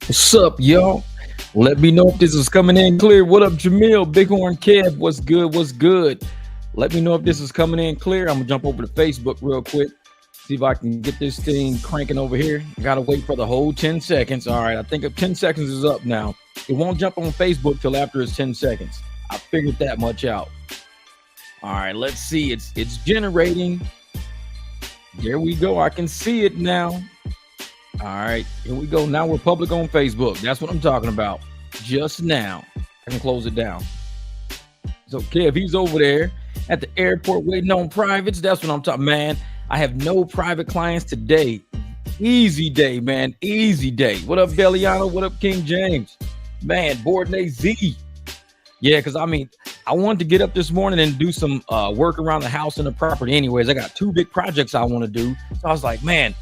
What's up, y'all? Let me know if this is coming in clear. What up, Jamil? Bighorn Kev, what's good? What's good? Let me know if this is coming in clear. I'm gonna jump over to Facebook real quick, see if I can get this thing cranking over here. I gotta wait for the whole 10 seconds. All right, I think 10 seconds is up now. It won't jump on Facebook till after it's 10 seconds. I figured that much out. All right, let's see. It's generating. There we go. I can see it now. All right, here we go. Now we're public on Facebook. That's what I'm talking about. Just now. I can close it down. So Kev, he's over there at the airport waiting on privates. That's what I'm talking, man. I have no private clients today. Easy day, man. Easy day. What up, Belliano? What up, King James? Man, Boardnay Z. Yeah, because I wanted to get up this morning and do some work around the house and the property anyways. I got 2 big projects I want to do. So I was like, man,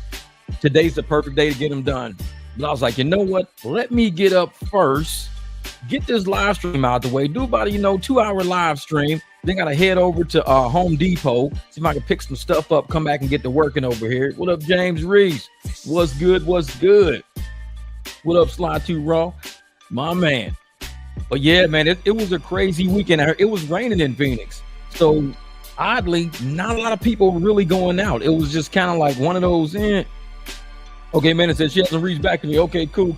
today's the perfect day to get them done. But I was like, you know what? Let me get up first, get this live stream out the way, do about a 2-hour live stream. Then gotta head over to Home Depot, see if I can pick some stuff up, come back and get to working over here. What up, James Reese? What's good? What's good? What up, Sly 2 Raw? My man. But yeah, man, it was a crazy weekend. It was raining in Phoenix. So oddly, not a lot of people were really going out. It was just kind of like one of those, Okay, man, it says she hasn't reached back to me. Okay, cool.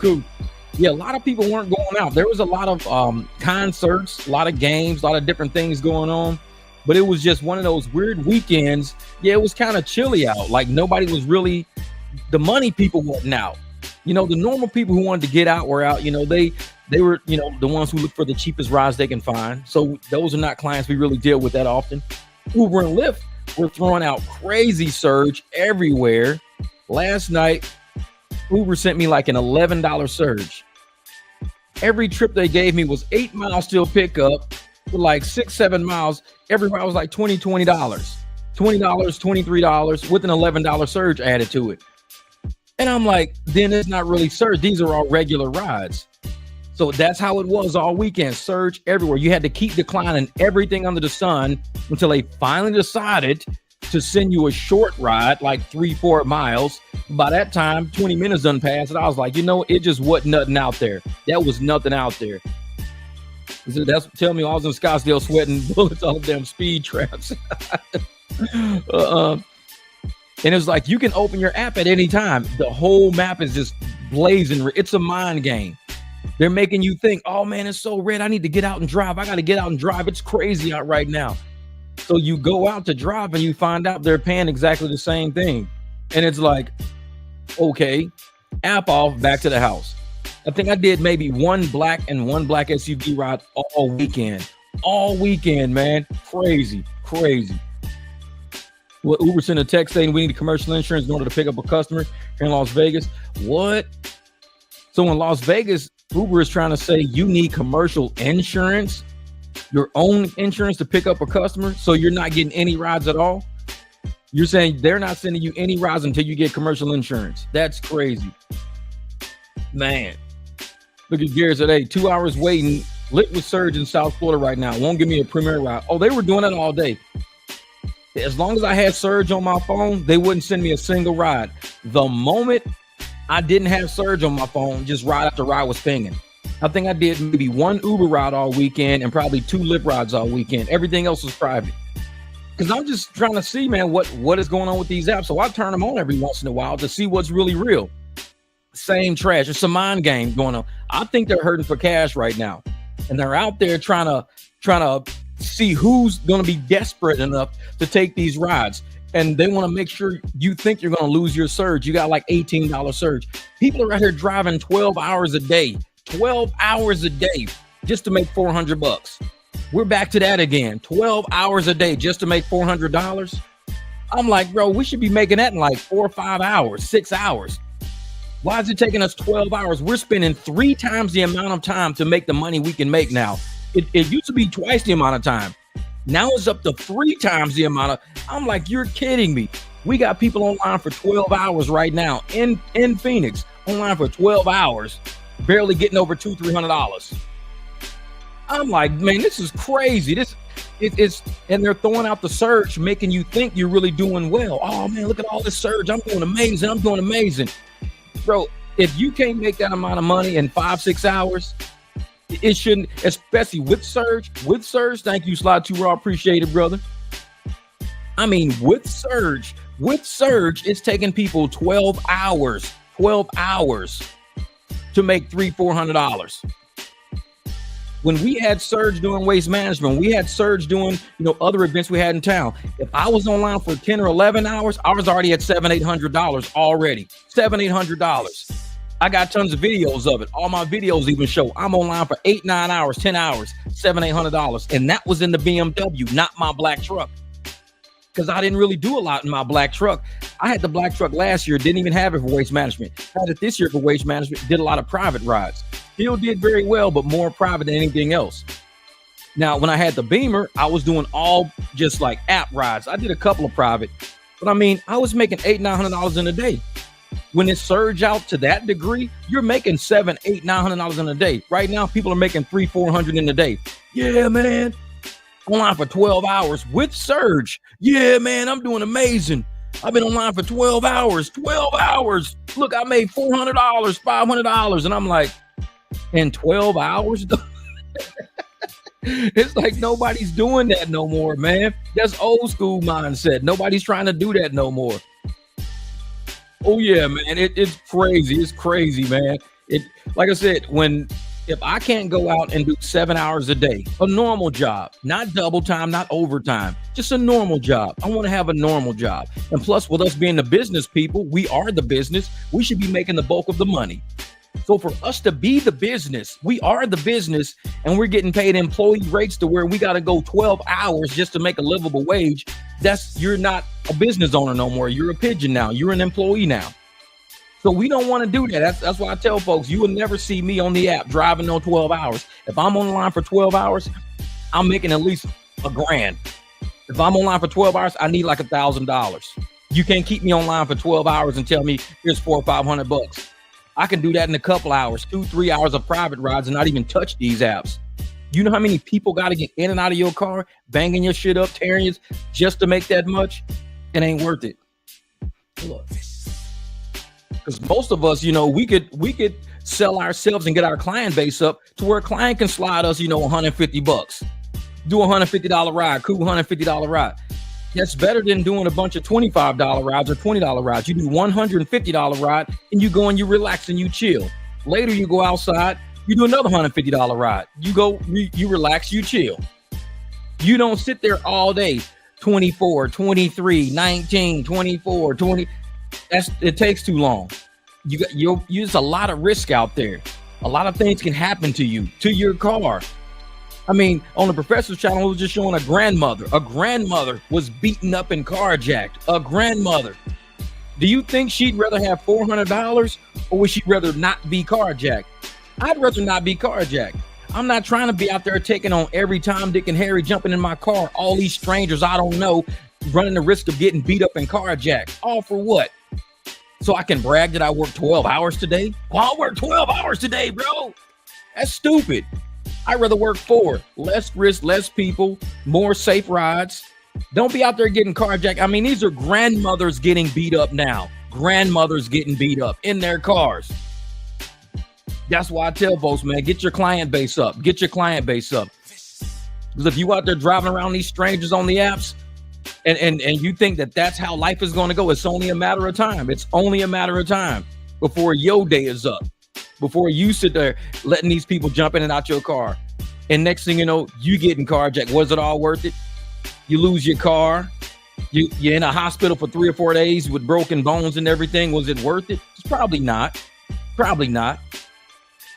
Yeah, a lot of people weren't going out. There was a lot of concerts, a lot of games, a lot of different things going on. But it was just one of those weird weekends. Yeah, it was kind of chilly out. Like nobody was really, the money people wasn't out. The normal people who wanted to get out were out. They were, the ones who look for the cheapest rides they can find. So those are not clients we really deal with that often. Uber and Lyft were throwing out crazy surge everywhere. Last night, Uber sent me like an $11 surge. Every trip they gave me was 8 miles till pickup, for like 6-7 miles. Every ride was like $20, $23 with an $11 surge added to it. And I'm like, then it's not really surge. These are all regular rides. So that's how it was all weekend. Surge everywhere. You had to keep declining everything under the sun until they finally decided to send you a short ride, like 3-4 miles. By that time, 20 minutes done passed, and I was like, it just wasn't nothing out there. That was nothing out there. That's tell me I was in Scottsdale sweating bullets all them speed traps. And it's like, you can open your app at any time. The whole map is just blazing. It's a mind game. They're making you think, oh man, it's so red. I need to get out and drive. I got to get out and drive. It's crazy out right now. So you go out to drive and you find out they're paying exactly the same thing. And it's like, okay, app off, back to the house. I think I did maybe one black SUV ride all weekend. All weekend, man. Crazy. Well, Uber sent a text saying we need commercial insurance in order to pick up a customer here in Las Vegas. What? So in Las Vegas, Uber is trying to say you need commercial insurance, your own insurance to pick up a customer, so you're not getting any rides at all? You're saying they're not sending you any rides until you get commercial insurance. That's crazy. Man. Look at Gary said, hey, 2 hours waiting, lit with surge in South Florida right now. Won't give me a premier ride. Oh, they were doing that all day. As long as I had surge on my phone, they wouldn't send me a single ride. The moment I didn't have surge on my phone, just ride after ride was pinging. I think I did maybe 1 Uber ride all weekend and probably 2 Lyft rides all weekend. Everything else was private. Because I'm just trying to see, man, what is going on with these apps. So I turn them on every once in a while to see what's really real. Same trash. It's a mind game going on. I think they're hurting for cash right now. And they're out there trying to see who's going to be desperate enough to take these rides. And they want to make sure you think you're going to lose your surge. You got like $18 surge. People are out here driving 12 hours a day. 12 hours a day just to make $400. We're back to that again. 12 hours a day just to make $400. I'm like, bro, we should be making that in like 4 or 5 hours, 6 hours. Why is it taking us 12 hours? We're spending 3 times the amount of time to make the money we can make now. It used to be twice the amount of time. Now it's up to 3 times the amount of. I'm like, you're kidding me. We got people online for 12 hours right now in Phoenix, online for 12 hours, barely getting over $200-300. I'm like, man, this is crazy. It's and they're throwing out the surge, making you think you're really doing well. Oh man, look at all this surge. I'm doing amazing. Bro, If you can't make that amount of money in 5-6 hours, it shouldn't, especially with Surge. With Surge, thank you, Slot 2 Raw. Appreciate it, brother. I mean, with Surge, it's taking people 12 hours to make $300-$400. When we had Surge doing waste management, we had Surge doing, other events we had in town. If I was online for 10 or 11 hours, I was already at $700-$800 already. $700-$800. I got tons of videos of it. All my videos even show I'm online for 8, 9 hours, 10 hours, $700-$800. And that was in the BMW, not my black truck. Because I didn't really do a lot in my black truck. I had the black truck last year, didn't even have it for waste management. I had it this year for waste management, did a lot of private rides. Still did very well, but more private than anything else. Now, when I had the Beamer, I was doing all just like app rides. I did a couple of private, but I mean, I was making $800-$900 in a day. When it surged out to that degree, you're making $700-$900 in a day. Right now, people are making $300-$400 in a day. Yeah, man. Online for 12 hours with Surge. Yeah, man, I'm doing amazing. I've been online for 12 hours. 12 hours. Look, I made $400, $500. And I'm like, in 12 hours? It's like nobody's doing that no more, man. That's old school mindset. Nobody's trying to do that no more. Oh, yeah, man. It's crazy. It's crazy, man. Like I said, if I can't go out and do 7 hours a day, a normal job, not double time, not overtime, just a normal job. I want to have a normal job. And plus, with us being the business people, we are the business. We should be making the bulk of the money. So for us to be the business, we are the business, and we're getting paid employee rates to where we got to go 12 hours just to make a livable wage. You're not a business owner no more. You're a pigeon now. You're an employee now. So we don't want to do that. That's why I tell folks, you will never see me on the app driving no 12 hours. If I'm on the line for 12 hours, I'm making at least $1,000. If I'm online for 12 hours, I need like $1,000. You can't keep me online for 12 hours and tell me here's $400 or $500. I can do that in a couple hours, 2-3 hours of private rides and not even touch these apps. You know how many people got to get in and out of your car, banging your shit up, tearing you just to make that much? It ain't worth it. Look. Because most of us, we could sell ourselves and get our client base up to where a client can slide us, $150. Do a $150 ride, cool $150 ride. That's better than doing a bunch of $25 rides or $20 rides. You do $150 ride and you go and you relax and you chill. Later you go outside, you do another $150 ride. You go, you relax, you chill. You don't sit there all day, 24, 23, 19, 24, 20. It takes too long. You use a lot of risk out there. A lot of things can happen to you, to your car. I mean, on the professor's channel, it was just showing a grandmother. A grandmother was beaten up and carjacked. A grandmother. Do you think she'd rather have $400 or would she rather not be carjacked? I'd rather not be carjacked. I'm not trying to be out there taking on every Tom, Dick, and Harry jumping in my car. All these strangers I don't know running the risk of getting beat up and carjacked. All for what? So I can brag that I worked 12 hours today? Well, I worked 12 hours today, bro. That's stupid. I'd rather work 4. Less risk, less people, more safe rides. Don't be out there getting carjacked. I mean, these are grandmothers getting beat up now. Grandmothers getting beat up in their cars. That's why I tell folks, man, get your client base up. Get your client base up. Because if you out there driving around these strangers on the apps and you think that that's how life is going to go, it's only a matter of time. It's only a matter of time before your day is up. Before you sit there letting these people jump in and out your car. And next thing you know, you getting carjacked. Was it all worth it? You lose your car. You're in a hospital for 3 or 4 days with broken bones and everything. Was it worth it? It's probably not. Probably not.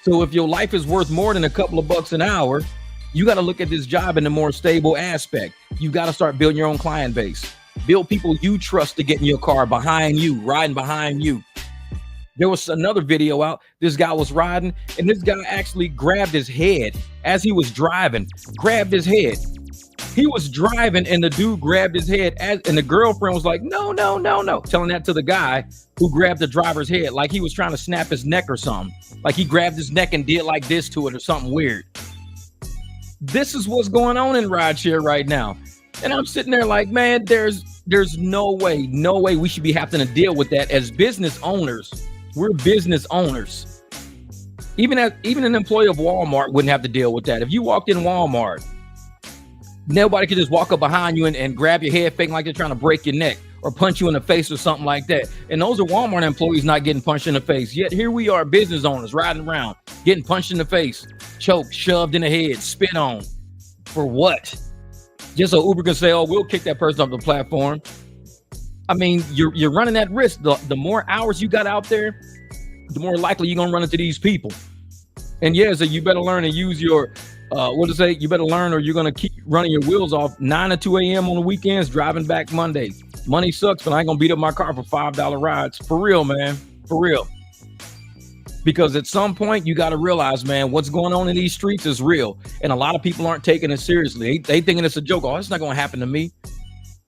So if your life is worth more than a couple of bucks an hour, you got to look at this job in a more stable aspect. You got to start building your own client base. Build people you trust to get in your car behind you, riding behind you. There was another video out. This guy was riding, and this guy actually grabbed his head as he was driving. Grabbed his head. He was driving, and the dude grabbed his head, and the girlfriend was like, no, no, no, no. Telling that to the guy who grabbed the driver's head, like he was trying to snap his neck or something. Like he grabbed his neck and did like this to it or something weird. This is what's going on in rideshare right now. And I'm sitting there like, man, there's no way we should be having to deal with that as business owners. We're business owners. Even an employee of Walmart wouldn't have to deal with that. If you walked in Walmart, nobody could just walk up behind you and grab your head, faking like they're trying to break your neck or punch you in the face or something like that. And those are Walmart employees not getting punched in the face. Yet here we are, business owners riding around, getting punched in the face, choked, shoved in the head, spit on. For what? Just so Uber can say, oh, we'll kick that person off the platform. I mean, you're running that risk. The more hours you got out there, the more likely you're going to run into these people. And yeah, so you better learn to use your, you better learn or you're going to keep running your wheels off 9 to 2 a.m. on the weekends, driving back Monday. Money sucks, but I ain't going to beat up my car for $5 rides. For real, man. For real. Because at some point, you got to realize, man, what's going on in these streets is real. And a lot of people aren't taking it seriously. They thinking it's a joke. Oh, it's not going to happen to me.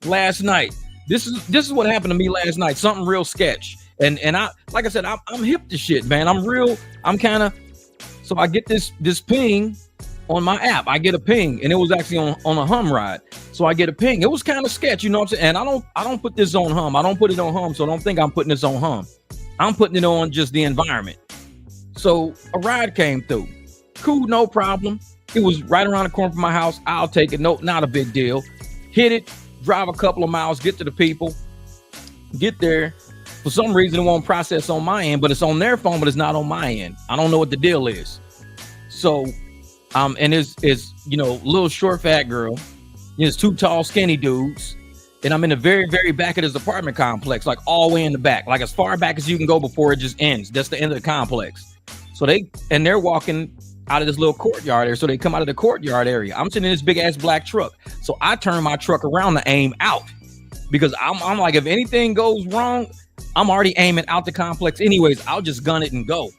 Last night, this is what happened to me last night. Something real sketch. And I, like I said, I'm hip to shit, man. So I get this ping on my app. I get a ping, and it was actually on a hum ride. So I get a ping. It was kind of sketch, you know what I'm saying? And I don't put this on hum. I don't put it on hum, so don't think I'm putting this on hum. I'm putting it on just the environment. So a ride came through. Cool, no problem. It was right around the corner from my house. I'll take it. No, not a big deal. Hit it, drive a couple of miles, get to the people, get there. For some reason, it won't process on my end, but it's on their phone, but it's not on my end. I don't know what the deal is. So, and it's little short, fat girl. It's two tall, skinny dudes. And I'm in the very, very back of this apartment complex, like all the way in the back, like as far back as you can go before it just ends. That's the end of the complex. So they're walking out of this little courtyard area. So they come out of the courtyard area. I'm sitting in this big ass black truck. So I turn my truck around to aim out because I'm like, if anything goes wrong, I'm already aiming out the complex anyways. I'll just gun it and go.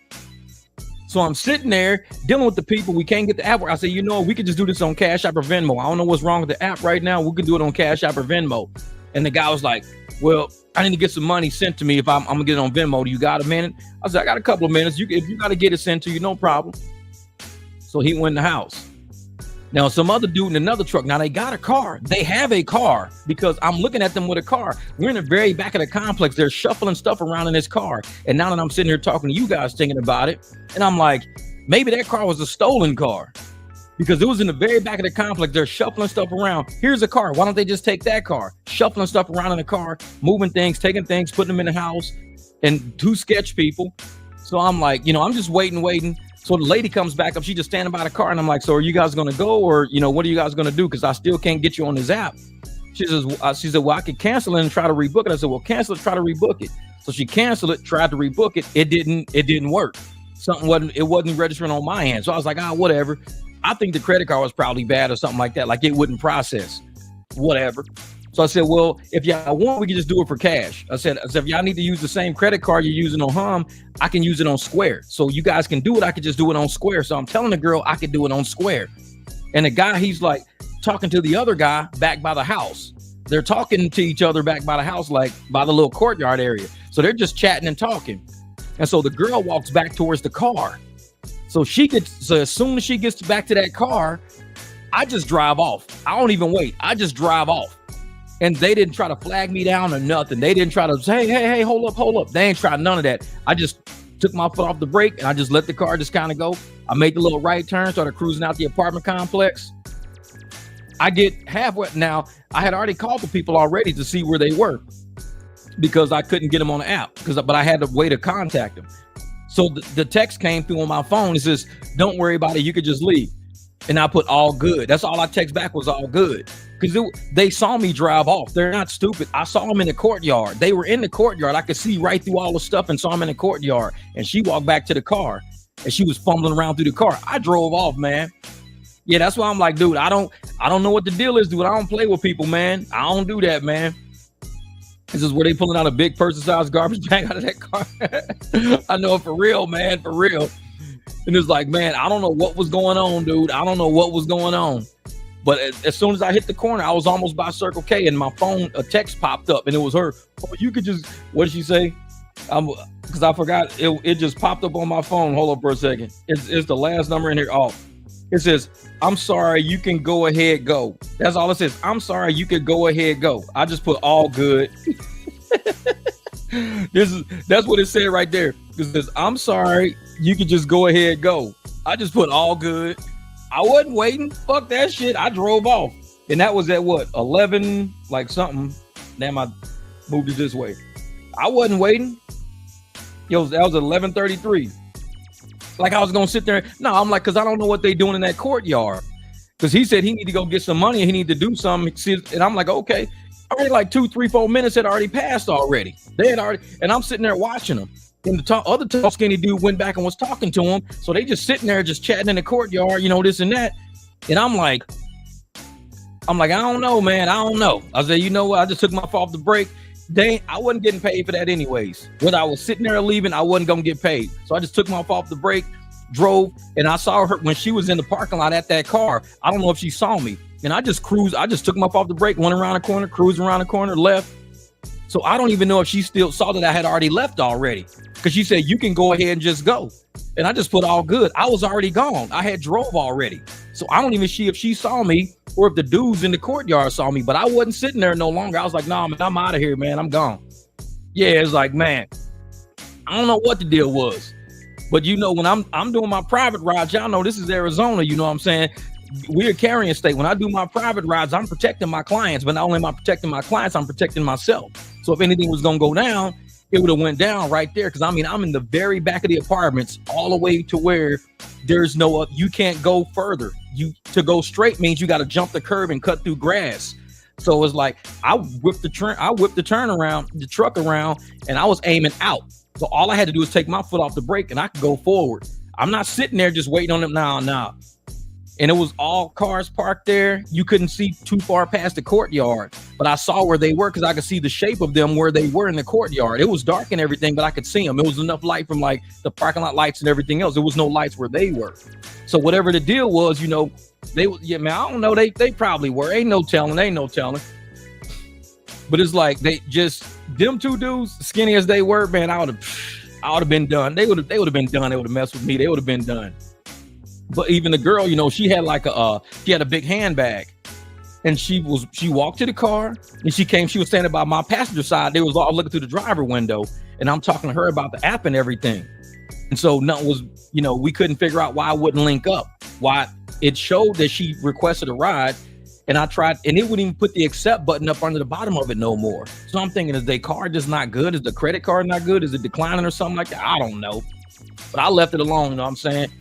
So I'm sitting there dealing with the people. We can't get the app. I say, we could just do this on Cash App or Venmo. I don't know what's wrong with the app right now. We can do it on Cash App or Venmo. And the guy was like, well, I need to get some money sent to me if I'm going to get it on Venmo. Do you got a minute? I said, I got a couple of minutes. If you got to get it sent to you, no problem. So he went in the house. Now, some other dude in another truck. Now, they got a car. They have a car because I'm looking at them with a car. We're in the very back of the complex. They're shuffling stuff around in this car. And now that I'm sitting here talking to you guys thinking about it, and I'm like, maybe that car was a stolen car because it was in the very back of the complex. They're shuffling stuff around. Here's a car. Why don't they just take that car? Shuffling stuff around in the car, moving things, taking things, putting them in the house, and two sketch people. So I'm like, I'm just waiting. So the lady comes back up. She just standing by the car. And I'm like, so are you guys going to go? Or, what are you guys going to do? Because I still can't get you on this app. She said, well, I could cancel it and try to rebook it. I said, well, cancel it, try to rebook it. So she canceled it, tried to rebook it. It didn't work. It wasn't registering on my end. So I was like, whatever. I think the credit card was probably bad or something like that. Like it wouldn't process, whatever. So I said, well, if y'all want, we can just do it for cash. I said, if y'all need to use the same credit card you're using on Hum, I can use it on Square. So you guys can do it. I could just do it on Square. So I'm telling the girl I could do it on Square. And the guy, he's like talking to the other guy back by the house. They're talking to each other back by the house, like by the little courtyard area. So they're just chatting and talking. And so the girl walks back towards the car. So as soon as she gets back to that car, I just drive off. I don't even wait. I just drive off. And they didn't try to flag me down or nothing. They didn't try to say, hey, hold up. They ain't tried none of that. I just took my foot off the brake and I just let the car just kind of go. I made the little right turn, started cruising out the apartment complex. I get halfway. Now, I had already called the people already to see where they were because I couldn't get them on the app, but I had a way to contact them. So the text came through on my phone. It says, don't worry about it. You could just leave. And I put all good. That's all I text back was all good. Because they saw me drive off. They're not stupid. I saw them in the courtyard. They were in the courtyard. I could see right through all the stuff and saw them in the courtyard. And she walked back to the car and she was fumbling around through the car. I drove off, man. Yeah, that's why I'm like, dude, I don't know what the deal is, dude. I don't play with people, man. I don't do that, man. This is where they pulling out a big person-sized garbage bag out of that car. I know, for real, man, for real. And it's like, man, I don't know what was going on, dude. I don't know what was going on. But as soon as I hit the corner, I was almost by Circle K, and my phone, a text popped up, and it was her. Oh, you could just, what did she say? Because I forgot, it just popped up on my phone. Hold up for a second. It's the last number in here. Oh, it says, I'm sorry, you can go ahead, go. That's all it says. I'm sorry, you can go ahead, go. I just put all good. That's what it said right there. Because I'm sorry, you could just go ahead, go. I just put all good. I wasn't waiting. Fuck that shit. I drove off. And that was at what? 11, like something. Damn, I moved it this way. I wasn't waiting. Yo, that was 11:33. Like I was gonna sit there. No, I'm like, cause I don't know what they doing in that courtyard. Cause he said he need to go get some money and he need to do something. And I'm like, okay. Already like 2, 3, 4 minutes had already passed already. They had already, and I'm sitting there watching them. And the other tall skinny dude went back and was talking to him. So they just sitting there just chatting in the courtyard, you know, this and that. And I'm like, I don't know, man. I don't know. I said, you know what? I just took my foot off the break. I wasn't getting paid for that anyways. Whether I was sitting there or leaving, I wasn't going to get paid. So I just took my foot off the break, drove, and I saw her when she was in the parking lot at that car. I don't know if she saw me. And I just cruised. I just took my foot off the break, went around the corner, cruised around the corner, left. So I don't even know if she still saw that I had already left already. Because she said, you can go ahead and just go. And I just put all good. I was already gone. I had drove already. So I don't even see if she saw me or if the dudes in the courtyard saw me. But I wasn't sitting there no longer. I was like, nah, man, I'm out of here, man. I'm gone. Yeah, it's like, man, I don't know what the deal was. But, you know, when I'm doing my private rides, y'all know this is Arizona. You know what I'm saying? We're a carrying state. When I do my private rides, I'm protecting my clients. But not only am I protecting my clients, I'm protecting myself. So if anything was going to go down, it would have went down right there. Because, I mean, I'm in the very back of the apartments all the way to where there's no you can't go further. To go straight means you got to jump the curb and cut through grass. So it's like I whipped the truck around, and I was aiming out. So all I had to do was take my foot off the brake and I could go forward. I'm not sitting there just waiting on them now. And it was all cars parked there. You couldn't see too far past the courtyard, but I saw where they were because I could see the shape of them where they were in the courtyard. It was dark and everything, but I could see them. It was enough light from like the parking lot lights and everything else. There was no lights where they were. So whatever the deal was, you know, I don't know. They probably were. Ain't no telling. But it's like them two dudes, skinny as they were, man, I would have been done. They would have been done. They would have messed with me. They would have been done. But even the girl, you know, she had like she had a big handbag, and she walked to the car, and she was standing by my passenger side. They was all looking through the driver window, and I'm talking to her about the app and everything. And so nothing was, you know, we couldn't figure out why I wouldn't link up. Why it showed that she requested a ride, and I tried, and it wouldn't even put the accept button up under the bottom of it no more. So I'm thinking, is their card just not good? Is the credit card not good? Is it declining or something like that? I don't know. But I left it alone, you know what I'm saying?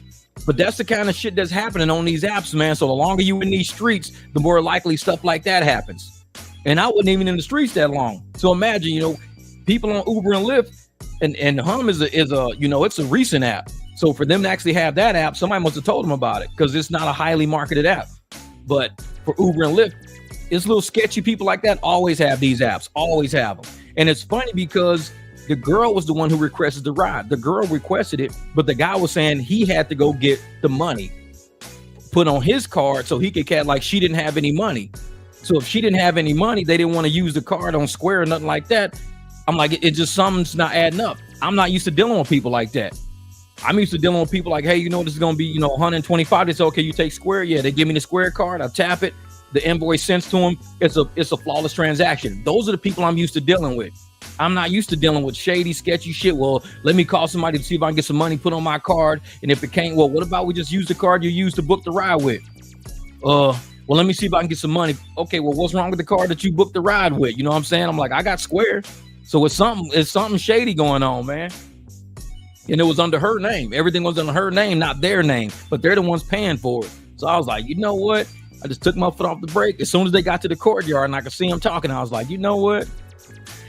But that's the kind of shit that's happening on these apps, man. So the longer you in these streets, the more likely stuff like that happens. And I wasn't even in the streets that long. So imagine, you know, people on Uber and Lyft, and Hum is a you know, it's a recent app. So for them to actually have that app, somebody must have told them about it because it's not a highly marketed app. But for Uber and Lyft, it's little sketchy people like that always have these apps, always have them. And it's funny because the girl was the one who requested the ride. The girl requested it, but the guy was saying he had to go get the money put on his card so he could like she didn't have any money. So if she didn't have any money, they didn't want to use the card on Square or nothing like that. I'm like, it just something's not adding up. I'm not used to dealing with people like that. I'm used to dealing with people like, hey, you know, this is going to be, you know, 125. They say, okay, you take Square. Yeah, they give me the Square card. I tap it. The invoice sends to them. It's a flawless transaction. Those are the people I'm used to dealing with. I'm not used to dealing with shady, sketchy shit. Well, let me call somebody to see if I can get some money put on my card. And if it can't, well, what about we just use the card you used to book the ride with? Well, let me see if I can get some money. Okay, well, what's wrong with the card that you booked the ride with? You know what I'm saying? I'm like, I got Square. So it's something shady going on, man. And it was under her name. Everything was under her name, not their name. But they're the ones paying for it. So I was like, you know what? I just took my foot off the brake. As soon as they got to the courtyard and I could see them talking, I was like, you know what?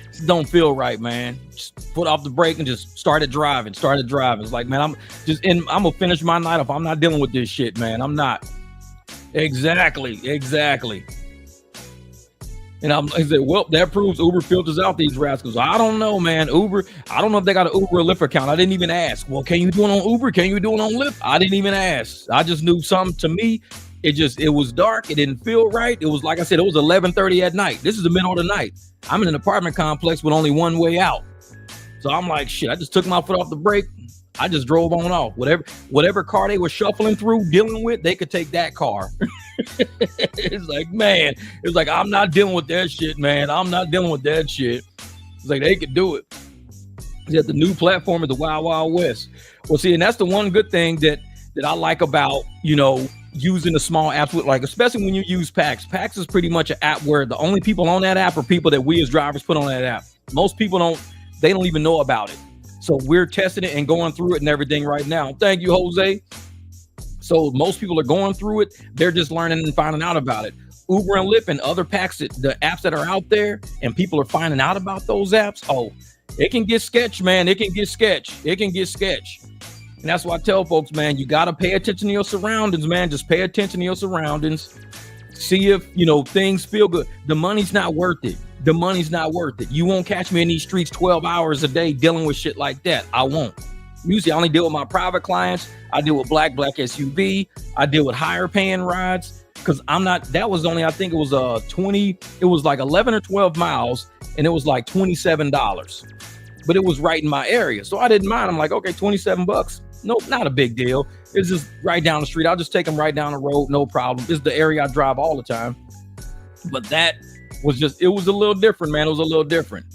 This don't feel right, man. Just foot off the brake and just started driving. It's like, man, I'm gonna finish my night off. I'm not dealing with this shit, man. I'm not. Exactly. And I said, well, that proves Uber filters out these rascals. I don't know, man. Uber, I don't know if they got an Uber or Lyft account. I didn't even ask. Well, can you do it on Uber? Can you do it on Lyft? I didn't even ask. I just knew something to me. It was dark. It didn't feel right. It was, like I said, it was 11:30 at night. This is the middle of the night. I'm in an apartment complex with only one way out. So I'm like, shit, I just took my foot off the brake. I just drove on off. Whatever car they were shuffling through, dealing with, they could take that car. It's like, man, it's like, I'm not dealing with that shit, man. I'm not dealing with that shit. It's like, they could do it. Yeah, the new platform is the Wild Wild West. Well, see, and that's the one good thing that I like about, using the small apps with, like, especially when you use Pax. Pax is pretty much an app where the only people on that app are people that we as drivers put on that app. Most people they don't even know about it. So we're testing it and going through it and everything right now. Thank you, Jose. So most people are going through it. They're just learning and finding out about it. Uber and Lyft and other packs, the apps that are out there, and people are finding out about those apps. Oh, it can get sketch, man. It can get sketch. And that's why I tell folks, man, you got to pay attention to your surroundings, man. Just pay attention to your surroundings. See if, things feel good. The money's not worth it. You won't catch me in these streets 12 hours a day dealing with shit like that. I won't. Usually I only deal with my private clients. I deal with black SUV. I deal with higher paying rides. Because that was only, I think it was it was like 11 or 12 miles, and it was like $27. But it was right in my area. So I didn't mind. I'm like, okay, $27. Nope, not a big deal. It's just right down the street. I'll just take them right down the road, no problem. It's the area I drive all the time. But that was it was a little different, man. It was a little different.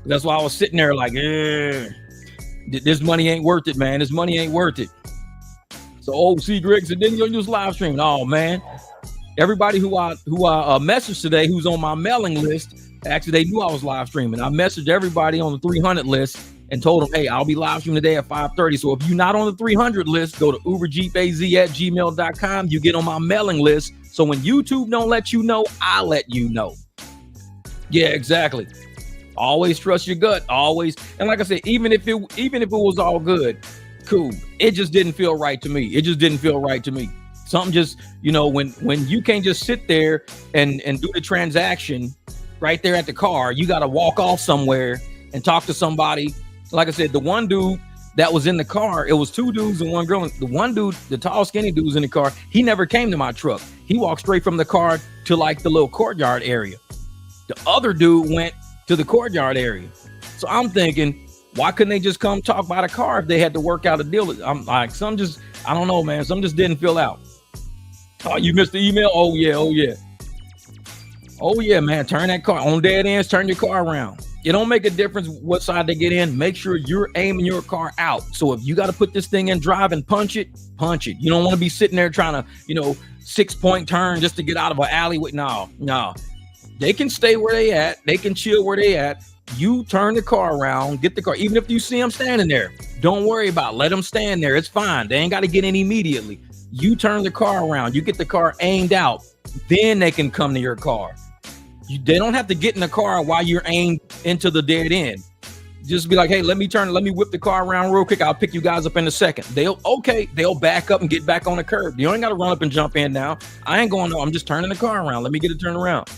That's why I was sitting there like, this money ain't worth it, man. This money ain't worth it. So C. Greg said, then you'll use live streaming. Oh, man. Everybody who I messaged today who's on my mailing list, actually, they knew I was live streaming. I messaged everybody on the 300 list and told them, hey, I'll be live streaming today at 5:30. So if you're not on the 300 list, go to uberjeepaz@gmail.com. You get on my mailing list. So when YouTube don't let you know, I'll let you know. Yeah, exactly. Always trust your gut. Always. And like I said, even if it was all good, cool. It just didn't feel right to me. Something just, when you can't just sit there and do the transaction right there at the car, you got to walk off somewhere and talk to somebody. Like I said, the one dude that was in the car, it was two dudes and one girl. The one dude, the tall, skinny dude was in the car. He never came to my truck. He walked straight from the car to like the little courtyard area. The other dude went to the courtyard area. So I'm thinking, why couldn't they just come talk by the car if they had to work out a deal? I'm like, I don't know, man. Some just didn't fill out. Oh, you missed the email? Oh, yeah, man. Turn that car on dead ends. Turn your car around. It don't make a difference what side they get in. Make sure you're aiming your car out. So if you got to put this thing in drive and punch it. You don't want to be sitting there trying to, 6-point turn just to get out of an alley. No. They can stay where they at. They can chill where they at. You turn the car around, get the car. Even if you see them standing there, don't worry about it. Let them stand there. It's fine. They ain't got to get in immediately. You turn the car around. You get the car aimed out. Then they can come to your car. They don't have to get in the car while you're aimed into the dead end. Just be like, hey, let me whip the car around real quick. I'll pick you guys up in a second. They'll back up and get back on the curb. You ain't got to run up and jump in now. I ain't going to, I'm just turning the car around. Let me get it turned around.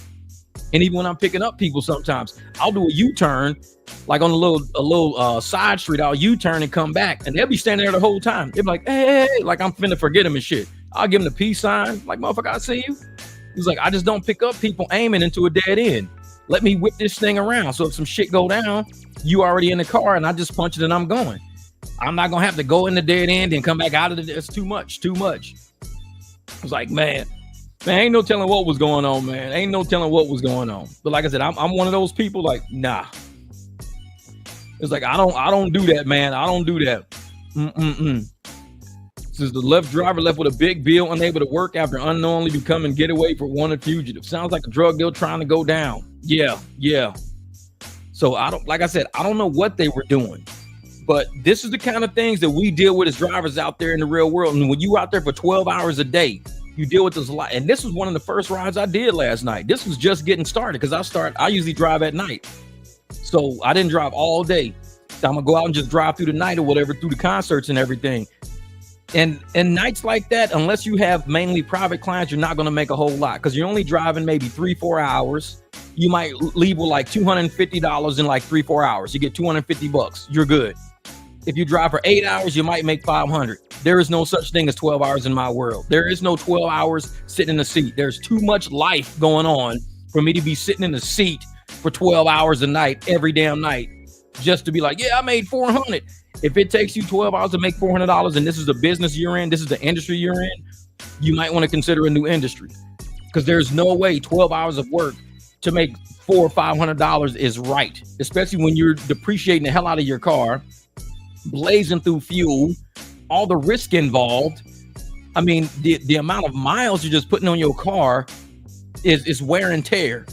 And even when I'm picking up people, sometimes I'll do a U-turn, like on a little side street. I'll U-turn and come back, and they'll be standing there the whole time. They'll be like, hey, like I'm finna forget them and shit. I'll give them the peace sign, like, motherfucker, I see you. He's like, I just don't pick up people aiming into a dead end. Let me whip this thing around. So if some shit go down, you already in the car, and I just punch it and I'm going. I'm not gonna have to go in the dead end and come back out of it. It's too much. I was like, man, ain't no telling what was going on, man. But like I said, I'm one of those people like, nah. It's like, I don't do that, man. I don't do that. Says the left driver left with a big bill, unable to work after unknowingly becoming getaway for wanted fugitive. Sounds like a drug deal trying to go down. Yeah. So I don't know what they were doing, but this is the kind of things that we deal with as drivers out there in the real world. And when you out there for 12 hours a day, you deal with this a lot. And this was one of the first rides I did last night. This was just getting started because I usually drive at night. So I didn't drive all day. So I'm gonna go out and just drive through the night or whatever, through the concerts and everything. And nights like that, unless you have mainly private clients, you're not gonna make a whole lot because you're only driving maybe 3-4 hours. You might leave with like $250 in like 3-4 hours. You get $250. You're good. If you drive for 8 hours, you might make $500. There is no such thing as 12 hours in my world. There is no 12 hours sitting in the seat. There's too much life going on for me to be sitting in the seat for 12 hours a night, every damn night, just to be like, yeah, I made $400. If it takes you 12 hours to make $400 and this is the business you're in, this is the industry you're in, you might want to consider a new industry because there's no way 12 hours of work to make $400 or $500 is right, especially when you're depreciating the hell out of your car, blazing through fuel, all the risk involved. I mean, the amount of miles you're just putting on your car is wear and tear.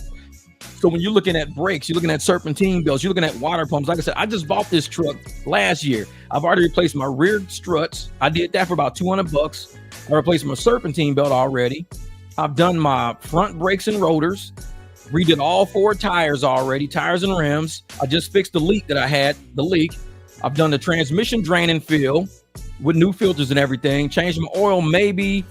So when you're looking at brakes, you're looking at serpentine belts, you're looking at water pumps. Like I said, I just bought this truck last year. I've already replaced my rear struts. I did that for about $200. I replaced my serpentine belt already. I've done my front brakes and rotors. Redid all 4 tires already, tires and rims. I just fixed the leak that I had, the leak. I've done the transmission drain and fill with new filters and everything. Changed my oil maybe.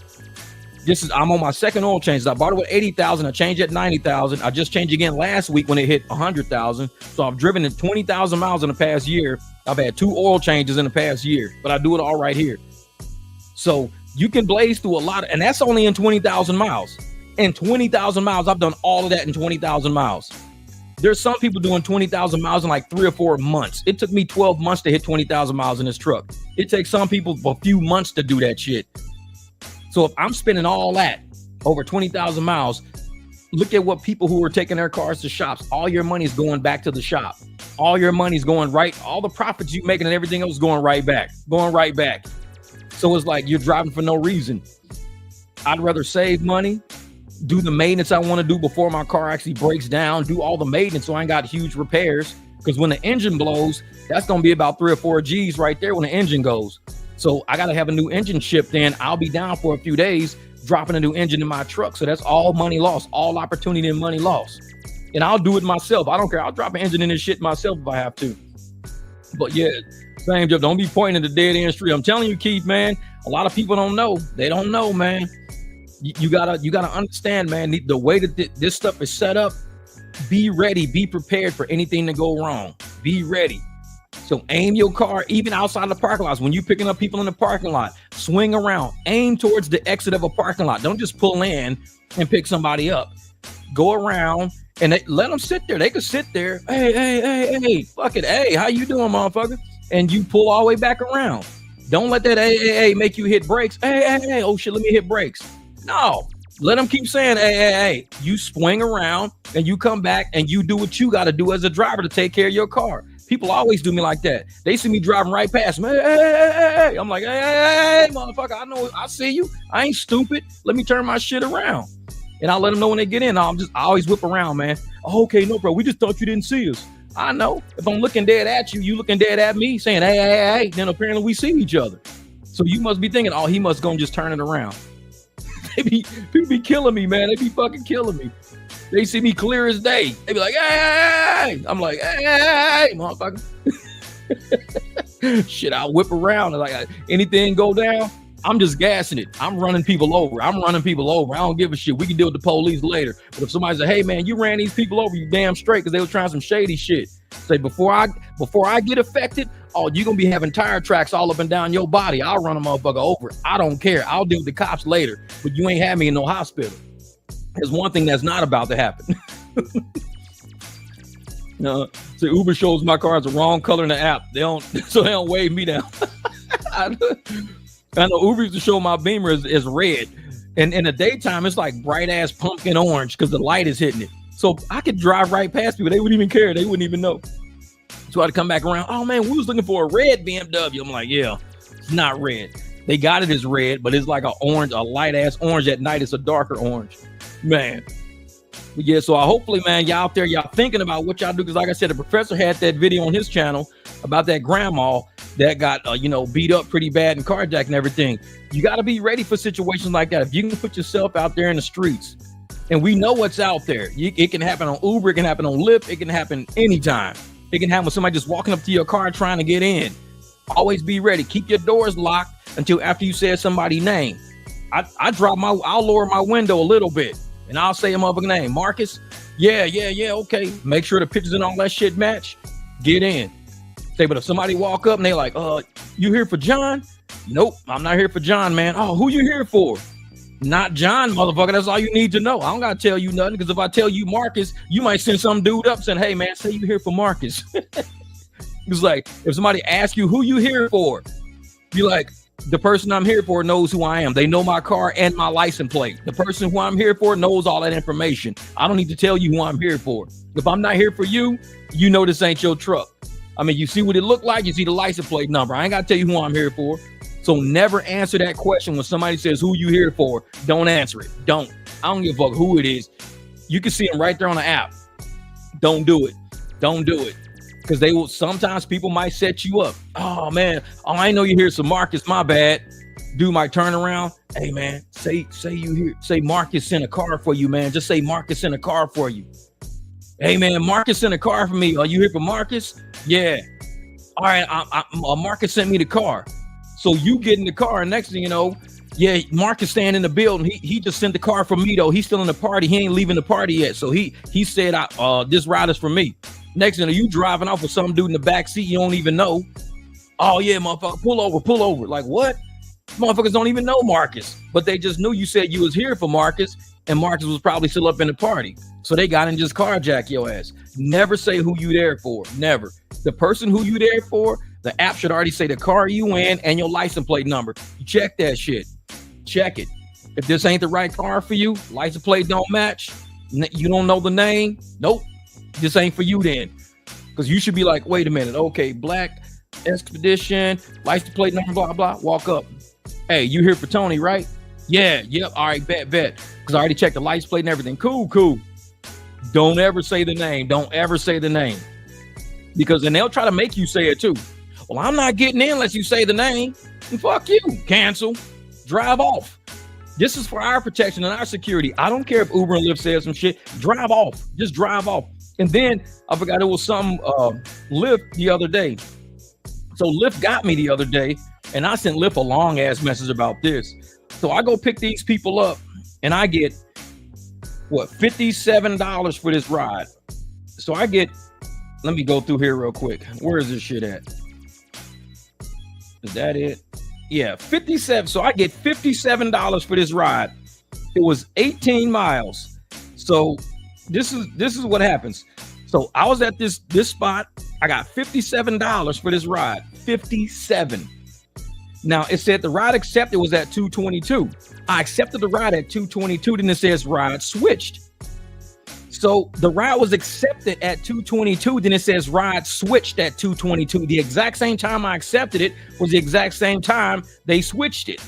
I'm on my second oil change. I bought it with 80,000. I changed it at 90,000. I just changed again last week when it hit 100,000. So I've driven it 20,000 miles in the past year. I've had 2 oil changes in the past year, but I do it all right here. So you can blaze through a lot, and that's only in 20,000 miles. In 20,000 miles, I've done all of that in 20,000 miles. There's some people doing 20,000 miles in like 3 or 4 months. It took me 12 months to hit 20,000 miles in this truck. It takes some people a few months to do that shit. So if I'm spending all that over 20,000 miles, look at what people who are taking their cars to shops. All your money is going back to the shop. All your money is going right. All the profits you making and everything else going right back. So it's like you're driving for no reason. I'd rather save money, do the maintenance I want to do before my car actually breaks down, do all the maintenance so I ain't got huge repairs. Because when the engine blows, that's going to be about 3 or 4 G's right there when the engine goes. So I got to have a new engine shipped in. I'll be down for a few days dropping a new engine in my truck. So that's all money lost, all opportunity and money lost. And I'll do it myself. I don't care. I'll drop an engine in this shit myself if I have to. But yeah, same job. Don't be pointing at the dead end street. I'm telling you, Keith, man, a lot of people don't know. They don't know, man. You gotta understand, man, the way that this stuff is set up. Be ready, be prepared for anything to go wrong. Be ready. So aim your car even outside the parking lots. When you're picking up people in the parking lot, swing around, aim towards the exit of a parking lot. Don't just pull in and pick somebody up. Go around and let them sit there. They could sit there. Hey, fuck it. Hey, how you doing, motherfucker? And you pull all the way back around. Don't let that hey make you hit brakes. Hey, oh shit, let me hit brakes. No, let them keep saying, hey. You swing around and you come back and you do what you got to do as a driver to take care of your car. People always do me like that. They see me driving right past them. Hey. I'm like, hey, motherfucker, I know, I see you. I ain't stupid. Let me turn my shit around. And I'll let them know when they get in. I always whip around, man. Oh, okay, no, bro. We just thought you didn't see us. I know. If I'm looking dead at you, you looking dead at me saying, hey, then apparently we see each other. So you must be thinking, oh, he must go and just turn it around. People be killing me, man. They be fucking killing me. They see me clear as day. They be like, hey. I'm like, hey, motherfucker. Shit, I'll whip around. And like anything go down, I'm just gassing it. I'm running people over. I don't give a shit. We can deal with the police later. But if somebody say, hey, man, you ran these people over, you damn straight because they were trying some shady shit. Say, before I get affected, oh, you're going to be having tire tracks all up and down your body. I'll run a motherfucker over. I don't care. I'll deal with the cops later. But you ain't had me in no hospital. There's one thing that's not about to happen. So Uber shows my car is the wrong color in the app. They don't wave me down. I know Uber used to show my Beamer is red. And in the daytime, it's like bright ass pumpkin orange because the light is hitting it. So I could drive right past people. They wouldn't even care. They wouldn't even know. So I had to come back around. Oh, man, we was looking for a red BMW. I'm like, yeah, it's not red. They got it as red, but it's like a light ass orange. At night, it's a darker orange. Man. But yeah, so hopefully, man, y'all out there, y'all thinking about what y'all do. Because like I said, the professor had that video on his channel about that grandma that got, beat up pretty bad and carjacked and everything. You got to be ready for situations like that. If you can put yourself out there in the streets, and we know what's out there. It can happen on Uber. It can happen on Lyft. It can happen anytime. It can happen with somebody just walking up to your car trying to get in. Always be ready. Keep your doors locked until after you said somebody's name. I'll lower my window a little bit and I'll say a motherfucking name. Marcus. Yeah. Okay. Make sure the pictures and all that shit match. Get in. Say, but if somebody walk up and they like, you here for John? Nope. I'm not here for John, man. Oh, who you here for? Not John, motherfucker. That's all you need to know. I don't got to tell you nothing because if I tell you Marcus, you might send some dude up saying, hey, man, say you here for Marcus. It's like if somebody asks you who you here for, be like, The person I'm here for knows who I am. They know my car and my license plate. The person who I'm here for knows all that information. I don't need to tell you who I'm here for. If I'm not here for you, you know this ain't your truck. I mean, you see what it looked like. You see the license plate number. I ain't got to tell you who I'm here for. So never answer that question when somebody says, who you here for? Don't answer it. Don't. I don't give a fuck who it is. You can see them right there on the app. Don't do it. Don't do it. Because they will, sometimes people might set you up. Oh man, oh, I know you're here, so Marcus, my bad. Dude might turn around. Hey man, say you here. Say Marcus sent a car for you, man. Just say Marcus sent a car for you. Hey man, Marcus sent a car for me. Are you here for Marcus? Yeah. All right, Marcus sent me the car. So you get in the car, and next thing you know, yeah, Marcus staying in the building. He just sent the car for me though. He's still in the party. He ain't leaving the party yet. So he said, this ride is for me. Next thing you driving off with some dude in the back seat you don't even know. Oh yeah, motherfucker, pull over. Like what? Motherfuckers don't even know Marcus, but they just knew you said you was here for Marcus, and Marcus was probably still up in the party. So they got in just carjack your ass. Never say who you there for. Never. The person who you there for, the app should already say the car you in and your license plate number. You check that shit. Check it. If this ain't the right car for you, license plate don't match, you don't know the name, nope. This ain't for you then, because you should be like, wait a minute, okay, black expedition, license plate number, blah blah. Walk up, hey, you here for Tony, right? Yeah, yep. All right, bet. Because I already checked the license plate and everything. Cool. Don't ever say the name. Don't ever say the name, because then they'll try to make you say it too. Well, I'm not getting in unless you say the name. And fuck you. Cancel. Drive off. This is for our protection and our security. I don't care if Uber and Lyft says some shit. Drive off. Just drive off. And then I forgot it was some Lyft the other day. So Lyft got me the other day, and I sent Lyft a long ass message about this. So I go pick these people up, and I get what, $57 for this ride. So I get, let me go through here real quick. Where is this shit at? Is that it? Yeah, 57. So I get $57 for this ride. It was 18 miles. So this is what happens. So I was at this spot. I got $57 for this ride. 57. Now it said the ride accepted was at 222. I accepted the ride at 222. Then it says ride switched. So the ride was accepted at 222. Then it says ride switched at 222. The exact same time I accepted it was the exact same time they switched it.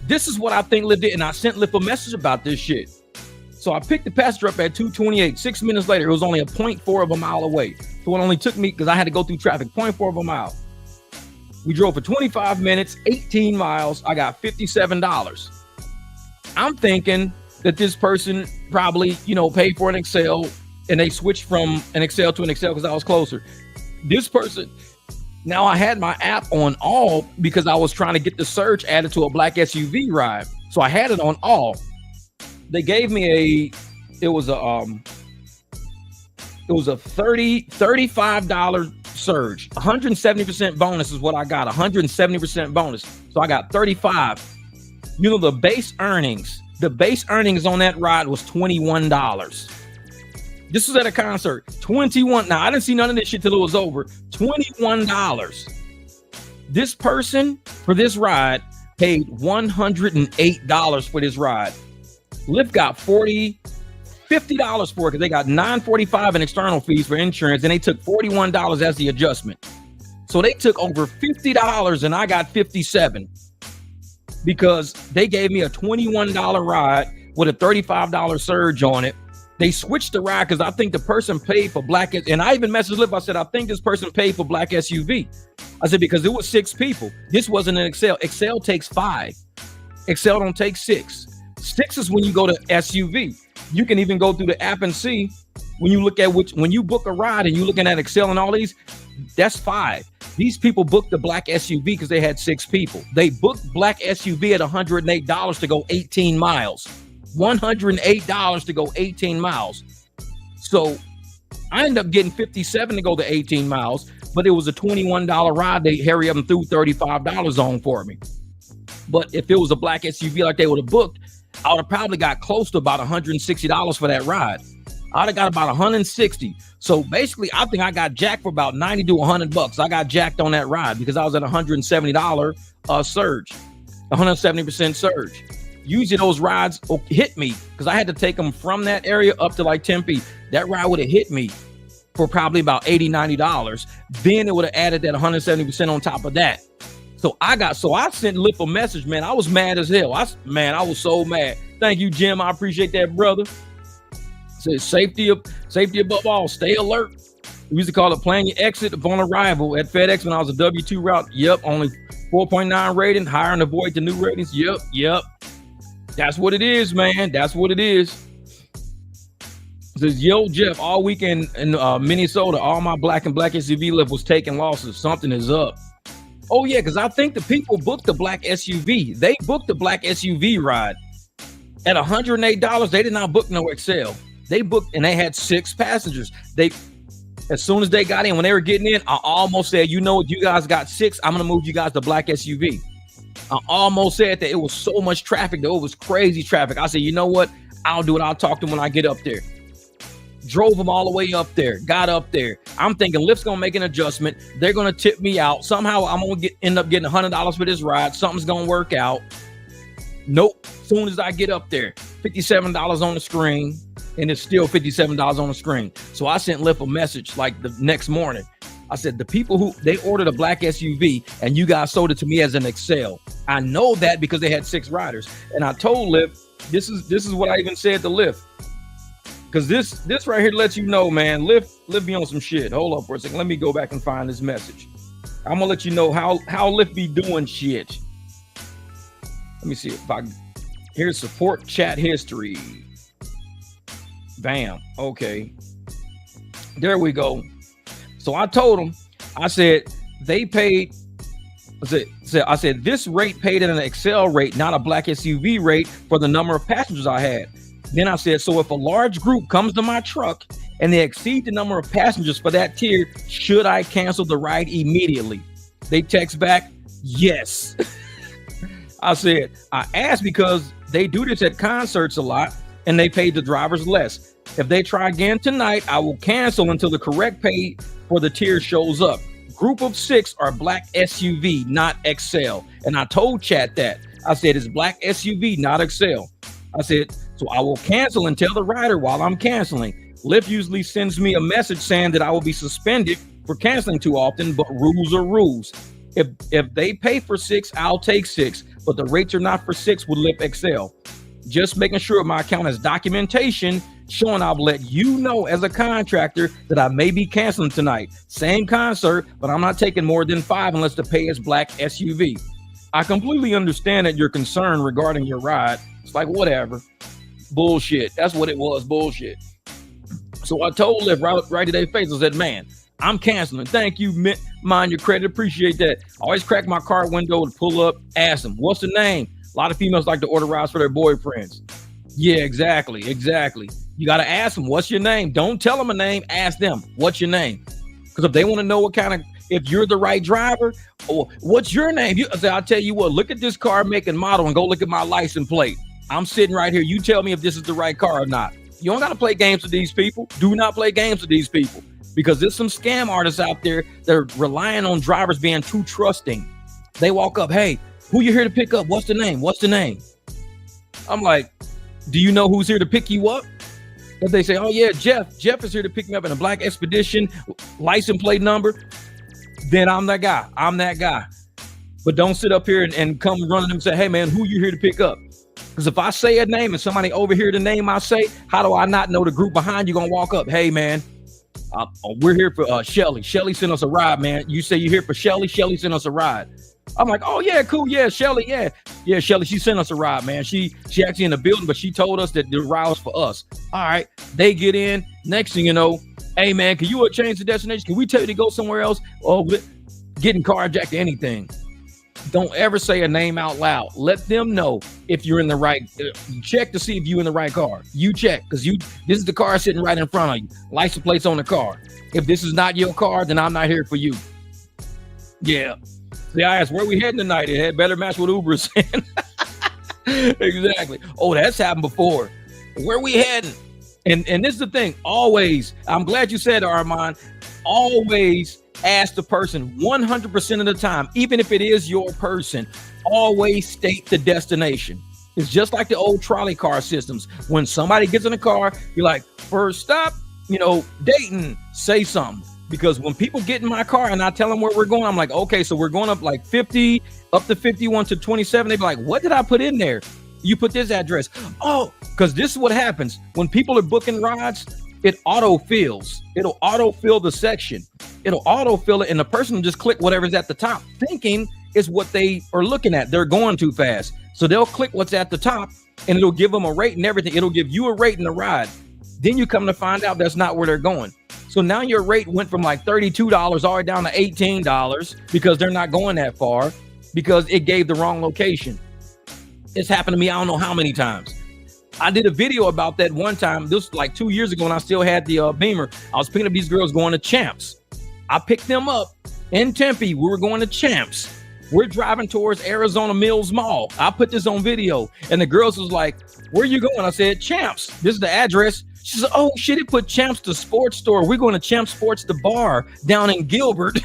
This is what I think Lyft did, and I sent Lyft a message about this shit. So I picked the passenger up at 228. 6 minutes later, it was only a 0.4 of a mile away. So it only took me, because I had to go through traffic, 0.4 of a mile. We drove for 25 minutes, 18 miles. I got $57. I'm thinking that this person probably, paid for an Excel, and they switched from an Excel to an Excel because I was closer. This person, now I had my app on all because I was trying to get the search added to a black SUV ride. So I had it on all. They gave me it was a $35 surge. 170% bonus is what I got. 170% bonus. So I got 35. The base earnings on that ride was $21. This was at a concert. 21. Now I didn't see none of this shit till it was over. $21. This person for this ride paid $108 for this ride. Lyft got $50 for it because they got $9.45 in external fees for insurance, and they took $41 as the adjustment. So they took over $50 and I got $57 because they gave me a $21 ride with a $35 surge on it. They switched the ride because I think the person paid for black, and I even messaged Lyft. I said, I think this person paid for black SUV. I said, because it was 6 people. This wasn't an Excel. Excel takes 5. Excel don't take 6. 6 is when you go to SUV. You can even go through the app and see when you look at when you book a ride and you're looking at Excel and all these, that's 5. These people booked the black SUV because they had 6 people. They booked black SUV at $108 to go 18 miles. $108 to go 18 miles. So I ended up getting $57 to go the 18 miles, but it was a $21 ride. They hurry up and threw $35 on for me. But if it was a black SUV like they would have booked, I would have probably got close to about $160 for that ride. I'd have got about 160. So basically, I think I got jacked for about 90 to 100 bucks. I got jacked on that ride because I was at $170 surge, 170% surge. Usually those rides hit me because I had to take them from that area up to like Tempe. That ride would have hit me for probably about $80, $90. Then it would have added that 170% on top of that. So I sent Lyft a message, man. I was mad as hell. I was so mad. Thank you, Jim. I appreciate that, brother. Says safety above all. Stay alert. We used to call it plan your exit upon arrival at FedEx when I was a W-2 route. Yep, only 4.9 rating, higher and avoid the new ratings. Yep. That's what it is, man. That's what it is. It says, yo, Jeff, all weekend in Minnesota, all my black SUV Lyft was taking losses. Something is up. Oh, yeah, because I think the people booked the black SUV. They booked the black SUV ride at $108. They did not book no Excel. They booked and they had 6 passengers. As soon as they got in, when they were getting in, I almost said, you know what, you guys got 6. I'm going to move you guys to black SUV. I almost said that. It was so much traffic, though. It was crazy traffic. I said, you know what? I'll do it. I'll talk to them when I get up there. Drove them all the way up there. Got up there. I'm thinking Lyft's going to make an adjustment. They're going to tip me out. Somehow I'm going to end up getting $100 for this ride. Something's going to work out. Nope. As soon as I get up there, $57 on the screen. And it's still $57 on the screen. So I sent Lyft a message like the next morning. I said, the people who they ordered a black SUV and you guys sold it to me as an Excel. I know that because they had 6 riders. And I told Lyft, this is what I even said to Lyft. Because this right here lets you know, man, Lyft be on some shit. Hold up for a second. Let me go back and find this message. I'm gonna let you know how Lyft be doing shit. Let me see if I here's support chat history. Bam. Okay. There we go. So I told them, I said, they paid, I said, this rate paid at an Excel rate, not a black SUV rate for the number of passengers I had. Then I said, so if a large group comes to my truck and they exceed the number of passengers for that tier, should I cancel the ride immediately? They text back, yes. I said, I asked because they do this at concerts a lot and they pay the drivers less. If they try again tonight, I will cancel until the correct pay for the tier shows up. Group of 6 are black SUV, not Excel. And I told chat that. I said, it's black SUV, not Excel. I said, so I will cancel and tell the rider while I'm canceling. Lyft usually sends me a message saying that I will be suspended for canceling too often, but rules are rules. If they pay for 6, I'll take 6, but the rates are not for 6 with Lyft Excel. Just making sure my account has documentation showing I'll let you know as a contractor that I may be canceling tonight. Same concert, but I'm not taking more than 5 unless the pay is black SUV. I completely understand that you're concerned regarding your ride. It's like, whatever. Bullshit. That's what it was. Bullshit. So I told Lyft right to their face, I said, man, I'm canceling. Thank you. Mind your credit. Appreciate that. I always crack my car window to pull up, ask them, what's the name? A lot of females like to order rides for their boyfriends. Yeah, exactly. You got to ask them, what's your name? Don't tell them a name. Ask them, what's your name? Because if they want to know what kind of, if you're the right driver, or what's your name? I'll tell you what, look at this car make and model and go look at my license plate. I'm sitting right here. You tell me if this is the right car or not. You don't got to play games with these people. Do not play games with these people because there's some scam artists out there that are relying on drivers being too trusting. They walk up, hey, who you here to pick up? What's the name? What's the name? I'm like, do you know who's here to pick you up? If they say, oh yeah, Jeff is here to pick me up in a black Expedition, license plate number, then I'm that guy. But don't sit up here and come running and say, hey man, who you here to pick up? Because if I say a name and somebody overhear the name I say, how do I not know the group behind you gonna walk up? Hey man, we're here for Shelly. Shelly sent us a ride, man. You say you're here for Shelly. Shelly sent us a ride. I'm like, oh yeah, cool, yeah, Shelly, yeah, Shelly, she sent us a ride, man. She actually in the building, but she told us that the ride was for us. All right, they get in. Next thing you know, hey man, can you change the destination? Can we tell you to go somewhere else? Oh, getting carjacked or anything. Don't ever say a name out loud. Let them know if you're in the right. Check to see if you're in the right car. You check because this is the car sitting right in front of you. License plates on the car. If this is not your car, then I'm not here for you. Yeah. See, I asked where we heading tonight. It had better match what Uber is saying. Exactly. Oh, that's happened before. Where we heading? And this is the thing. Always, I'm glad you said it, Armand. Always ask the person 100% of the time, even if it is your person, always state the destination. It's just like the old trolley car systems. When somebody gets in a car, you're like, first stop, Dayton, say something. Because when people get in my car and I tell them where we're going, I'm like, okay, so we're going up like 50, up to 51 to 27. They be like, what did I put in there? You put this address. Oh, because this is what happens. When people are booking rides, it auto-fills. It'll auto-fill the section. It'll auto-fill it, and the person will just click whatever's at the top, thinking is what they are looking at. They're going too fast. So they'll click what's at the top, and it'll give them a rate and everything. It'll give you a rate and a ride. Then you come to find out that's not where they're going. So now your rate went from like $32 all the way down to $18 because they're not going that far because it gave the wrong location. It's happened to me, I don't know how many times. I did a video about that one time. This was like 2 years ago when I still had the Beamer. I was picking up these girls going to Champs. I picked them up in Tempe. We were going to Champs. We're driving towards Arizona Mills Mall. I put this on video, and the girls was like, where you going? I said, Champs. This is the address. She said, oh, shit, it put Champs the sports store. We're going to Champs Sports, the bar down in Gilbert.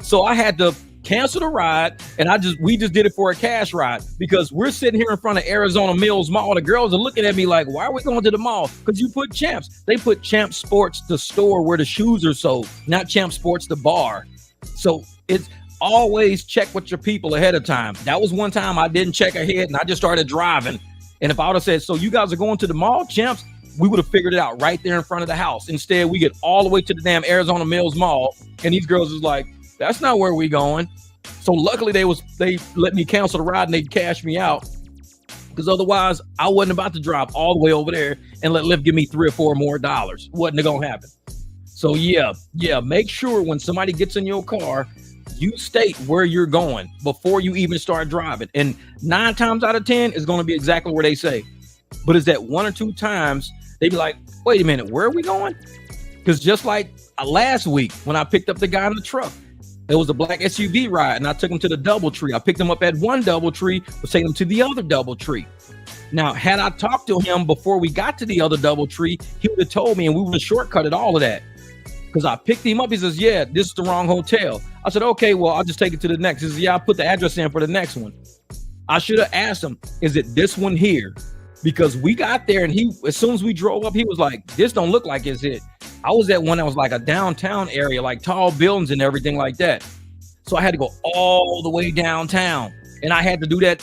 So I had to cancel the ride, and we just did it for a cash ride because we're sitting here in front of Arizona Mills Mall. The girls are looking at me like, why are we going to the mall? Because you put Champs. They put Champs Sports, the store where the shoes are sold, not Champs Sports, the bar. So it's always check with your people ahead of time. That was one time I didn't check ahead, and I just started driving. And if I would have said, so you guys are going to the mall, Champs, we would have figured it out right there in front of the house. Instead, we get all the way to the damn Arizona Mills Mall, and these girls is like, that's not where we going. So luckily they let me cancel the ride and they cashed me out, because otherwise I wasn't about to drive all the way over there and let Lyft give me $3 or $4 more. Wasn't gonna happen. So yeah, make sure when somebody gets in your car, you state where you're going before you even start driving. And 9 times out of 10 is going to be exactly where they say. But it's that 1 or 2 times they be like, wait a minute, where are we going? Because just like last week when I picked up the guy in the truck, it was a black SUV ride, and I took him to the DoubleTree. I picked him up at one DoubleTree, was taking him to the other DoubleTree. Now, had I talked to him before we got to the other DoubleTree, he would have told me, and we would have shortcutted all of that. Because I picked him up. He says, yeah, this is the wrong hotel. I said, okay, well, I'll just take it to the next. He says, yeah, I'll put the address in for the next one. I should have asked him, is it this one here? Because we got there, and as soon as we drove up, he was like, this don't look like it's it. I was at one that was like a downtown area, like tall buildings and everything like that. So I had to go all the way downtown. And I had to do that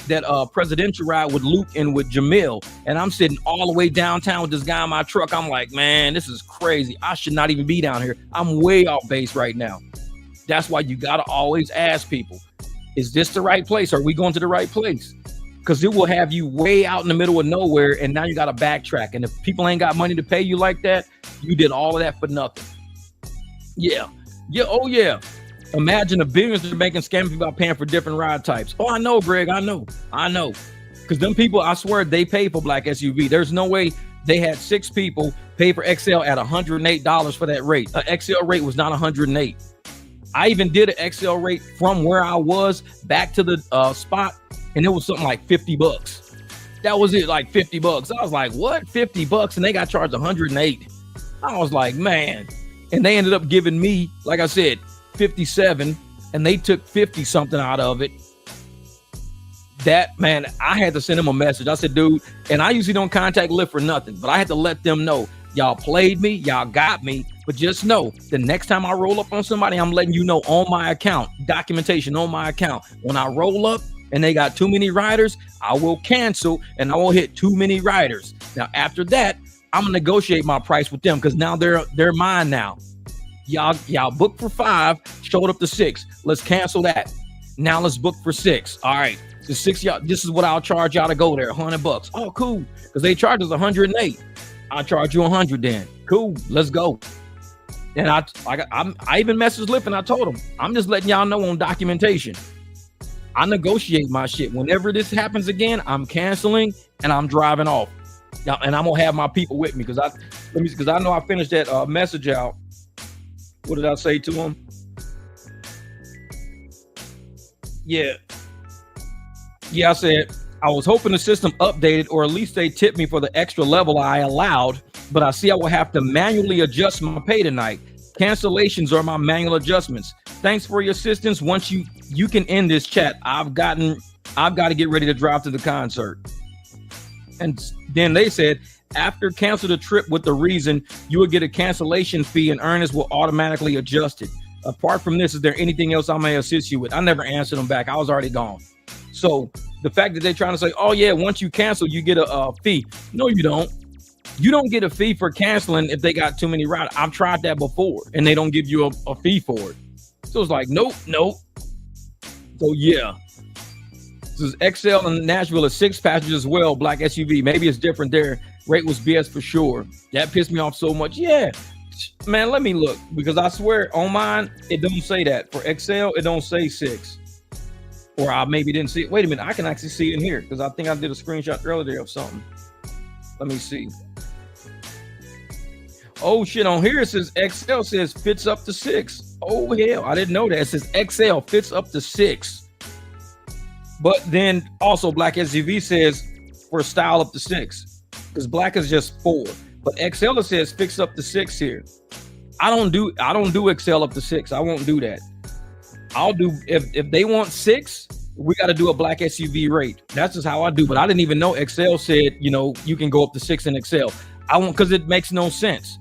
presidential ride with Luke and with Jamil. And I'm sitting all the way downtown with this guy in my truck. I'm like, man, this is crazy. I should not even be down here. I'm way off base right now. That's why you got to always ask people, is this the right place? Are we going to the right place? Because it will have you way out in the middle of nowhere, and now you got to backtrack. And if people ain't got money to pay you like that, you did all of that for nothing. Yeah. Oh, yeah. Imagine the billions they're making scamming people out paying for different ride types. Oh, I know, Greg. I know. Because them people, I swear, they pay for black SUV. There's no way they had 6 people pay for XL at $108 for that rate. An XL rate was not $108. I even did an XL rate from where I was back to the spot, and it was something like $50. That was it, like $50. I was like, what? $50? And they got charged $108. I was like, man. And they ended up giving me, like I said, 57, and they took 50 something out of it. That, man, I had to send him a message. I said, dude, and I usually don't contact Lyft for nothing, but I had to let them know, y'all played me, y'all got me, but just know the next time I roll up on somebody, I'm letting you know on my account, documentation on my account. When I roll up and they got too many riders, I will cancel and I will hit too many riders. Now, after that, I'm gonna negotiate my price with them, because now they're mine now. Y'all booked for 5, showed up to 6. Let's cancel that. Now let's book for 6. All right, so 6 y'all. This is what I'll charge y'all to go there. $100. Oh, cool. Because they charge us $108. I'll charge you $100 then. Cool. Let's go. And I even messaged Lyft and I told them, I'm just letting y'all know on documentation. I negotiate my shit. Whenever this happens again, I'm canceling and I'm driving off. Now, and I'm gonna have my people with me because I know I finished that message out. What did I say to him? Yeah, I said, I was hoping the system updated, or at least they tipped me for the extra level I allowed. but I see I will have to manually adjust my pay tonight. Cancellations are my manual adjustments. Thanks for your assistance. Once you can end this chat. I've got to get ready to drive to the concert. And then they said, after cancel the trip with the reason, you will get a cancellation fee and Ernest will automatically adjust it. Apart from this, is there anything else I may assist you with? I never answered them back. I was already gone. So the fact that they're trying to say, oh yeah, once you cancel, you get a fee. No, you don't. You don't get a fee for canceling if they got too many rides. I've tried that before and they don't give you a fee for it. So it's like, nope. So yeah. This is XL in Nashville, a 6 passengers as well, black SUV. Maybe it's different there. Rate was BS for sure. That pissed me off so much. Yeah, man, let me look because I swear on mine, it don't say that. For XL, it don't say 6. Or I maybe didn't see it. Wait a minute, I can actually see it in here because I think I did a screenshot earlier of something. Let me see. Oh shit, on here it says XL says fits up to 6. Oh hell, I didn't know that. It says XL fits up to 6. But then also black SUV says for style up to 6. Because black is just 4. But XL says fix up to 6 here. I don't do XL up to 6. I won't do that. I'll do if they want 6, we got to do a black SUV rate. That's just how I do. But I didn't even know XL said, you can go up to 6 in XL. I won't, because it makes no sense.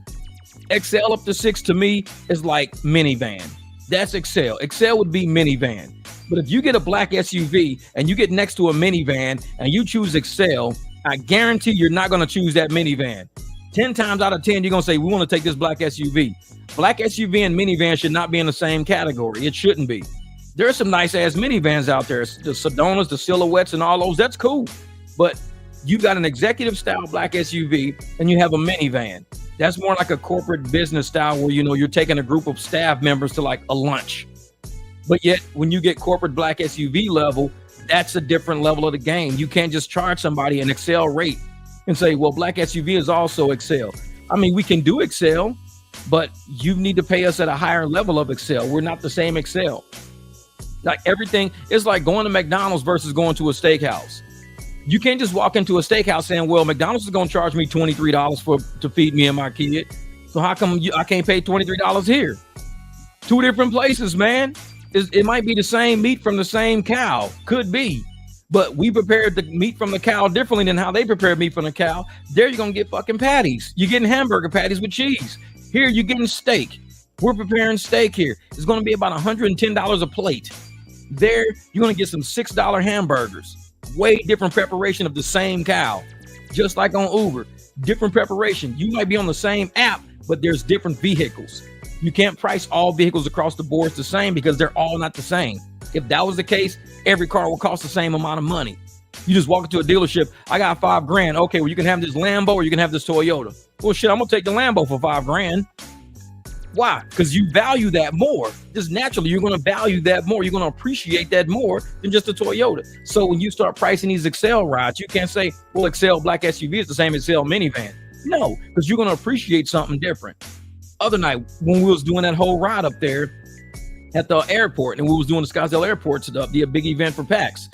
XL up to 6 to me is like minivan. That's XL. XL would be minivan. But if you get a black SUV and you get next to a minivan and you choose XL, I guarantee you're not going to choose that minivan. 10 times out of 10, you're going to say, we want to take this black SUV. Black SUV and minivan should not be in the same category. It shouldn't be. There are some nice ass minivans out there. The Sedonas, the Silhouettes and all those. That's cool. But you got an executive style black SUV and you have a minivan. That's more like a corporate business style where, you're taking a group of staff members to like a lunch. But yet when you get corporate black SUV level, that's a different level of the game. You can't just charge somebody an XL rate and say, well, black SUV is also XL. I mean, we can do XL, but you need to pay us at a higher level of XL. We're not the same XL. Like everything is like going to McDonald's versus going to a steakhouse. You can't just walk into a steakhouse saying, well, McDonald's is going to charge me $23 to feed me and my kid. So how come I can't pay $23 here? 2 different places, man. It might be the same meat from the same cow. Could be. But we prepared the meat from the cow differently than how they prepared meat from the cow. There you're going to get fucking patties. You're getting hamburger patties with cheese. Here you're getting steak. We're preparing steak here. It's going to be about $110 a plate. There you're going to get some $6 hamburgers. Way different preparation of the same cow. Just like on Uber. Different preparation. You might be on the same app, but there's different vehicles. You can't price all vehicles across the board the same because they're all not the same. If that was the case, every car will cost the same amount of money. You just walk into a dealership. I got $5,000. Okay, well, you can have this Lambo or you can have this Toyota. Well, shit, I'm going to take the Lambo for $5,000. Why? Because you value that more. Just naturally, you're going to value that more. You're going to appreciate that more than just a Toyota. So when you start pricing these XL rides, you can't say, well, XL black SUV is the same as XL minivan. No, because you're going to appreciate something different. Other night when we was doing that whole ride up there at the airport and we was doing the Scottsdale Airport setup, the big event for PAX,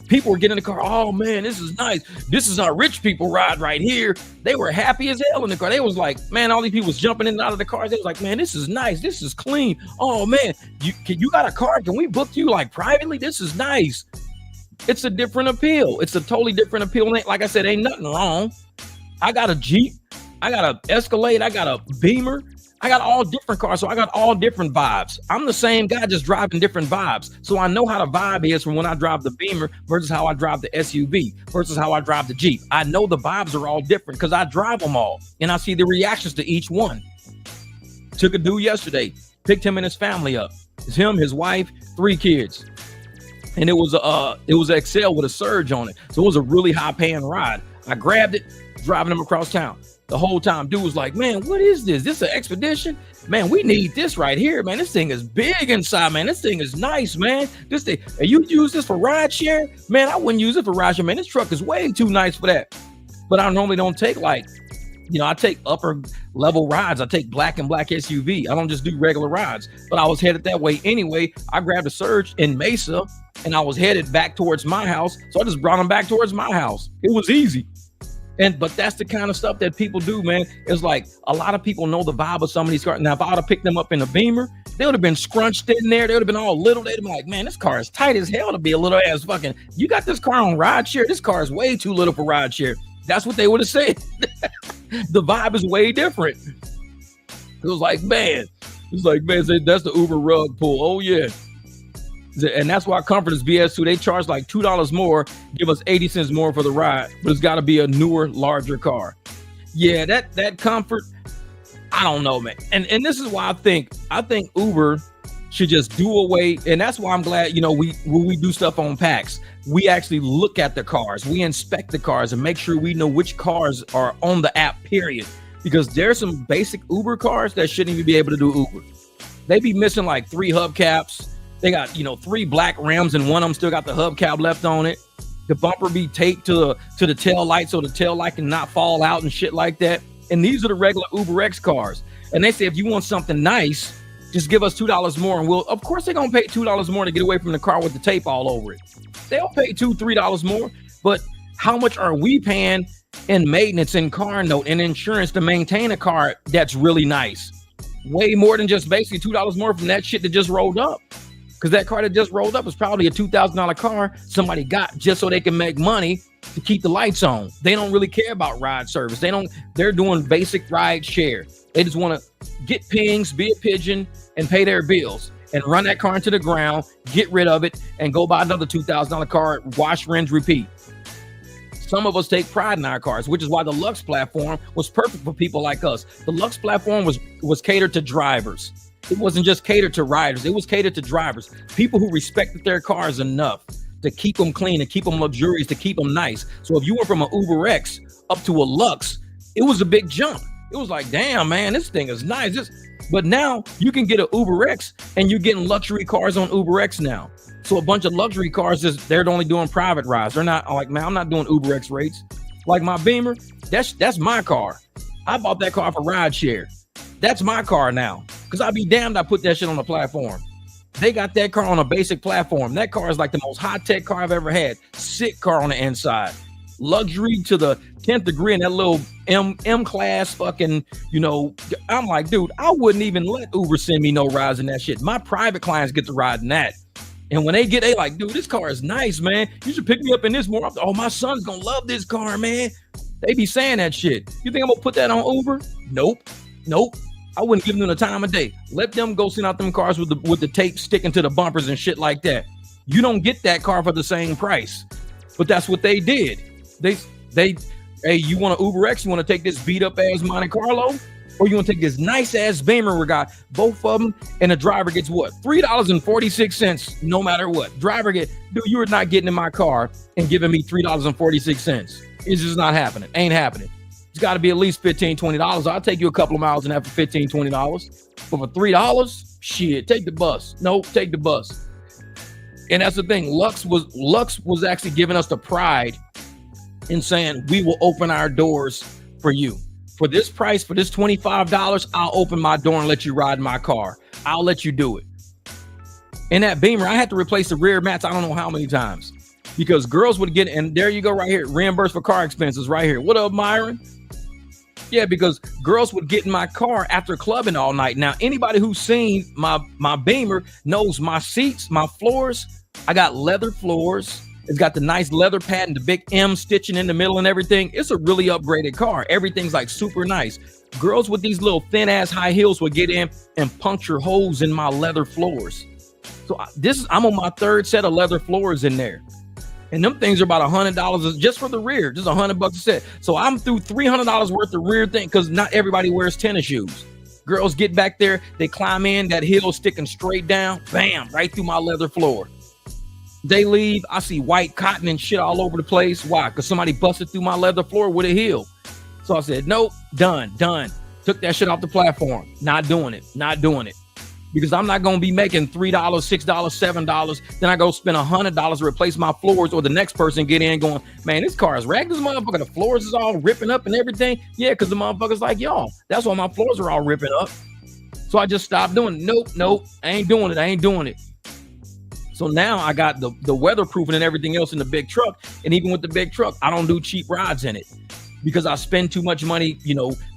people were getting in the car. Oh man, this is nice. This is our rich people ride right here. They were happy as hell in the car. They was like, man, all these people was jumping in and out of the cars. They was like, man, this is nice. This is clean. Oh man, you got a car? Can we book you like privately? This is nice. It's a different appeal. It's a totally different appeal. Like I said, ain't nothing wrong. I got a Jeep. I got a Escalade. I got a Beamer. I got all different cars, so I got all different vibes. I'm the same guy, just driving different vibes. So I know how the vibe is from when I drive the Beamer versus how I drive the SUV versus how I drive the Jeep. I know the vibes are all different because I drive them all, and I see the reactions to each one. Took a dude yesterday, picked him and his family up. It's him, his wife, 3 kids. And it was a XL with a surge on it. So it was a really high-paying ride. I grabbed it, driving him across town. The whole time, dude was like, man, what is this? This is an Expedition? Man, we need this right here, man. This thing is big inside, man. This thing is nice, man. This thing, and you use this for rideshare? Man, I wouldn't use it for rideshare, man. This truck is way too nice for that. But I normally don't take I take upper level rides. I take black and black SUV. I don't just do regular rides. But I was headed that way anyway. I grabbed a surge in Mesa and I was headed back towards my house. So I just brought him back towards my house. It was easy. But that's the kind of stuff that people do, man. It's like a lot of people know the vibe of some of these cars. Now, if I would have picked them up in a Beamer, they would have been scrunched in there. They would have been all little. They'd have been like, man, this car is tight as hell to be a little ass fucking. You got this car on rideshare. This car is way too little for rideshare. That's what they would have said. The vibe is way different. It was like, man, that's the Uber rug pull. Oh yeah. And that's why Comfort is BS too. They charge like $2 more, give us 80 cents more for the ride, but it's got to be a newer, larger car. Yeah, that Comfort, I don't know, man. And this is why I think Uber should just do away. And that's why I'm glad, when we do stuff on PAX, we actually look at the cars, we inspect the cars and make sure we know which cars are on the app, period. Because there's some basic Uber cars that shouldn't even be able to do Uber. They be missing like 3 hubcaps. They got, 3 black rims and one of them still got the hubcap left on it. The bumper be taped to the tail light so the tail light can not fall out and shit like that. And these are the regular Uber X cars. And they say, if you want something nice, just give us $2 more. And of course they're going to pay $2 more to get away from the car with the tape all over it. They'll pay $2, $3 more. But how much are we paying in maintenance and car note and insurance to maintain a car that's really nice? Way more than just basically $2 more from that shit that just rolled up. Because that car that just rolled up is probably a $2,000 car somebody got just so they can make money to keep the lights on. They don't really care about ride service. They're doing basic ride share. They just want to get pings, be a pigeon, and pay their bills and run that car into the ground, get rid of it, and go buy another $2,000 car, wash, rinse, repeat. Some of us take pride in our cars, which is why the Lux platform was perfect for people like us. The Lux platform was catered to drivers. It wasn't just catered to riders. It was catered to drivers, people who respected their cars enough to keep them clean, to keep them luxurious, to keep them nice. So if you went from an Uber X up to a Lux, it was a big jump. It was like, damn, man, this thing is nice. But now you can get an Uber X and you're getting luxury cars on Uber X now. So a bunch of luxury cars, they're only doing private rides. They're not like, man, I'm not doing Uber X rates. Like my Beamer, that's my car. I bought that car for rideshare. That's my car now. Because I'd be damned I put that shit on the platform. They got that car on a basic platform. That car is like the most high-tech car I've ever had. Sick car on the inside. Luxury to the 10th degree in that little M-class fucking, I'm like, dude, I wouldn't even let Uber send me no rides in that shit. My private clients get to ride in that. And when they like, dude, this car is nice, man. You should pick me up in this more. Oh, my son's going to love this car, man. They be saying that shit. You think I'm going to put that on Uber? Nope. I wouldn't give them the time of day. Let them go send out them cars with the tape sticking to the bumpers and shit like that. You don't get that car for the same price. But that's what they did. They hey, you want an Uber X? You want to take this beat up ass Monte Carlo? Or you want to take this nice ass Beamer we got, both of them, and the driver gets what? $3.46 no matter what. Dude, you are not getting in my car and giving me $3.46. It's just not happening. Ain't happening. It's got to be at least $15, $20. I'll take you a couple of miles and have for $15, $20. But for $3, shit, take the bus. Nope, take the bus. And that's the thing. Lux was actually giving us the pride in saying, we will open our doors for you. For this price, for this $25, I'll open my door and let you ride in my car. I'll let you do it. In that Beamer, I had to replace the rear mats I don't know how many times. Because girls would get, and there you go right here, reimbursed for car expenses right here. What up, Myron? Yeah, because girls would get in my car after clubbing all night. Now, anybody who's seen my Beamer knows my seats, my floors, I got leather floors. It's got the nice leather pad and the big M stitching in the middle and everything. It's a really upgraded car. Everything's like super nice. Girls with these little thin ass high heels would get in and puncture holes in my leather floors. So I'm on my 3rd set of leather floors in there. And them things are about $100 just for the rear, just $100 a set. So I'm through $300 worth of rear thing because not everybody wears tennis shoes. Girls get back there, they climb in, that heel sticking straight down, bam, right through my leather floor. They leave, I see white cotton and shit all over the place. Why? Because somebody busted through my leather floor with a heel. So I said, nope, done. Took that shit off the platform. Not doing it. Because I'm not going to be making $3, $6, $7. Then I go spend $100 to replace my floors, or the next person get in going, man, this car is ragged. This motherfucker, the floors is all ripping up and everything. Yeah, because the motherfucker's like, y'all, that's why my floors are all ripping up. So I just stopped doing it. Nope, I ain't doing it. So now I got the weatherproofing and everything else in the big truck. And even with the big truck, I don't do cheap rides in it. because I spend too much money,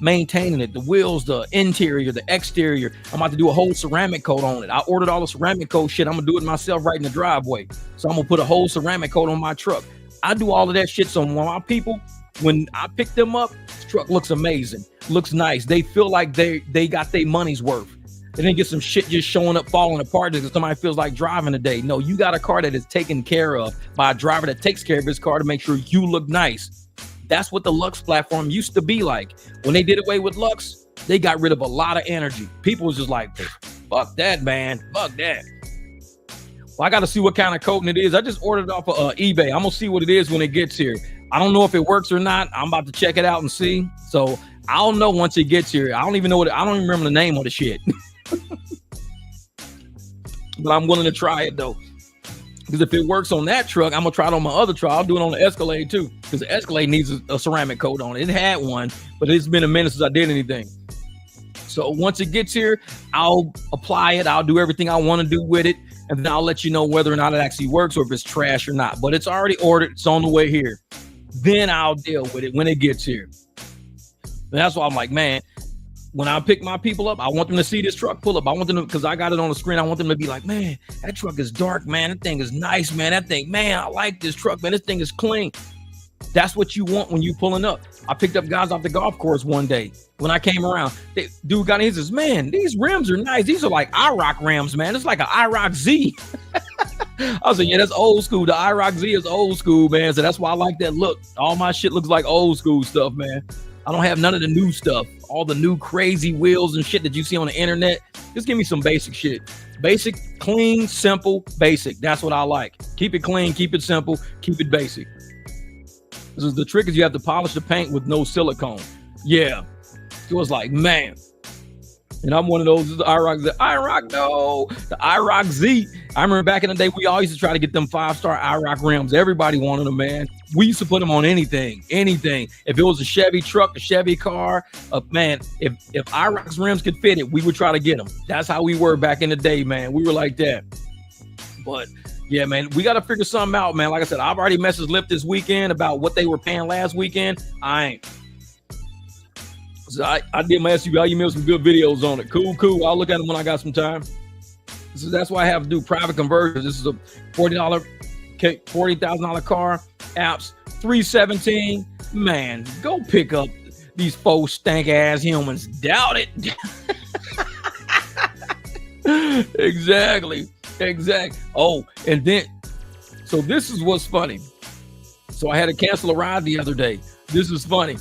maintaining it, the wheels, the interior, the exterior. I'm about to do a whole ceramic coat on it. I ordered all the ceramic coat shit. I'm gonna do it myself right in the driveway. So I'm gonna put a whole ceramic coat on my truck. I do all of that shit. So when my people, when I pick them up, this truck looks amazing, looks nice. They feel like they got their money's worth. They didn't get some shit just showing up, falling apart because somebody feels like driving today. No, you got a car that is taken care of by a driver that takes care of his car to make sure you look nice. That's what the Lux platform used to be like. When they did away with Lux, they got rid of a lot of energy. People was just like, fuck that, man. Fuck that. Well, I got to see what kind of coating it is. I just ordered it off of eBay. I'm going to see what it is when it gets here. I don't know if it works or not. I'm about to check it out and see. So I'll know once it gets here. I don't even remember the name of the shit. But I'm willing to try it though, because if it works on that truck, I'm gonna try it on my other truck. I'll do it on the Escalade too, because the Escalade needs a ceramic coat on it. It had one, but it's been a minute since I did anything. So once it gets here, I'll apply it. I'll do everything I want to do with it, and then I'll let you know whether or not it actually works or if it's trash or not. But it's already ordered. It's on the way here. Then I'll deal with it when it gets here. And that's why I'm like, man, when I pick my people up, I want them to see this truck pull up. I want them to, because I got it on the screen, I want them to be like, man, that truck is dark, man. That thing is nice, man. That thing, man, I like this truck, man. This thing is clean. That's what you want when you pulling up. I picked up guys off the golf course one day when I came around. Dude got in, he says, man, these rims are nice. These are like IROC rims, man. It's like an IROC Z. I was like, yeah, that's old school. The IROC Z is old school, man. So that's why I like that look. All my shit looks like old school stuff, man. I don't have none of the new stuff, all the new crazy wheels and shit that you see on the internet. Just give me some basic shit. Basic, clean, simple, basic. That's what I like. Keep it clean, keep it simple, keep it basic. This is the trick, is you have to polish the paint with no silicone. Yeah. It was like, man. And I'm one of those, the IROC, no, the IROC Z. I remember back in the day, we all used to try to get them 5-star IROC rims. Everybody wanted them, man. We used to put them on anything. If it was a Chevy truck, a Chevy car, man, if IROC's rims could fit it, we would try to get them. That's how we were back in the day, man. We were like that. But yeah, man, we got to figure something out, man. Like I said, I've already messaged Lyft this weekend about what they were paying last weekend. I ain't. So I did my SUV. I emailed some good videos on it. Cool. I'll look at them when I got some time. So that's why I have to do private conversions. This is a $40,000 car. Apps $317. Man, go pick up these faux stank ass humans. Doubt it. Exactly. Oh, and then, so this is what's funny. So I had to cancel a ride the other day. This is funny.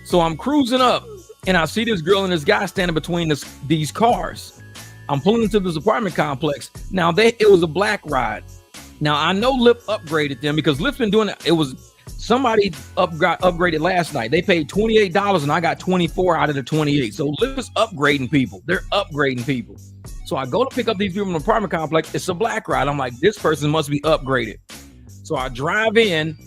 So I'm cruising up and I see this girl and this guy standing between these cars. I'm pulling into this apartment complex. Now it was a black ride. Now I know Lyft upgraded them because Lyft's been doing it. It was somebody upgraded last night. They paid $28 and I got 24 out of the 28. So Lyft is upgrading people. They're upgrading people. So I go to pick up these people in the apartment complex. It's a black ride. I'm like, this person must be upgraded. So I drive in.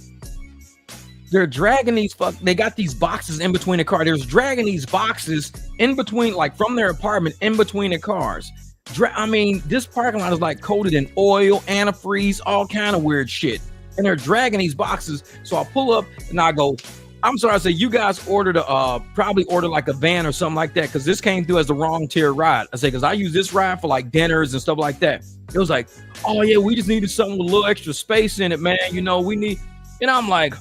They're dragging they got these boxes in between the car. They're dragging these boxes in between, like from their apartment in between the cars. This parking lot is like coated in oil, antifreeze, all kind of weird shit. And they're dragging these boxes. So I pull up and I go, I'm sorry. I say, you guys probably ordered like a van or something like that, because this came through as the wrong tier ride. I say, because I use this ride for like dinners and stuff like that. It was like, oh yeah, we just needed something with a little extra space in it, man. We need, and I'm like,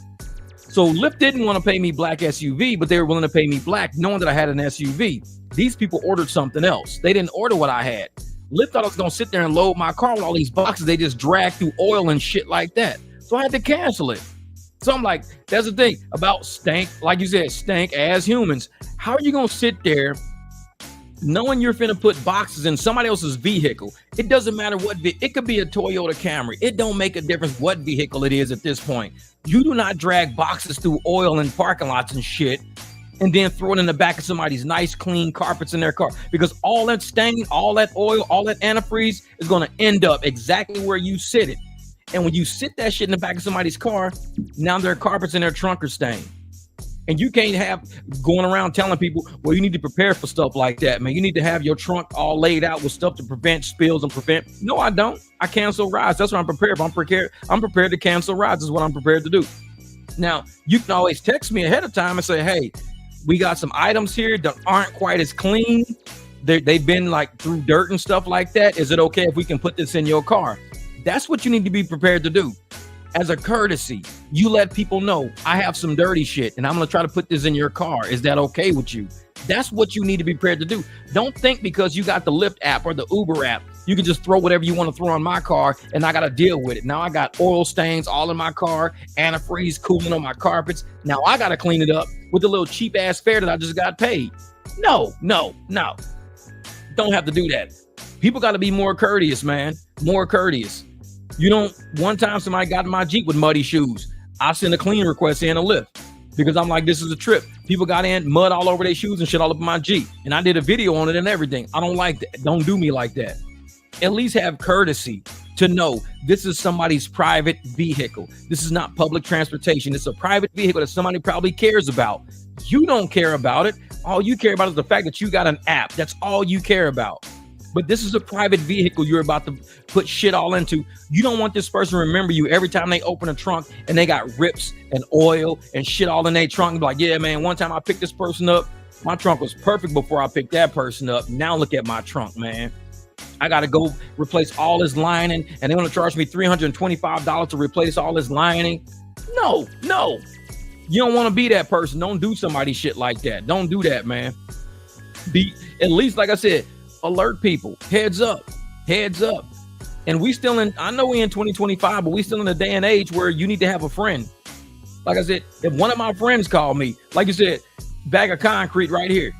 so Lyft didn't want to pay me black SUV, but they were willing to pay me black, knowing that I had an SUV. These people ordered something else. They didn't order what I had. Lyft thought I was going to sit there and load my car with all these boxes. They just drag through oil and shit like that. So I had to cancel it. So I'm like, that's the thing about stank, like you said, stank as humans. How are you going to sit there knowing you're finna put boxes in somebody else's vehicle? It doesn't matter what, it could be a Toyota Camry. It don't make a difference what vehicle it is at this point. You do not drag boxes through oil in parking lots and shit and then throw it in the back of somebody's nice, clean carpets in their car, because all that stain, all that oil, all that antifreeze is going to end up exactly where you sit it. And when you sit that shit in the back of somebody's car, now their carpets in their trunk are stained. And you can't have going around telling people, well, you need to prepare for stuff like that, man. You need to have your trunk all laid out with stuff to prevent spills and prevent. No, I don't. I cancel rides. That's what I'm prepared for. I'm prepared to cancel rides is what I'm prepared to do. Now, you can always text me ahead of time and say, hey, we got some items here that aren't quite as clean. They've been like through dirt and stuff like that. Is it okay if we can put this in your car? That's what you need to be prepared to do. As a courtesy, you let people know, I have some dirty shit and I'm going to try to put this in your car. Is that okay with you? That's what you need to be prepared to do. Don't think because you got the Lyft app or the Uber app, you can just throw whatever you want to throw on my car and I got to deal with it. Now I got oil stains all in my car, antifreeze cooling on my carpets. Now I got to clean it up with the little cheap ass fare that I just got paid. No. Don't have to do that. People got to be more courteous, man. More courteous. You don't, one time somebody got in my Jeep with muddy shoes. I sent a clean request in a Lyft because I'm like, this is a trip. People got in mud all over their shoes and shit all over my Jeep. And I did a video on it and everything. I don't like that. Don't do me like that. At least have courtesy to know this is somebody's private vehicle. This is not public transportation. It's a private vehicle that somebody probably cares about. You don't care about it. All you care about is the fact that you got an app. That's all you care about. But this is a private vehicle you're about to put shit all into. You don't want this person to remember you every time they open a trunk and they got rips and oil and shit all in their trunk. And be like, yeah, man, one time I picked this person up. My trunk was perfect before I picked that person up. Now look at my trunk, man. I got to go replace all this lining and they're going to charge me $325 to replace all this lining. No. You don't want to be that person. Don't do somebody shit like that. Don't do that, man. Be at least, like I said, alert people. Heads up. And we still in, I know we in 2025, but we still in a day and age where you need to have a friend. Like I said, if one of my friends called me, like you said, bag of concrete right here.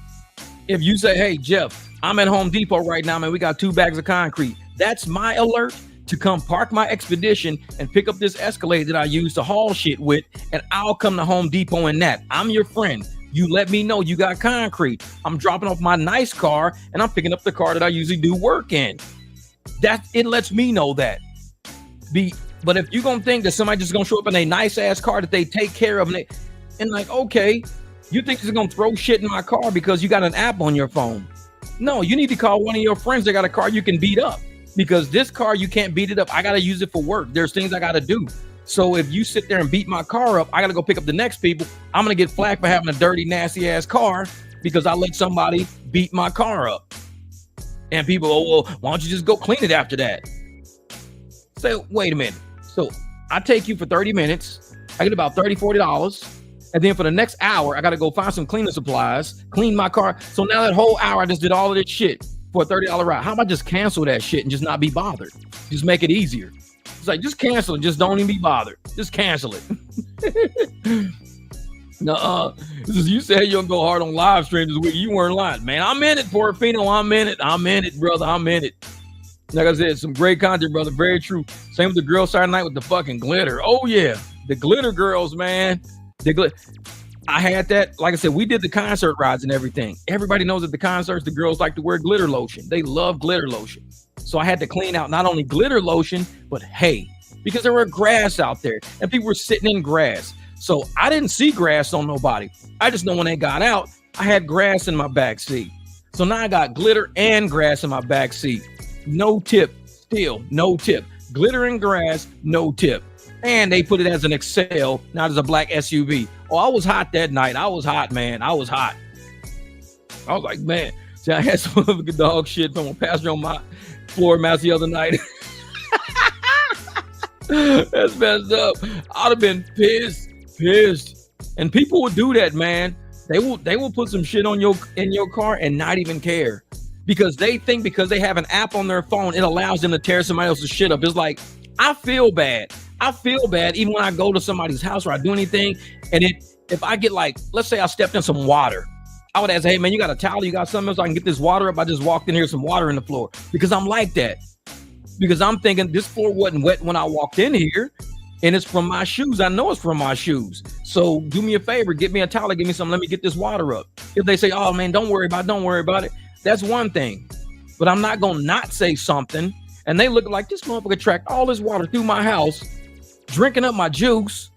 If you say, hey, Jeff, I'm at Home Depot right now, man, we got 2 bags of concrete. That's my alert to come park my Expedition and pick up this Escalade that I use to haul shit with, and I'll come to Home Depot in that. I'm your friend. You let me know you got concrete. I'm dropping off my nice car and I'm picking up the car that I usually do work in. It lets me know that. But if you're gonna think that somebody just gonna show up in a nice ass car that they take care of and like, okay, you think they're gonna throw shit in my car because you got an app on your phone? No, you need to call one of your friends that got a car you can beat up, because this car you can't beat it up. I gotta use it for work. There's things I gotta do. So if you sit there and beat my car up, I got to go pick up the next people. I'm going to get flack for having a dirty, nasty ass car because I let somebody beat my car up. And people, oh, well, why don't you just go clean it after that? Say, wait a minute. So I take you for 30 minutes. I get about $30, $40. And then for the next hour, I got to go find some cleaning supplies, clean my car. So now that whole hour, I just did all of this shit for a $30 ride. How about just cancel that shit and just not be bothered? Just make it easier. It's like, just cancel it. Just don't even be bothered. Just cancel it. No, you said you're gonna go hard on live streams this week. You weren't lying, man. I'm in it, Porfino. I'm in it, brother. I'm in it. Like I said, some great content, brother. Very true. Same with the girls Saturday night with the fucking glitter. Oh yeah, the glitter girls, man. I had that. Like I said, we did the concert rides and everything. Everybody knows at the concerts, the girls like to wear glitter lotion. They love glitter lotion. So I had to clean out not only glitter lotion, but hay, because there were grass out there and people were sitting in grass. So I didn't see grass on nobody. I just know when they got out, I had grass in my back seat. So now I got glitter and grass in my back seat. No tip, still no tip. Glitter and grass, no tip. And they put it as an Excel, not as a black SUV. Oh, I was hot that night. I was hot, man. I was hot. I was like, man. See, I had some of the dog shit from a passenger on my floor mats the other night. That's messed up. I'd have been pissed. And people would do that, man. They will put some shit on in your car and not even care, because they think because they have an app on their phone, it allows them to tear somebody else's shit up. It's like, I feel bad even when I go to somebody's house or I do anything, and if I get like, let's say I stepped in some water, I would ask, hey man, you got a towel? You got something else I can get this water up? I just walked in here, some water in the floor, because I'm like that. Because I'm thinking this floor wasn't wet when I walked in here, and it's from my shoes. I know it's from my shoes. So do me a favor, get me a towel, give me something, let me get this water up. If they say, oh man, don't worry about it, that's one thing. But I'm not gonna not say something, and they look like this motherfucker tracked all this water through my house, drinking up my juice,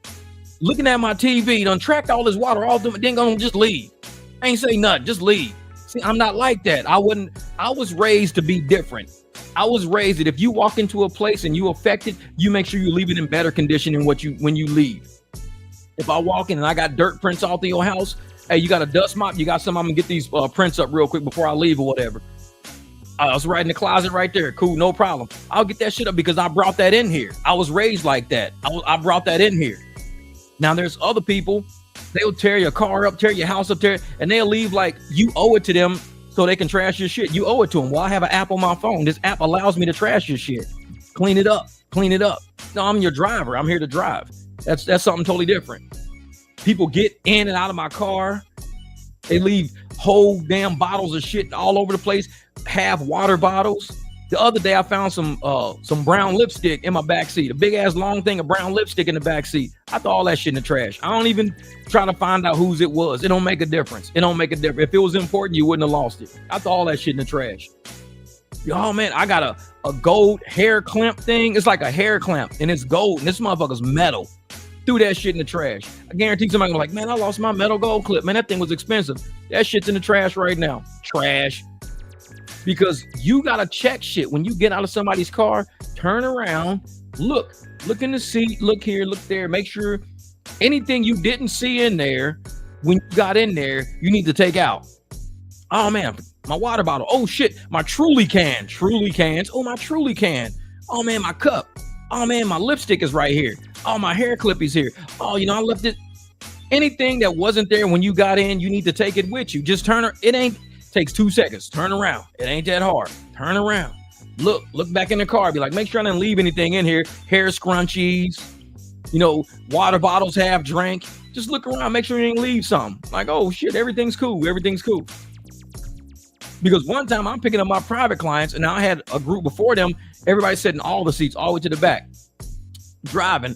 looking at my TV, done tracked all this water all through, then gonna just leave. I ain't say nothing, just leave. See, I'm not like that. I was raised to be different. I was raised that if you walk into a place and you affect it, you make sure you leave it in better condition than when you leave. If I walk in and I got dirt prints all through your house, hey, you got a dust mop? You got some? I'm gonna get these prints up real quick before I leave or whatever. I was right in the closet right there. Cool, no problem. I'll get that shit up because I brought that in here. I was raised like that. I brought that in here. Now there's other people, they'll tear your car up, tear your house up, and they'll leave like you owe it to them so they can trash your shit. You owe it to them. Well, I have an app on my phone. This app allows me to trash your shit. Clean it up. No, I'm your driver. I'm here to drive. That's something totally different. People get in and out of my car. They leave whole damn bottles of shit all over the place. Half water bottles. The other day I found some brown lipstick in my backseat. A big ass long thing of brown lipstick in the backseat. I throw all that shit in the trash. I don't even try to find out whose it was. It don't make a difference. If it was important, you wouldn't have lost it. I throw all that shit in the trash. Oh man, I got a gold hair clamp thing. It's like a hair clamp and it's gold and this motherfucker's metal. Threw that shit in the trash. I guarantee somebody gonna be like, man, I lost my metal gold clip. Man, that thing was expensive. That shit's in the trash right now. Trash. Because you gotta check shit. When you get out of somebody's car, turn around, look in the seat, look here, look there, make sure anything you didn't see in there when you got in there, you need to take out. Oh man, my water bottle. Oh shit, my Truly can. Truly cans. Oh, my Truly can. Oh man, my cup. Oh man, my lipstick is right here. Oh, my hair clip is here. Oh, I left it. Anything that wasn't there when you got in, you need to take it with you. Just takes 2 seconds. Turn around. It ain't that hard. Turn around. Look back in the car. Be like, make sure I didn't leave anything in here. Hair scrunchies, water bottles half drank. Just look around. Make sure you didn't leave something. Like, oh shit, everything's cool. Because one time I'm picking up my private clients and I had a group before them. Everybody sitting all the seats all the way to the back. Driving,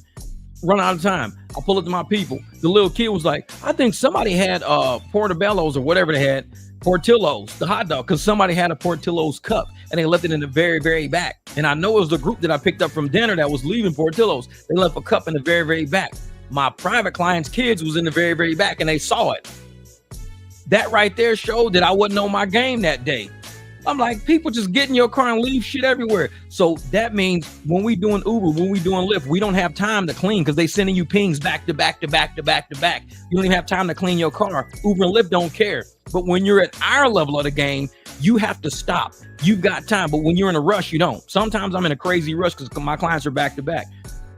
run out of time. I pull up to my people. The little kid was like, I think somebody had Portobello's or whatever they had, Portillo's, the hot dog, because somebody had a Portillo's cup and they left it in the very, very back. And I know it was the group that I picked up from dinner that was leaving Portillo's. They left a cup in the very, very back. My private client's kids was in the very, very back and they saw it. That right there showed that I wasn't on my game that day. I'm like, people just get in your car and leave shit everywhere. So that means when we doing Uber, when we doing Lyft, we don't have time to clean because they sending you pings back to back. You don't even have time to clean your car. Uber and Lyft don't care. But when you're at our level of the game, you have to stop. You've got time. But when you're in a rush, you don't. Sometimes I'm in a crazy rush because my clients are back to back.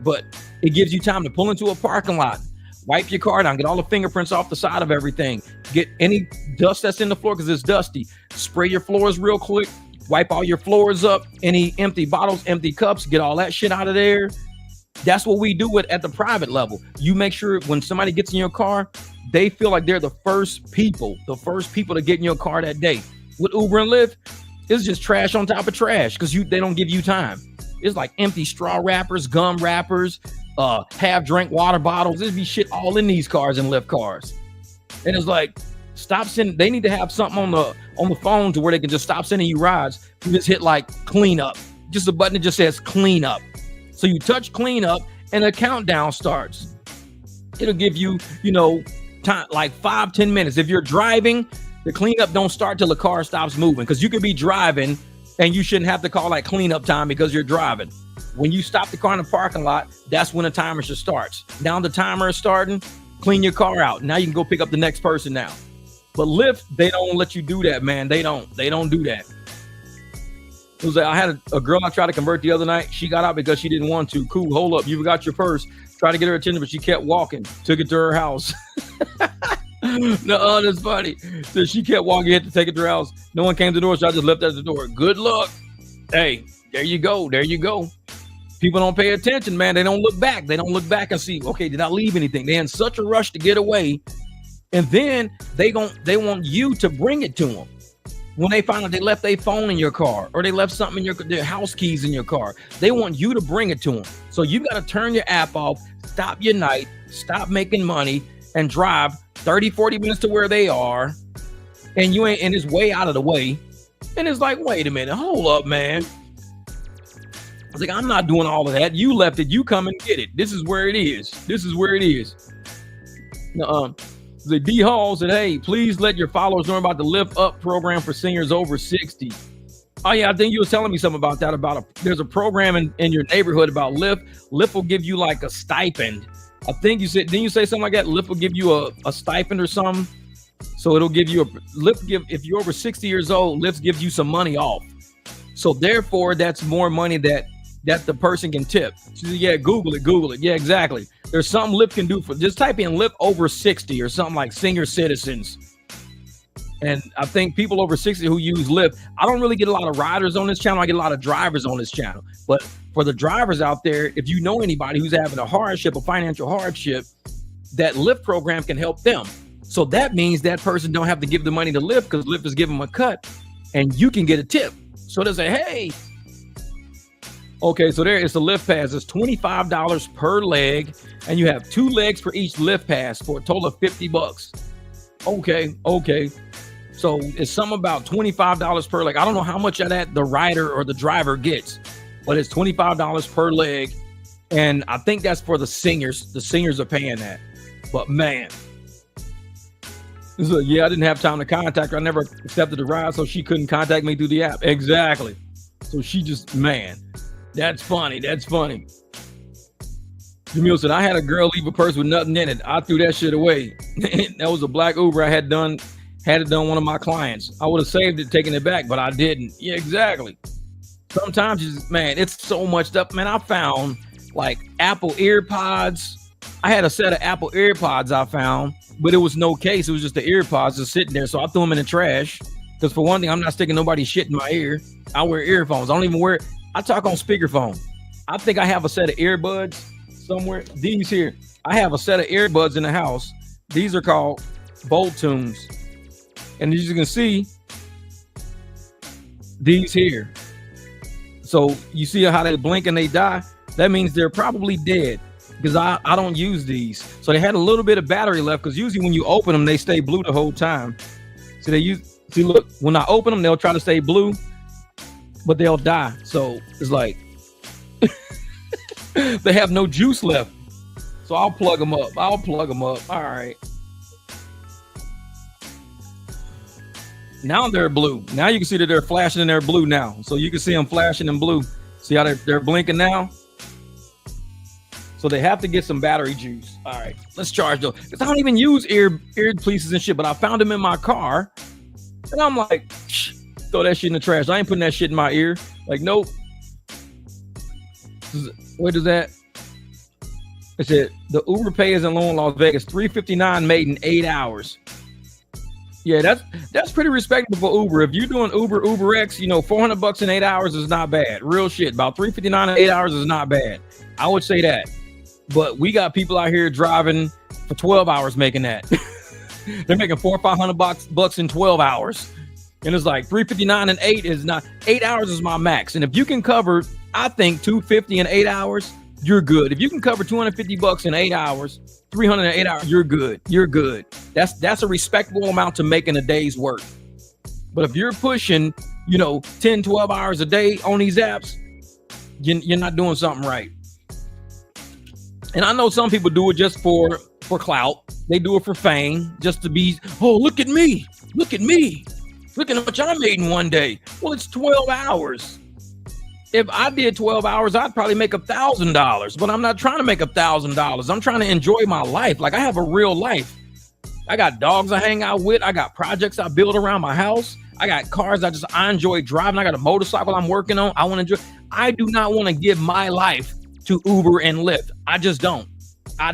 But it gives you time to pull into a parking lot, wipe your car down, get all the fingerprints off the side of everything, get any dust that's in the floor because it's dusty, spray your floors real quick, wipe all your floors up, any empty bottles, empty cups, get all that shit out of there. That's what we do at the private level. You make sure when somebody gets in your car, they feel like they're the first people to get in your car that day. With Uber and Lyft, it's just trash on top of trash because they don't give you time. It's like empty straw wrappers, gum wrappers, half drink water bottles. There's be shit all in these cars and Lyft cars. And it's like, stop sending. They need to have something on the phone to where they can just stop sending you rides. You just hit like clean up, just a button that just says clean up. So you touch clean up and a countdown starts. It'll give you, time like 5-10 minutes. If you're driving, the cleanup don't start till the car stops moving because you could be driving and you shouldn't have to call like cleanup time because you're driving. When you stop the car in the parking lot, that's when the timer should start. Now the timer is starting, clean your car out. Now you can go pick up the next person now. But Lyft, they don't let you do that, man. They don't do that. It was like, I had a girl I tried to convert the other night. She got out because she didn't want to. Cool, hold up. You forgot your purse. Tried to get her attention, but she kept walking. Took it to her house. No, that's funny. So she kept walking, had to take it to her house. No one came to the door, so I just left her at the door. Good luck. Hey, there you go. People don't pay attention, man. They don't look back. They don't look back and see, okay, did I leave anything? They're in such a rush to get away. And then they want you to bring it to them. When they find out they left their phone in your car or they left something in their house keys in your car, they want you to bring it to them. So you got to turn your app off, stop your night, stop making money, and drive 30-40 minutes to where they are. And it's way out of the way. And it's like, wait a minute, hold up, man. I was like, I'm not doing all of that. You left it. You come and get it. This is where it is. The D Hall said, hey, please let your followers know about the Lift Up program for seniors over 60. Oh, yeah, I think you were telling me something about that, there's a program in your neighborhood about Lyft. Lyft will give you like a stipend I think you said, didn't you say something like that? Lyft will give you a stipend or something. So it'll give you if you're over 60 years old, Lyft gives you some money off. So therefore, that's more money that the person can tip. So yeah, Google it. Yeah, exactly. There's something Lyft can do for, just type in Lyft over 60 or something like senior citizens. And I think people over 60 who use Lyft, I don't really get a lot of riders on this channel. I get a lot of drivers on this channel. But for the drivers out there, if you know anybody who's having a financial hardship, that Lyft program can help them. So that means that person don't have to give the money to Lyft because Lyft is giving them a cut and you can get a tip. So they say, hey, okay, so there is the Lyft pass. It's $25 per leg, and you have 2 legs for each Lyft pass for a total of $50. Okay. So it's something about $25 per leg. I don't know how much of that the rider or the driver gets, but it's $25 per leg. And I think that's for the seniors. The seniors are paying that. But man, so yeah, I didn't have time to contact her. I never accepted the ride, so she couldn't contact me through the app. Exactly. So she just, man, that's funny. Jamil said, I had a girl leave a purse with nothing in it. I threw that shit away. That was a black Uber. I had it done one of my clients. I would have saved it, taken it back, but I didn't. Yeah, exactly. Sometimes you just, man, it's so much stuff. Man, I found like Apple AirPods. I had a set of Apple AirPods I found, but it was no case. It was just the AirPods just sitting there. So I threw them in the trash. Because for one thing, I'm not sticking nobody's shit in my ear. I wear earphones. I don't even wear, I talk on speakerphone. I think I have a set of earbuds somewhere. These here, I have a set of earbuds in the house. These are called Bolt Tunes. And as you can see, these here. So you see how they blink and they die? That means they're probably dead because I don't use these. So they had a little bit of battery left because usually when you open them, they stay blue the whole time. So see, look, when I open them, they'll try to stay blue, but they'll die. So it's like they have no juice left. So I'll plug them up. All right. Now they're blue. Now you can see that they're flashing and they're blue now. So you can see them flashing in blue. See how they're blinking now? So they have to get some battery juice. All right, let's charge those. Because I don't even use ear pieces and shit, but I found them in my car. And I'm like, throw that shit in the trash. I ain't putting that shit in my ear. Like, nope. What is that? It said, the Uber Pay is in Las Vegas. $359 made in 8 hours. Yeah, that's pretty respectable for Uber. If you're doing Uber X, $400 in 8 hours is not bad. Real shit. About $359 in 8 hours is not bad. I would say that. But we got people out here driving for 12 hours making that. They're making $400 or $500 in 12 hours. And it's like $359 and 8 is not. 8 hours is my max. And if you can cover, I think $250 in 8 hours, you're good. If you can cover $250 in 8 hours, $300 in 8 hours, you're good. You're good. That's a respectable amount to make in a day's work. But if you're pushing, 10, 12 hours a day on these apps, you're not doing something right. And I know some people do it just for clout. They do it for fame, just to be, oh, look at me. Look at how much I made in one day. Well, it's 12 hours. If I did 12 hours, I'd probably make $1,000, but I'm not trying to make $1,000. I'm trying to enjoy my life. Like, I have a real life. I got dogs I hang out with. I got projects I build around my house. I got cars I enjoy driving. I got a motorcycle I'm working on. I want to enjoy. I do not want to give my life to Uber and Lyft. I just don't. I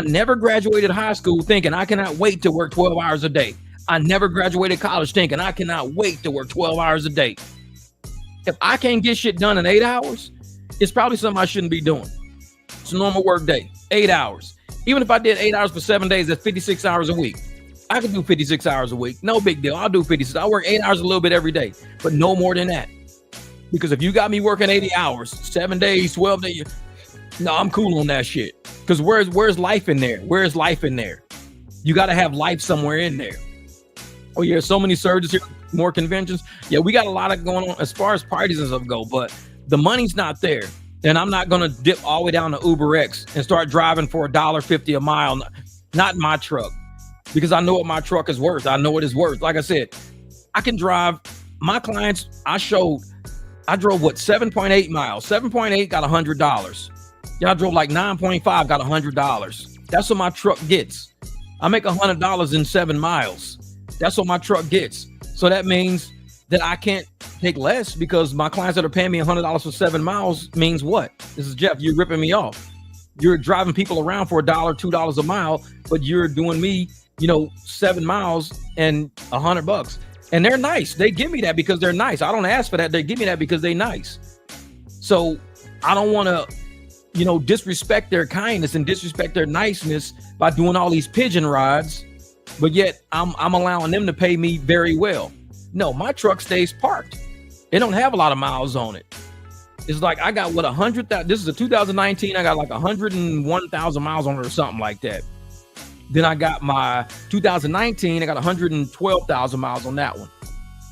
never graduated high school thinking I cannot wait to work 12 hours a day. I never graduated college thinking I cannot wait to work 12 hours a day. If I can't get shit done in 8 hours, it's probably something I shouldn't be doing. It's a normal work day, 8 hours. Even if I did 8 hours for 7 days, that's 56 hours a week. I could do 56 hours a week. No big deal. I'll do 56. I work 8 hours a little bit every day, but no more than that. Because if you got me working 80 hours, 7 days, 12 days, no, I'm cool on that shit. Because where's life in there? Where's life in there? You got to have life somewhere in there. Oh yeah, so many surges here, more conventions. Yeah, we got a lot of going on as far as parties and stuff go, but the money's not there. And I'm not gonna dip all the way down to Uber X and start driving for $1.50 a mile. Not in my truck, because I know what my truck is worth. I know what it's worth. Like I said, I can drive. My clients, I drove 7.8 miles. 7.8 got $100. Y'all drove like 9.5, got $100. That's what my truck gets. I make $100 in 7 miles. That's what my truck gets. So that means that I can't take less, because my clients that are paying me $100 for 7 miles means what? This is Jeff. You're ripping me off. You're driving people around for $1, $2 a mile, but you're doing me, 7 miles and $100. And they're nice. They give me that because they're nice. I don't ask for that. They give me that because they're nice. So I don't want to, disrespect their kindness and disrespect their niceness by doing all these pigeon rides, but yet I'm allowing them to pay me very well. No, my truck stays parked. It don't have a lot of miles on it. It's like I got 100,000. This is a 2019. I got like 101,000 miles on it or something like that. Then I got my 2019. I got 112,000 miles on that one.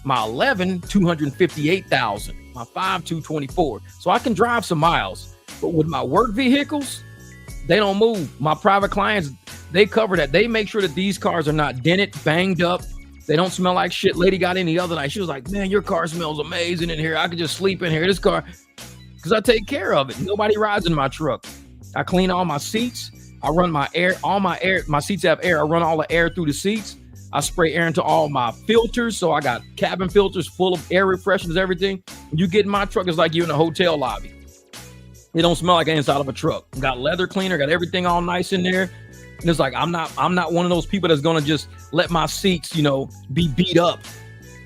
My 11, 258,000. My 5, 224. So I can drive some miles. But with my work vehicles, they don't move. My private clients, they cover that. They make sure that these cars are not dented, banged up. They don't smell like shit. Lady got in the other night. She was like, man, your car smells amazing in here. I could just sleep in here. This car, because I take care of it. Nobody rides in my truck. I clean all my seats. I run my air, my seats have air. I run all the air through the seats. I spray air into all my filters. So I got cabin filters full of air refreshers, everything. When you get in my truck, it's like you're in a hotel lobby. It don't smell like the inside of a truck. Got leather cleaner, got everything all nice in there. And it's like, I'm not one of those people that's going to just let my seats, be beat up.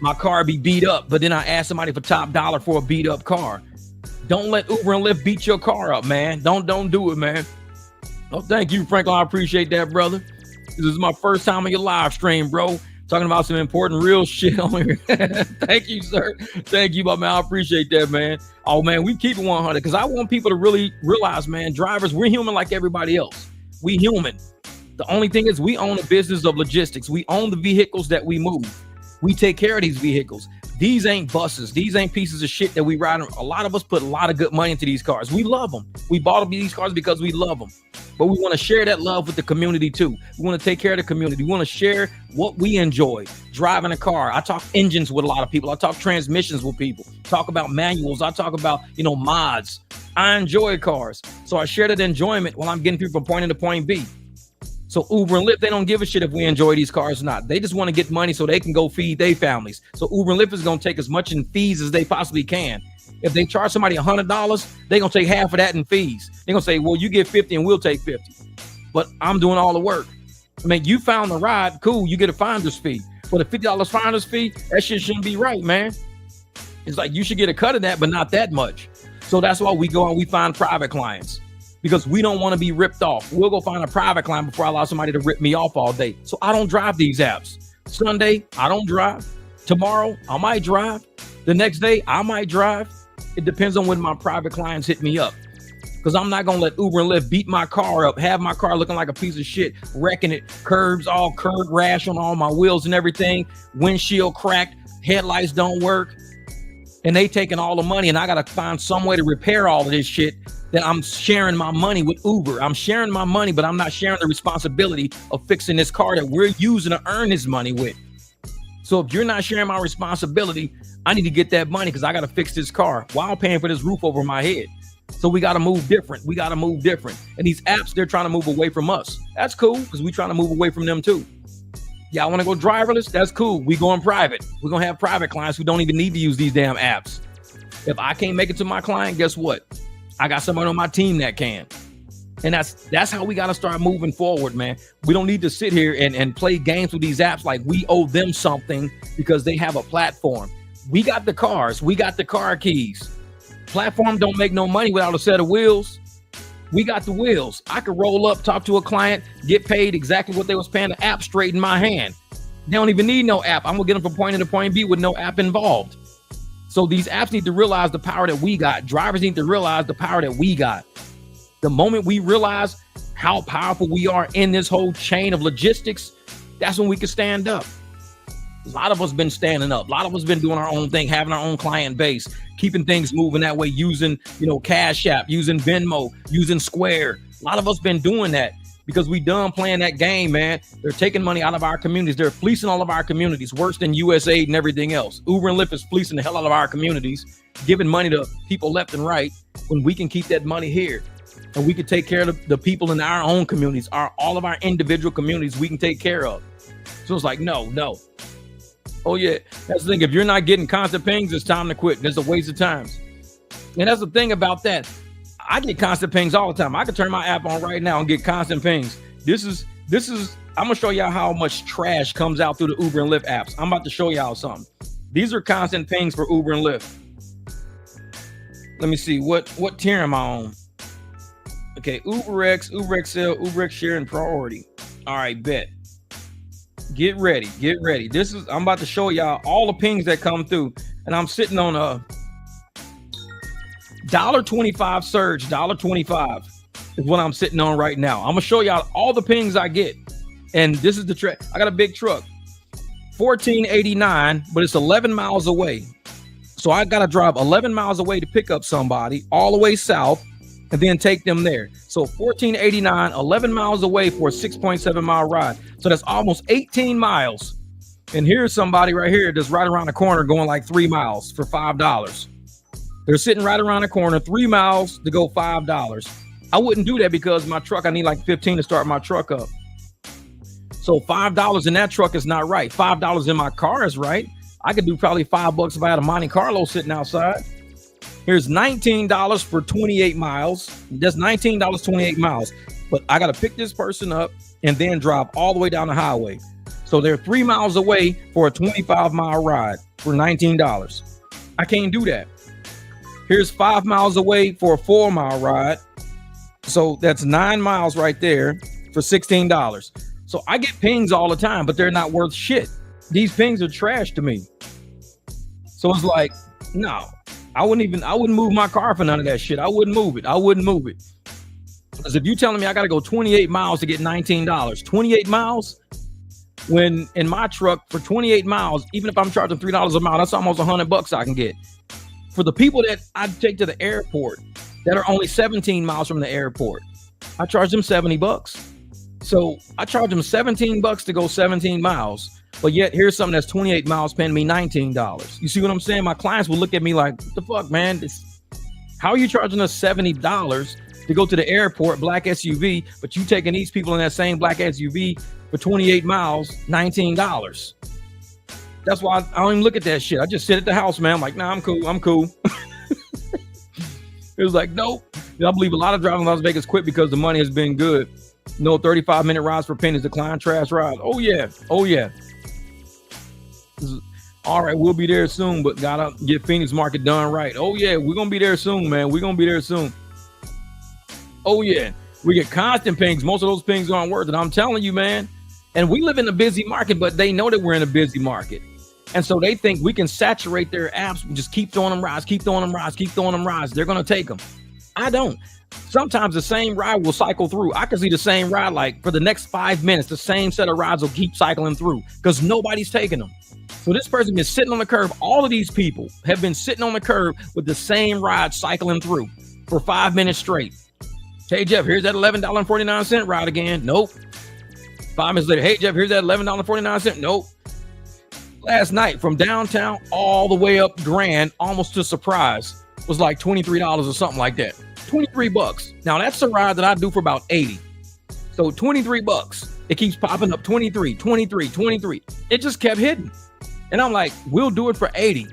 My car be beat up. But then I ask somebody for top dollar for a beat up car. Don't let Uber and Lyft beat your car up, man. Don't do it, man. Oh, thank you, Franklin. I appreciate that, brother. This is my first time on your live stream, bro. Talking about some important real shit on here. Thank you, sir. Thank you, my man. I appreciate that, man. Oh, man, we keep it 100 because I want people to really realize, man, drivers, we're human like everybody else. We human. The only thing is we own a business of logistics. We own the vehicles that we move. We take care of these vehicles. These ain't buses. These ain't pieces of shit that we ride. A lot of us put a lot of good money into these cars. We love them. We bought these cars because we love them. But we want to share that love with the community too. We want to take care of the community. We want to share what we enjoy. Driving a car. I talk engines with a lot of people. I talk transmissions with people. Talk about manuals. I talk about, mods. I enjoy cars. So I share that enjoyment while I'm getting people from point A to point B. So Uber and Lyft, they don't give a shit if we enjoy these cars or not. They just want to get money so they can go feed their families. So Uber and Lyft is going to take as much in fees as they possibly can. If they charge somebody $100, they're going to take half of that in fees. They're going to say, well, you get 50 and we'll take 50. But I'm doing all the work. I mean, you found the ride, cool, you get a finder's fee. But a $50 finder's fee, that shit shouldn't be right, man. It's like you should get a cut of that, but not that much. So that's why we go and we find private clients. Because we don't want to be ripped off. We'll go find a private client before I allow somebody to rip me off all day. So I don't drive these apps. Sunday, I don't drive. Tomorrow, I might drive. The next day, I might drive. It depends on when my private clients hit me up. Because I'm not going to let Uber and Lyft beat my car up, have my car looking like a piece of shit, wrecking it, curbs, all curb rash on all my wheels and everything, windshield cracked, headlights don't work. And they taking all the money and I got to find some way to repair all of this shit. That I'm sharing my money with Uber. I'm sharing my money, but I'm not sharing the responsibility of fixing this car that we're using to earn this money with. So if you're not sharing my responsibility, I need to get that money because I got to fix this car while paying for this roof over my head. So we got to move different. And these apps, they're trying to move away from us. That's cool because we're trying to move away from them too. Yeah, I want to go driverless. That's cool. We going private. We're going to have private clients who don't even need to use these damn apps. If I can't make it to my client, guess what? I got somebody on my team that can. And that's how we got to start moving forward, man. We don't need to sit here and play games with these apps like we owe them something because they have a platform. We got the cars. We got the car keys. Platform don't make no money without a set of wheels. We got the wheels. I could roll up, talk to a client, get paid exactly what they was paying the app straight in my hand. They don't even need no app. I'm going to get them from point A to point B with no app involved. So these apps need to realize the power that we got. Drivers need to realize the power that we got. The moment we realize how powerful we are in this whole chain of logistics, that's when we can stand up. A lot of us been standing up. A lot of us been doing our own thing, having our own client base, keeping things moving that way, using, Cash App, using Venmo, using Square. A lot of us been doing that because we done playing that game, man. They're taking money out of our communities. They're fleecing all of our communities, worse than USAID and everything else. Uber and Lyft is fleecing the hell out of our communities, giving money to people left and right when we can keep that money here. and we can take care of the people in our own communities, all of our individual communities we can take care of. So it's like, no. Oh yeah, that's the thing. If you're not getting constant pings, it's time to quit. It's a waste of time. And that's the thing about that. I get constant pings all the time. I can turn my app on right now and get constant pings. This is I'm gonna show y'all how much trash comes out through the Uber and Lyft apps. I'm about to show y'all something. These are constant pings for Uber and Lyft. Let me see what tier am I on? Okay, UberX, UberXL, UberX Share, and Priority. All right, bet. Get ready. I'm about to show y'all all the pings that come through, and I'm sitting on a $1.25 surge. $1.25 is what I'm sitting on right now. I'm gonna show y'all all the pings I get, and this is the track. I got a big truck, $14.89, but it's 11 miles away. So I gotta drive 11 miles away to pick up somebody all the way south and then take them there. So $14.89, 11 miles away for a 6.7 mile ride. So that's almost 18 miles. And here's somebody right here that's right around the corner going like 3 miles for $5. They're sitting right around the corner, 3 miles to go $5. I wouldn't do that because my truck, I need like 15 to start my truck up. So $5 in that truck is not right. $5 in my car is right. I could do probably $5 if I had a Monte Carlo sitting outside. Here's $19 for 28 miles. That's $19, 28 miles. But I got to pick this person up and then drive all the way down the highway. So they're 3 miles away for a 25-mile ride for $19. I can't do that. Here's 5 miles away for a 4-mile ride. So that's 9 miles right there for $16. So I get pings all the time, but they're not worth shit. These pings are trash to me. So it's like, no, I wouldn't move my car for none of that shit. I wouldn't move it. Because if you're telling me I got to go 28 miles to get $19, 28 miles, when in my truck for 28 miles, even if I'm charging $3 a mile, that's almost $100 I can get. For the people that I take to the airport that are only 17 miles from the airport, I charge them $70. So I charge them $17 to go 17 miles. But yet here's something that's 28 miles paying me $19. You see what I'm saying? My clients will look at me like, what the fuck, man? How are you charging us $70 to go to the airport, black SUV, but you taking these people in that same black SUV for 28 miles, $19? That's why I don't even look at that shit. I just sit at the house, man. I'm like, nah, I'm cool. It was like, nope. I believe a lot of driving in Las Vegas quit because the money has been good. No 35-minute rides for pennies, decline trash rides. Oh yeah. All right, we'll be there soon, but gotta get Phoenix Market done right. Oh yeah, we're gonna be there soon, man. We're gonna be there soon. Oh yeah, we get constant pings. Most of those pings aren't worth it. I'm telling you, man. And we live in a busy market, but they know that we're in a busy market. And so they think we can saturate their apps and just keep throwing them rides. They're gonna take them. I don't. Sometimes the same ride will cycle through. I can see the same ride like for the next 5 minutes, the same set of rides will keep cycling through because nobody's taking them. So this person been sitting on the curb. All of these people have been sitting on the curb with the same ride cycling through for 5 minutes straight. Hey, Jeff, here's that $11.49 ride again. Nope. 5 minutes later, hey, Jeff, here's that $11.49. Nope. Last night from downtown all the way up Grand, almost to Surprise, was like $23 or something like that. $23. Now that's a ride that I do for about 80. So $23. It keeps popping up 23. It just kept hitting. And I'm like, we'll do it for 80.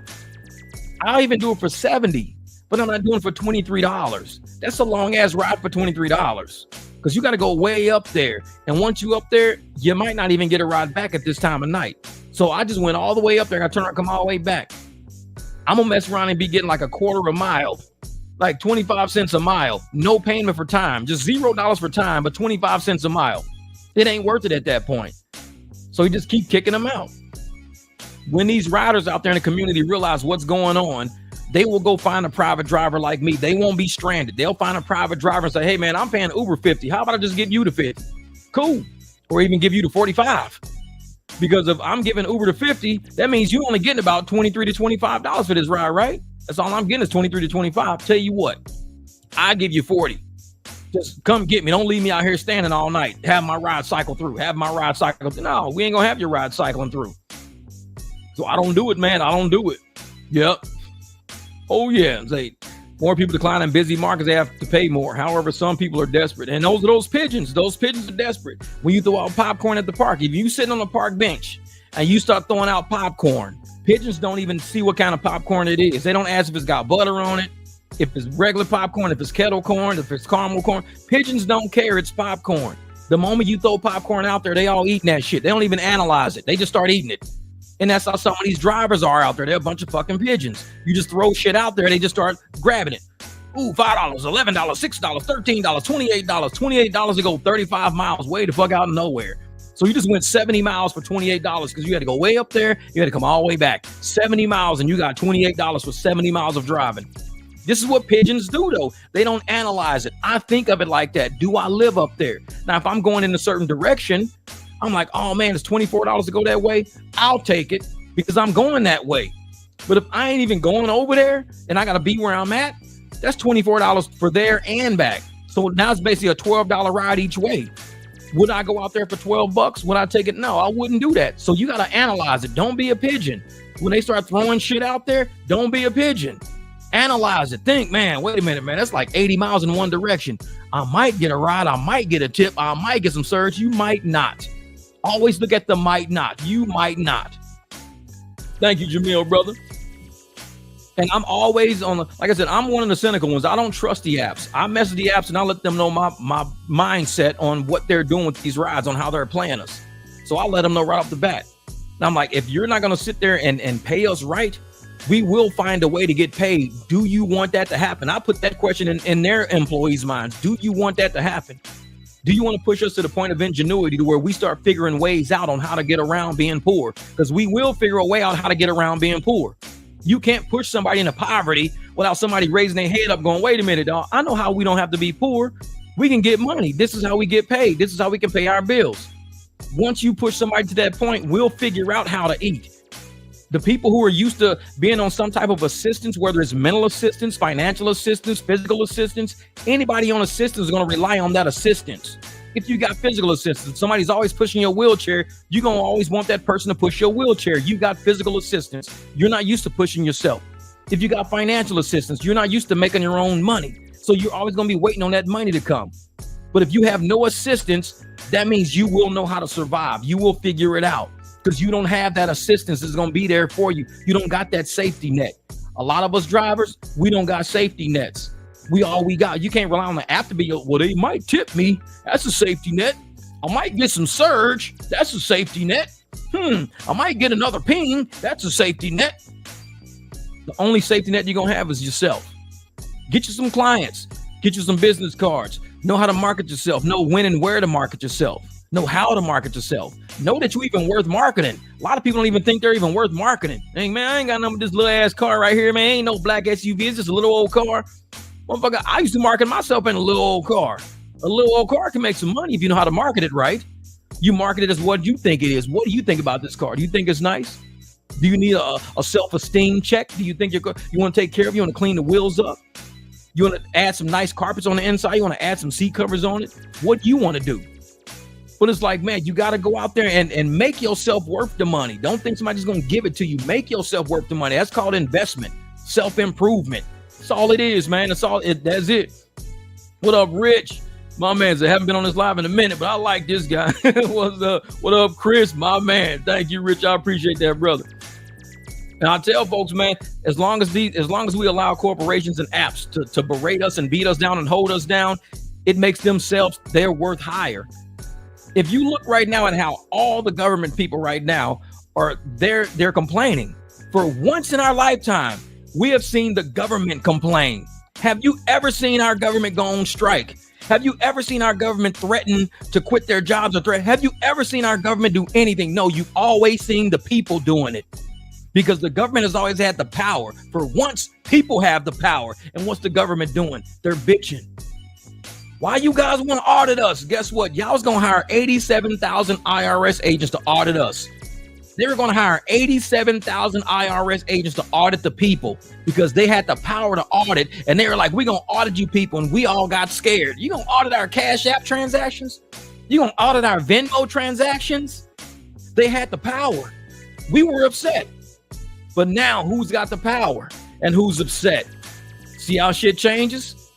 I'll even do it for 70, but I'm not doing it for $23. That's a long ass ride for $23 because you got to go way up there. And once you up there, you might not even get a ride back at this time of night. So I just went all the way up there. I turn around, come all the way back. I'm gonna mess around and be getting like a quarter a mile, like 25 cents a mile, no payment for time, just $0 for time, but 25 cents a mile. It ain't worth it at that point. So you just keep kicking them out. When these riders out there in the community realize what's going on, they will go find a private driver like me. They won't be stranded. They'll find a private driver and say, hey man, I'm paying Uber 50. How about I just give you the 50? Cool. Or even give you the 45. Because if I'm giving Uber to 50, that means you only getting about $23 to $25 for this ride, right? That's all I'm getting is $23 to $25. Tell you what, I give you 40. Just come get me. Don't leave me out here standing all night. Have my ride cycle through. No, we ain't gonna have your ride cycling through. So I don't do it, man. I don't do it. Yep. Oh yeah. Say, More people decline in busy markets, they have to pay more. However, some people are desperate. And those pigeons. Those pigeons are desperate. When you throw out popcorn at the park, if you sitting on the park bench and you start throwing out popcorn, pigeons don't even see what kind of popcorn it is. They don't ask if it's got butter on it, if it's regular popcorn, if it's kettle corn, if it's caramel corn. Pigeons don't care. It's popcorn. The moment you throw popcorn out there, they all eating that shit. They don't even analyze it. They just start eating it. And that's how some of these drivers are out there. They're a bunch of fucking pigeons. You just throw shit out there, they just start grabbing it. Ooh, $5, $11, $6, $13, $28. $28 to go 35 miles way the fuck out of nowhere. So you just went 70 miles for $28 because you had to go way up there. You had to come all the way back. 70 miles and you got $28 for 70 miles of driving. This is what pigeons do, though. They don't analyze it. I think of it like that. Do I live up there? Now, if I'm going in a certain direction, I'm like, oh man, it's $24 to go that way. I'll take it because I'm going that way. But if I ain't even going over there and I got to be where I'm at, that's $24 for there and back. So now it's basically a $12 ride each way. Would I go out there for $12? Would I take it? No, I wouldn't do that. So you got to analyze it. Don't be a pigeon. When they start throwing shit out there, don't be a pigeon. Analyze it. Think, man, wait a minute, man. That's like 80 miles in one direction. I might get a ride. I might get a tip. I might get some surge. You might not. Always look at the might not. You might not. Thank you, Jamil, brother. And I'm always on the, like I said, I'm one of the cynical ones. I don't trust the apps. I message the apps and I let them know my mindset on what they're doing with these rides, on how they're playing us. So I let them know right off the bat. And I'm like, if you're not going to sit there and pay us right, we will find a way to get paid. Do you want that to happen? I put that question in their employees' minds. Do you want that to happen? Do you want to push us to the point of ingenuity to where we start figuring ways out on how to get around being poor? Because we will figure a way out how to get around being poor. You can't push somebody into poverty without somebody raising their head up going, wait a minute, dog. I know how we don't have to be poor. We can get money. This is how we get paid. This is how we can pay our bills. Once you push somebody to that point, we'll figure out how to eat. The people who are used to being on some type of assistance, whether it's mental assistance, financial assistance, physical assistance, anybody on assistance is going to rely on that assistance. If you got physical assistance, somebody's always pushing your wheelchair, you're going to always want that person to push your wheelchair. You got physical assistance. You're not used to pushing yourself. If you got financial assistance, you're not used to making your own money. So you're always going to be waiting on that money to come. But if you have no assistance, that means you will know how to survive. You will figure it out. Because you don't have that assistance that's going to be there for you. You don't got that safety net. A lot of us drivers, we don't got safety nets. We got. You can't rely on the app to be, well, they might tip me. That's a safety net. I might get some surge. That's a safety net. I might get another ping. That's a safety net. The only safety net you're going to have is yourself. Get you some clients. Get you some business cards. Know how to market yourself. Know when and where to market yourself. Know how to market yourself. Know that you're even worth marketing. A lot of people don't even think they're even worth marketing. Hey, man, I ain't got nothing with this little ass car right here, man. Ain't no black SUV. It's just a little old car. Motherfucker, I used to market myself in a little old car. A little old car can make some money if you know how to market it right. You market it as what you think it is. What do you think about this car? Do you think it's nice? Do you need a self-esteem check? Do you think you want to take care of it? You want to clean the wheels up? You want to add some nice carpets on the inside? You want to add some seat covers on it? What do you want to do? But it's like, man, you got to go out there and make yourself worth the money. Don't think somebody's going to give it to you. Make yourself worth the money. That's called investment, self-improvement. That's all it is, man. That's it. What up, Rich? My man, I haven't been on this live in a minute, but I like this guy. What's up? What up, Chris? My man. Thank you, Rich. I appreciate that, brother. And I tell folks, man, as long as we allow corporations and apps to berate us and beat us down and hold us down, it makes themselves their worth higher. If you look right now at how all the government people right now are, they're complaining. For once in our lifetime, we have seen the government complain. Have you ever seen our government go on strike? Have you ever seen our government threaten to quit their jobs or have you ever seen our government do anything? No, you've always seen the people doing it because the government has always had the power. For once, people have the power. And what's the government doing? They're bitching. Why you guys want to audit us? Guess what? Y'all was going to hire 87,000 IRS agents to audit us. They were going to hire 87,000 IRS agents to audit the people because they had the power to audit. And they were like, we're going to audit you people. And we all got scared. You going to audit our Cash App transactions? You going to audit our Venmo transactions? They had the power. We were upset. But now who's got the power and who's upset? See how shit changes?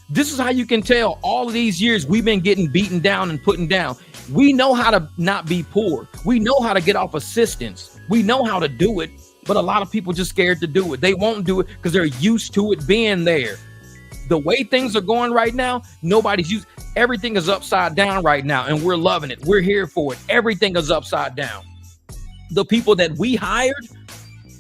This is how you can tell all of these years we've been getting beaten down and putting down. We know how to not be poor. We know how to get off assistance. We know how to do it, but a lot of people just scared to do it. They won't do it because they're used to it being there. The way things are going right now, nobody's used. Everything is upside down right now, and we're loving it. We're here for it. Everything is upside down. The people that we hired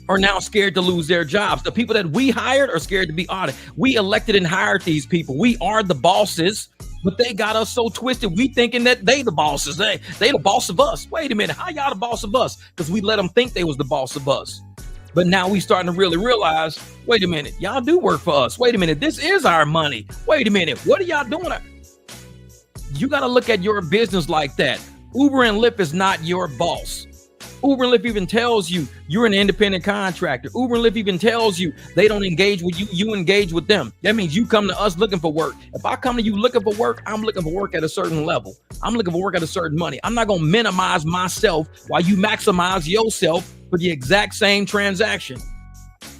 are now scared to lose their jobs. The people that we hired are scared to be audited. We elected and hired these people. We are the bosses, but they got us so twisted. We thinking that they the bosses. They the boss of us. Wait a minute. How y'all the boss of us? Because we let them think they was the boss of us. But now we starting to really realize, wait a minute, y'all do work for us. Wait a minute, this is our money. Wait a minute, what are y'all doing? You got to look at your business like that. Uber and Lyft is not your boss. Uber and Lyft even tells you you're an independent contractor. Uber and Lyft even tells you they don't engage with you. You engage with them. That means you come to us looking for work. If I come to you looking for work, I'm looking for work at a certain level. I'm looking for work at a certain money. I'm not going to minimize myself while you maximize yourself for the exact same transaction.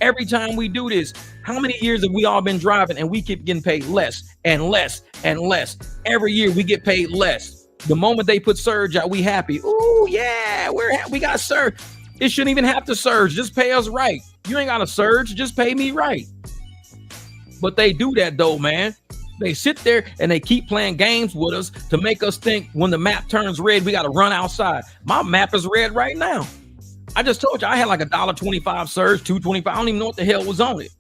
Every time we do this, how many years have we all been driving and we keep getting paid less and less and less? Every year we get paid less. The moment they put surge out, we happy. Ooh, yeah, we got surge. It shouldn't even have to surge. Just pay us right. You ain't got to surge. Just pay me right. But they do that though, man. They sit there and they keep playing games with us to make us think when the map turns red, we got to run outside. My map is red right now. I just told you I had like $1.25 surge, $2.25. I don't even know what the hell was on it.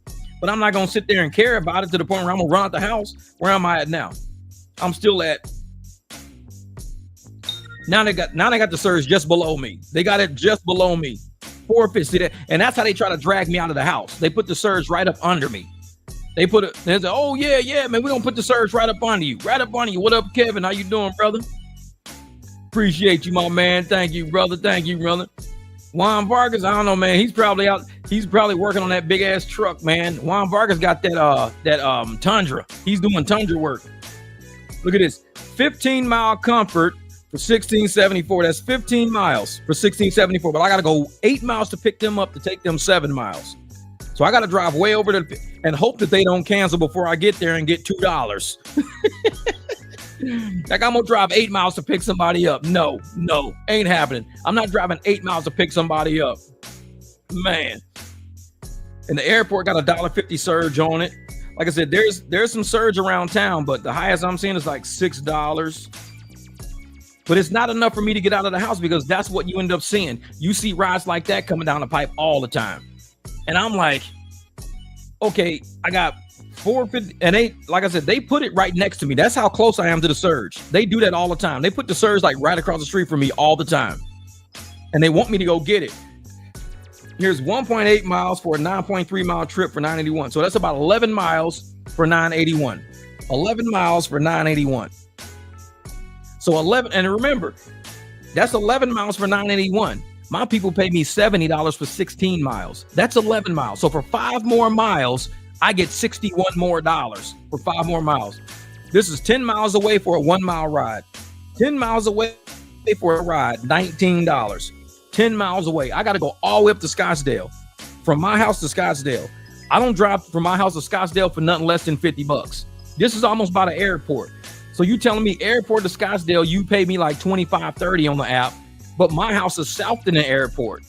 But I'm not going to sit there and care about it to the point where I'm going to run out the house. Where am I at now? I'm still at. Now they got the surge just below me. They got it just below me. 450. And that's how they try to drag me out of the house. They put the surge right up under me. They put it. They say, oh, yeah, man. We're going to put the surge right up under you. Right up under you. What up, Kevin? How you doing, brother? Appreciate you, my man. Thank you, brother. Juan Vargas, I don't know, man. He's probably out. He's probably working on that big ass truck, man. Juan Vargas got that Tundra. He's doing Tundra work. Look at this. 15-mile comfort for $16.74. That's 15 miles for $16.74. But I got to go 8 miles to pick them up to take them 7 miles. So I got to drive way over there and hope that they don't cancel before I get there and get $2. Like I'm gonna drive 8 miles to pick somebody up. No, ain't happening. I'm not driving 8 miles to pick somebody up, man. And the airport got $1.50 surge on it. Like I said, there's some surge around town, but the highest I'm seeing is like $6. But it's not enough for me to get out of the house because that's what you end up seeing. You see rides like that coming down the pipe all the time, and I'm like, okay, I got 450, and they, like I said, they put it right next to me. That's how close I am to the surge. They do that all the time. They put the surge like right across the street from me all the time, and they want me to go get it. Here's 1.8 miles for a 9.3 mile trip for $9.81. So that's about 11 miles for $9.81. 11 miles for $9.81. So 11, and remember, that's 11 miles for $9.81. My people pay me $70 for 16 miles. That's 11 miles. So for 5 more miles, I get $61 more for 5 more miles. This is 10 miles away for a 1 mile ride. 10 miles away for a ride, $19. 10 miles away. I got to go all the way up to Scottsdale. From my house to Scottsdale. I don't drive from my house to Scottsdale for nothing less than $50. This is almost by the airport. So you telling me airport to Scottsdale, you pay me like $25, $30 on the app, but my house is south than the airport.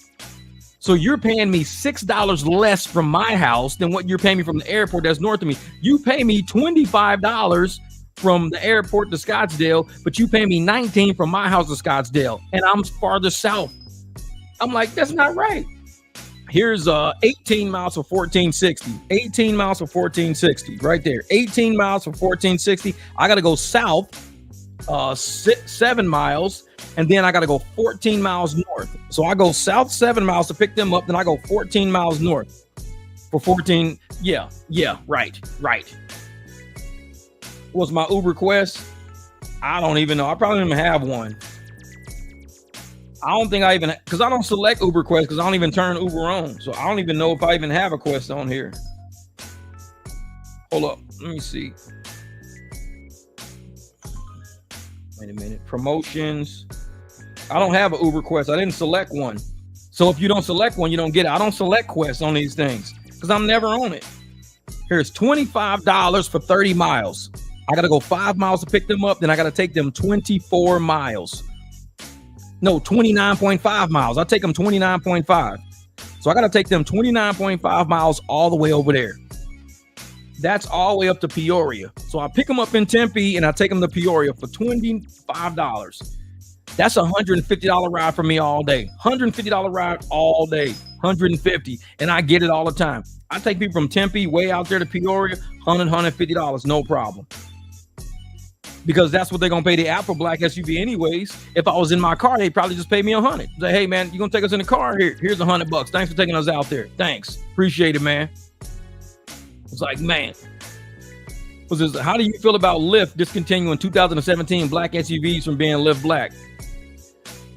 So you're paying me $6 less from my house than what you're paying me from the airport that's north of me. You pay me $25 from the airport to Scottsdale, but you pay me $19 from my house to Scottsdale, and I'm farther south. I'm like, that's not right. Here's 18 miles for $14.60. 18 miles for $14.60 right there. 18 miles for $14.60. I got to go south 7 miles. And then I got to go 14 miles north. So I go south 7 miles to pick them up. Then I go 14 miles north for 14. Yeah, right. What's my Uber Quest? I don't even know. I probably don't even have one. I don't think I even, because I don't select Uber Quest because I don't even turn Uber on. So I don't even know if I even have a Quest on here. Hold up. Let me see. Wait a minute. Promotions. I don't have an Uber Quest. I didn't select one. So if you don't select one, you don't get it. I don't select quests on these things because I'm never on it. Here's $25 for 30 miles. I got to go 5 miles to pick them up. Then I got to take them 24 miles. No, 29.5 miles. I'll take them 29.5. So I got to take them 29.5 miles all the way over there. That's all the way up to Peoria. So I pick them up in Tempe and I take them to Peoria for $25. That's a $150 ride for me all day. $150 ride all day. $150. And I get it all the time. I take people from Tempe way out there to Peoria, $150, no problem. Because that's what they're gonna pay the app for black SUV anyways. If I was in my car, they'd probably just pay me $100. Say, hey man, you gonna take us in the car? Here's $100. Thanks for taking us out there. Thanks, appreciate it, man. It's like, man. How do you feel about Lyft discontinuing 2017 black SUVs from being Lyft Black?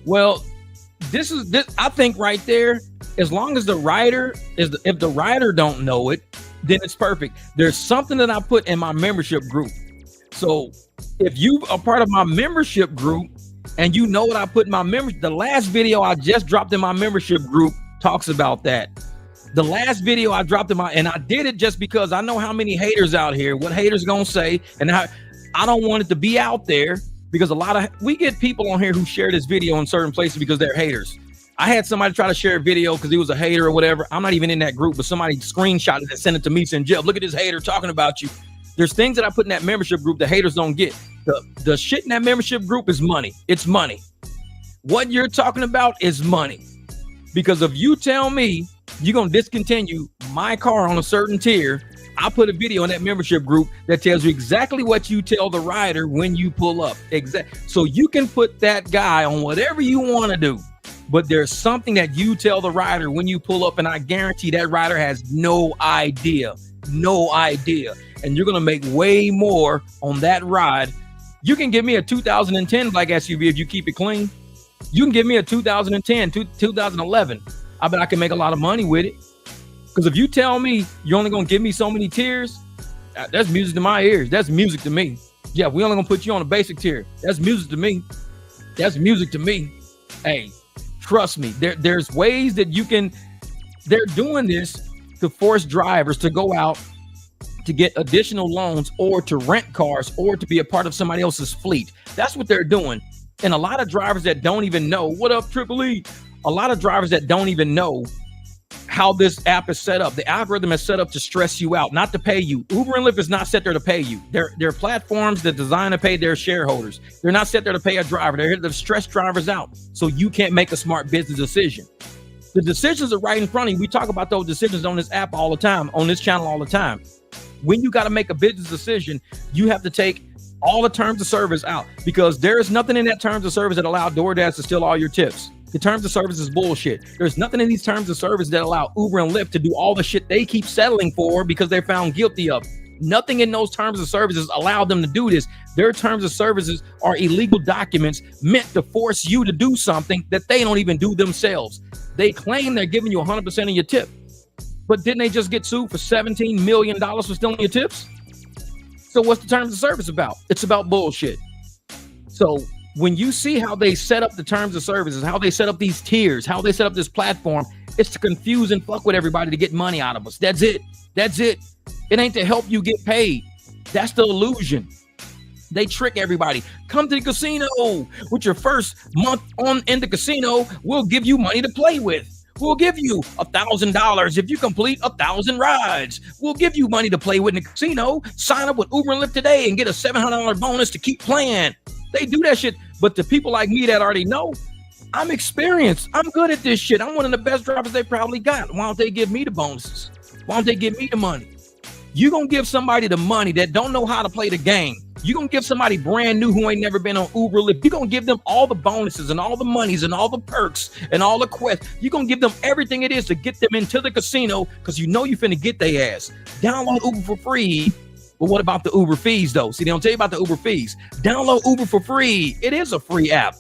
Well, this I think right there, as long as the rider if the rider don't know it, then it's perfect. There's something that I put in my membership group. So if you are part of my membership group and you know what I put in my membership, the last video I just dropped in my membership group talks about that. The last video I dropped and I did it just because I know how many haters out here, what haters gonna say, and I don't want it to be out there because we get people on here who share this video in certain places because they're haters. I had somebody try to share a video because he was a hater or whatever. I'm not even in that group, but somebody screenshotted it and sent it to me saying, Jeff, look at this hater talking about you. There's things that I put in that membership group that haters don't get. The shit in that membership group is money. It's money. What you're talking about is money. Because if you tell me you're going to discontinue my car on a certain tier, I put a video in that membership group that tells you exactly what you tell the rider when you pull up. So you can put that guy on whatever you want to do. But there's something that you tell the rider when you pull up, and I guarantee that rider has no idea. And you're going to make way more on that ride. You can give me a 2010 black SUV if you keep it clean. You can give me a 2010, 2011. I bet I can make a lot of money with it. Because if you tell me you're only going to give me so many tiers, that's music to my ears. That's music to me. Yeah, we only going to put you on a basic tier. That's music to me. That's music to me. Hey, trust me. There's ways that you can. They're doing this to force drivers to go out to get additional loans or to rent cars or to be a part of somebody else's fleet. That's what they're doing. And a lot of drivers that don't even know, what up, Triple E? A lot of drivers that don't even know how this app is set up. The algorithm is set up to stress you out, not to pay you. Uber and Lyft is not set there to pay you. They're platforms that design to pay their shareholders. They're not set there to pay a driver. They're here to stress drivers out so you can't make a smart business decision. The decisions are right in front of you. We talk about those decisions on this app all the time, on this channel all the time. When you got to make a business decision, you have to take all the terms of service out because there is nothing in that terms of service that allow DoorDash to steal all your tips. The terms of service is bullshit. There's nothing in these terms of service that allow Uber and Lyft to do all the shit they keep settling for because they're found guilty of. Nothing in those terms of services allow them to do this. Their terms of services are illegal documents meant to force you to do something that they don't even do themselves. They claim they're giving you 100% of your tip. But didn't they just get sued for $17 million for stealing your tips? So what's the terms of service about? It's about bullshit. So when you see how they set up the terms of services, how they set up these tiers, how they set up this platform, it's to confuse and fuck with everybody to get money out of us. That's it. That's it. It ain't to help you get paid. That's the illusion. They trick everybody. Come to the casino with your first month in the casino. We'll give you money to play with. We'll give you $1,000 if you complete 1,000 rides. We'll give you money to play with in the casino. Sign up with Uber and Lyft today and get a $700 bonus to keep playing. They do that shit. But the people like me that already know, I'm experienced. I'm good at this shit. I'm one of the best drivers they probably got. Why don't they give me the bonuses? Why don't they give me the money? You're going to give somebody the money that don't know how to play the game. You're going to give somebody brand new who ain't never been on Uber Lyft. You're going to give them all the bonuses and all the monies and all the perks and all the quests. You're going to give them everything it is to get them into the casino because you know you finna get their ass. Download Uber for free. But what about the Uber fees though? See, they don't tell you about the Uber fees. Download Uber for free. It is a free app,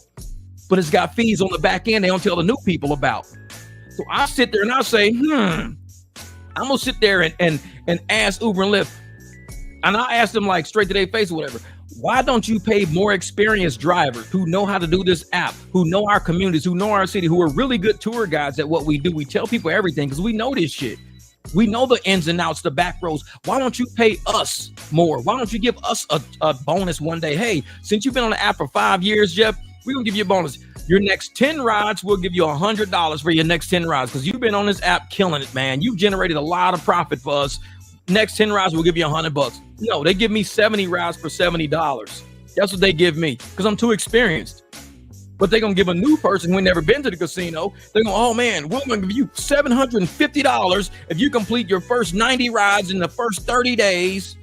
but it's got fees on the back end they don't tell the new people about. So I sit there and I say, I'm going to sit there and ask Uber and Lyft. And I ask them like straight to their face or whatever, why don't you pay more experienced drivers who know how to do this app, who know our communities, who know our city, who are really good tour guides at what we do? We tell people everything because we know this shit. We know the ins and outs, the back rows. Why don't you pay us more? Why don't you give us a bonus one day? Hey, since you've been on the app for 5 years, Jeff, we're going to give you a bonus. Your next 10 rides, we'll give you $100 for your next 10 rides because you've been on this app killing it, man. You've generated a lot of profit for us. Next 10 rides, we'll give you $100. No, they give me 70 rides for $70. That's what they give me because I'm too experienced. But they're going to give a new person who ain't never been to the casino, they're going, oh man, we're going to give you $750 if you complete your first 90 rides in the first 30 days.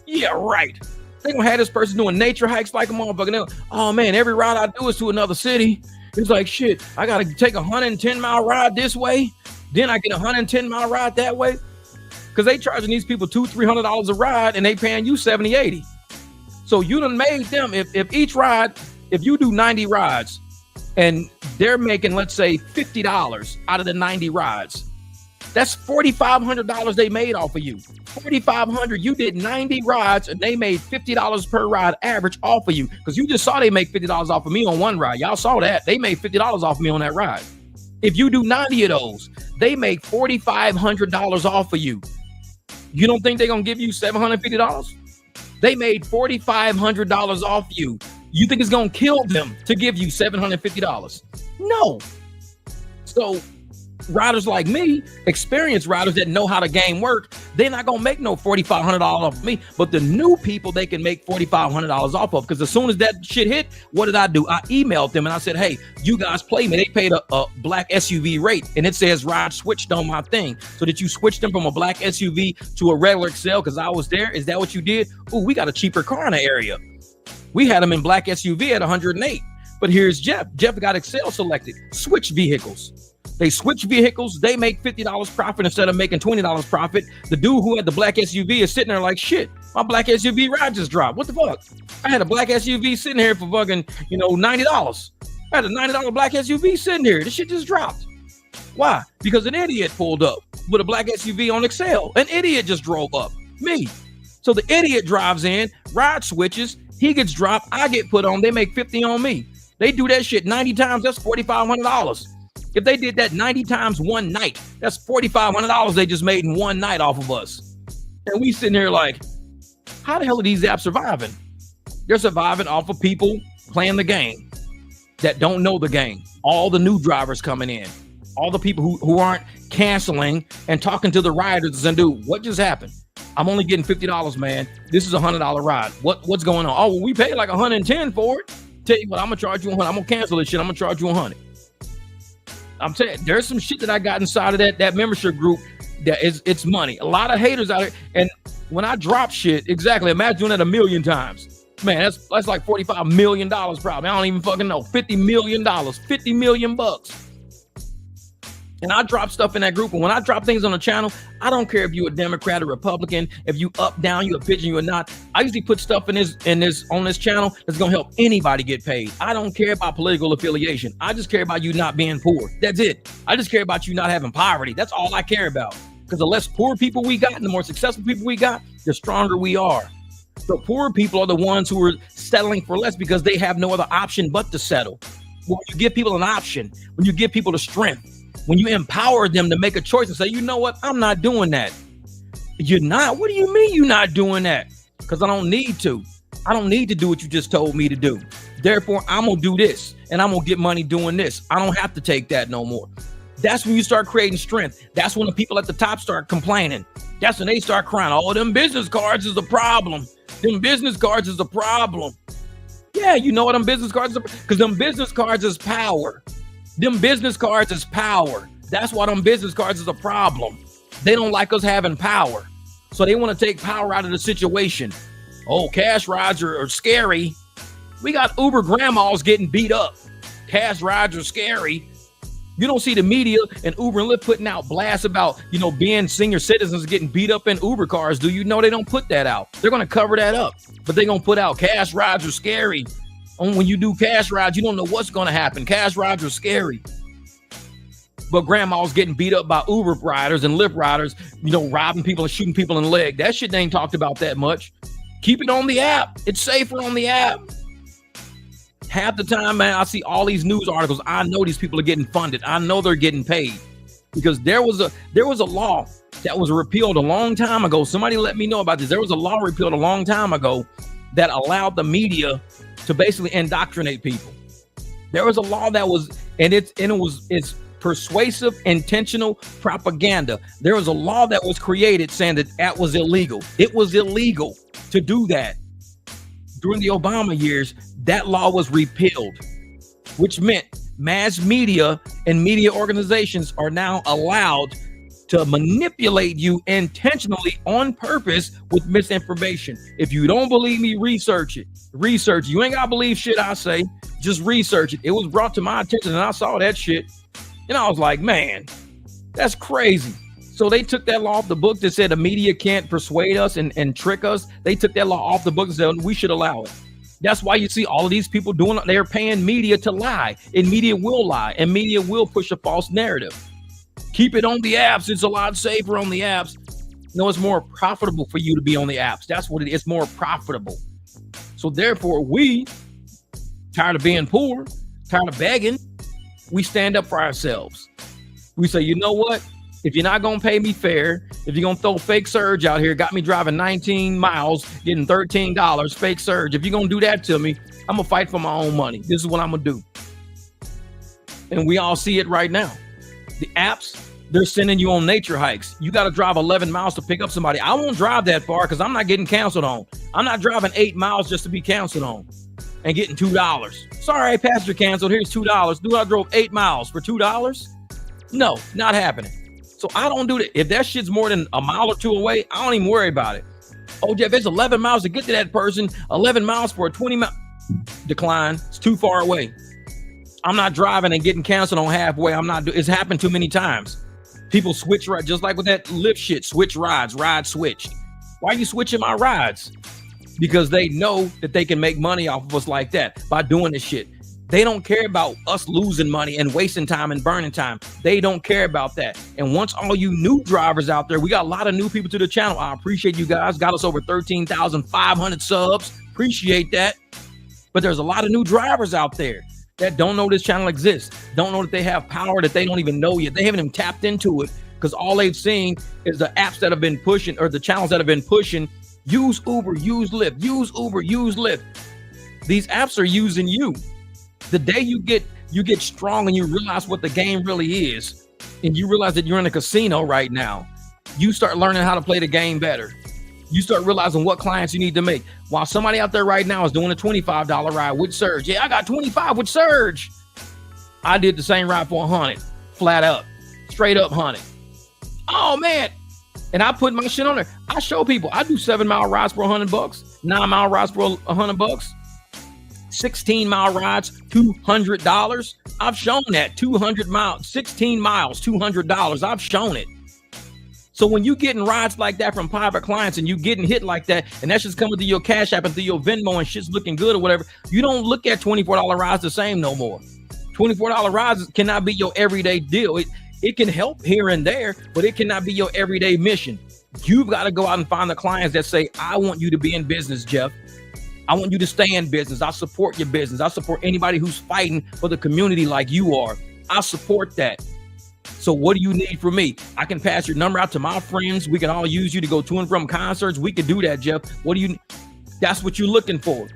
Yeah, right. They're going to have this person doing nature hikes like a motherfucker. Oh man, every ride I do is to another city. It's like, shit, I got to take a 110-mile ride this way. Then I get a 110-mile ride that way. Because they charging these people $200-$300 a ride and they paying you $70-$80. So you done made them, if each ride, if you do 90 rides and they're making, let's say, $50 out of the 90 rides, that's $4,500 they made off of you. $4,500, you did 90 rides and they made $50 per ride average off of you. Because you just saw they make $50 off of me on one ride. Y'all saw that. They made $50 off of me on that ride. If you do 90 of those, they make $4,500 off of you. You don't think they're going to give you $750? They made $4,500 off you. You think it's going to kill them to give you $750? No. So riders like me, experienced riders that know how the game work, they're not going to make no $4,500 off of me. But the new people, they can make $4,500 off of. Because as soon as that shit hit, what did I do? I emailed them and I said, hey, you guys play me. They paid a black SUV rate. And it says ride switched on my thing. So did you switch them from a black SUV to a regular Excel because I was there? Is that what you did? Ooh, we got a cheaper car in the area. We had them in black SUV at 108. But here's Jeff. Jeff got Excel selected. Switch vehicles. They switch vehicles. They make $50 profit instead of making $20 profit. The dude who had the black SUV is sitting there like, shit, my black SUV ride just dropped. What the fuck? I had a black SUV sitting here for fucking, $90. I had a $90 black SUV sitting here. This shit just dropped. Why? Because an idiot pulled up with a black SUV on Excel. An idiot just drove up. Me. So the idiot drives in, ride switches, he gets dropped, I get put on, they make 50 on me. They do that shit 90 times, that's $4,500. If they did that 90 times one night, that's $4,500 they just made in one night off of us. And we sitting here like, how the hell are these apps surviving? They're surviving off of people playing the game that don't know the game. All the new drivers coming in, all the people who aren't canceling and talking to the riders and dude, what just happened? I'm only getting $50, man. This is a $100 ride. What's going on? Oh, well, we paid like $110 for it. Tell you what, I'm gonna charge you $100. I'm gonna cancel this shit. I'm gonna charge you $100. I'm telling you, there's some shit that I got inside of that membership group that it's money. A lot of haters out there. And when I drop shit, exactly, imagine doing that 1 million times. Man, that's like $45 million probably. I don't even fucking know. $50 million, $50 million bucks. And I drop stuff in that group. And when I drop things on the channel, I don't care if you're a Democrat or Republican, if you up, down, you a pigeon, you or not. I usually put stuff on this channel that's gonna help anybody get paid. I don't care about political affiliation. I just care about you not being poor. That's it. I just care about you not having poverty. That's all I care about. Because the less poor people we got and the more successful people we got, the stronger we are. The poor people are the ones who are settling for less because they have no other option but to settle. When you give people an option, when you give people the strength, when you empower them to make a choice and say, you know what, I'm not doing that. You're not? What do you mean you're not doing that? Because I don't need to. I don't need to do what you just told me to do. Therefore, I'm going to do this and I'm going to get money doing this. I don't have to take that no more. That's when you start creating strength. That's when the people at the top start complaining. That's when they start crying. Oh, them business cards is a problem. Them business cards is a problem. Yeah, you know what them business cards are? Because them business cards is power. Them business cards is power. That's why them business cards is a problem. They don't like us having power. So they want to take power out of the situation. Oh, cash rides are scary. We got Uber grandmas getting beat up. Cash rides are scary. You don't see the media and Uber and Lyft putting out blasts about, being senior citizens getting beat up in Uber cars. Do you know they don't put that out? They're going to cover that up. But they're going to put out cash rides are scary. When you do cash rides, you don't know what's going to happen. Cash rides are scary. But grandma's getting beat up by Uber riders and Lyft riders, robbing people and shooting people in the leg. That shit ain't talked about that much. Keep it on the app. It's safer on the app. Half the time, man, I see all these news articles. I know these people are getting funded. I know they're getting paid because there was a law that was repealed a long time ago. Somebody let me know about this. There was a law repealed a long time ago that allowed the media to basically indoctrinate people. There was a law that was, it's persuasive, intentional propaganda. There was a law that was created saying that was illegal. It was illegal to do that. During the Obama years, that law was repealed, which meant mass media and media organizations are now allowed to manipulate you intentionally on purpose with misinformation. If you don't believe me, research it. Research. You ain't got to believe shit I say. Just research it. It was brought to my attention and I saw that shit. And I was like, man, that's crazy. So they took that law off the book that said the media can't persuade us and trick us. They took that law off the book and said we should allow it. That's why you see all of these people doing it. They're paying media to lie, and media will lie, and media will push a false narrative. Keep it on the apps. It's a lot safer on the apps. No, it's more profitable for you to be on the apps. That's what it is. It's more profitable. So therefore, we, tired of being poor, tired of begging, we stand up for ourselves. We say, you know what? If you're not going to pay me fair, if you're going to throw fake surge out here, got me driving 19 miles, getting $13, fake surge. If you're going to do that to me, I'm going to fight for my own money. This is what I'm going to do. And we all see it right now. The apps, they're sending you on nature hikes. You got to drive 11 miles to pick up somebody. I won't drive that far because I'm not getting canceled on. I'm not driving 8 miles just to be canceled on and getting $2. Sorry, passenger canceled. Here's $2. Dude, I drove 8 miles for $2. No, not happening. So I don't do that. If that shit's more than a mile or two away, I don't even worry about it. Oh, Jeff, it's 11 miles to get to that person. 11 miles for a 20 mile decline. It's too far away. I'm not driving and getting canceled on halfway. It's happened too many times. People switch rides, just like with that Lyft shit, switch rides, ride switched. Why are you switching my rides? Because they know that they can make money off of us like that by doing this shit. They don't care about us losing money and wasting time and burning time. They don't care about that. And once all you new drivers out there, we got a lot of new people to the channel. I appreciate you guys. Got us over 13,500 subs. Appreciate that. But there's a lot of new drivers out there that don't know this channel exists. Don't know that they have power that they don't even know yet. They haven't even tapped into it because all they've seen is the apps that have been pushing or the channels that have been pushing. Use Uber, use Lyft, use Uber, use Lyft. These apps are using you. The day you get strong and you realize what the game really is, and you realize that you're in a casino right now, you start learning how to play the game better. You start realizing what clients you need to make. While somebody out there right now is doing a $25 ride with Surge. Yeah, I got 25 with Surge. I did the same ride for 100, flat up, straight up 100. Oh man. And I put my shit on there. I show people I do 7-mile rides for $100, 9-mile rides for $100. 16-mile rides, $200. I've shown that 200 miles, 16 miles, $200. I've shown it. So when you getting rides like that from private clients and you getting hit like that, and that's just coming through your Cash App and through your Venmo and shit's looking good or whatever, you don't look at $24 rides the same no more. $24 rides cannot be your everyday deal. It can help here and there, but it cannot be your everyday mission. You've got to go out and find the clients that say, I want you to be in business, Jeff. I want you to stay in business. I support your business. I support anybody who's fighting for the community like you are. I support that. So what do you need from me? I can pass your number out to my friends. We can all use you to go to and from concerts. We can do that, Jeff. What do you? That's what you're looking for.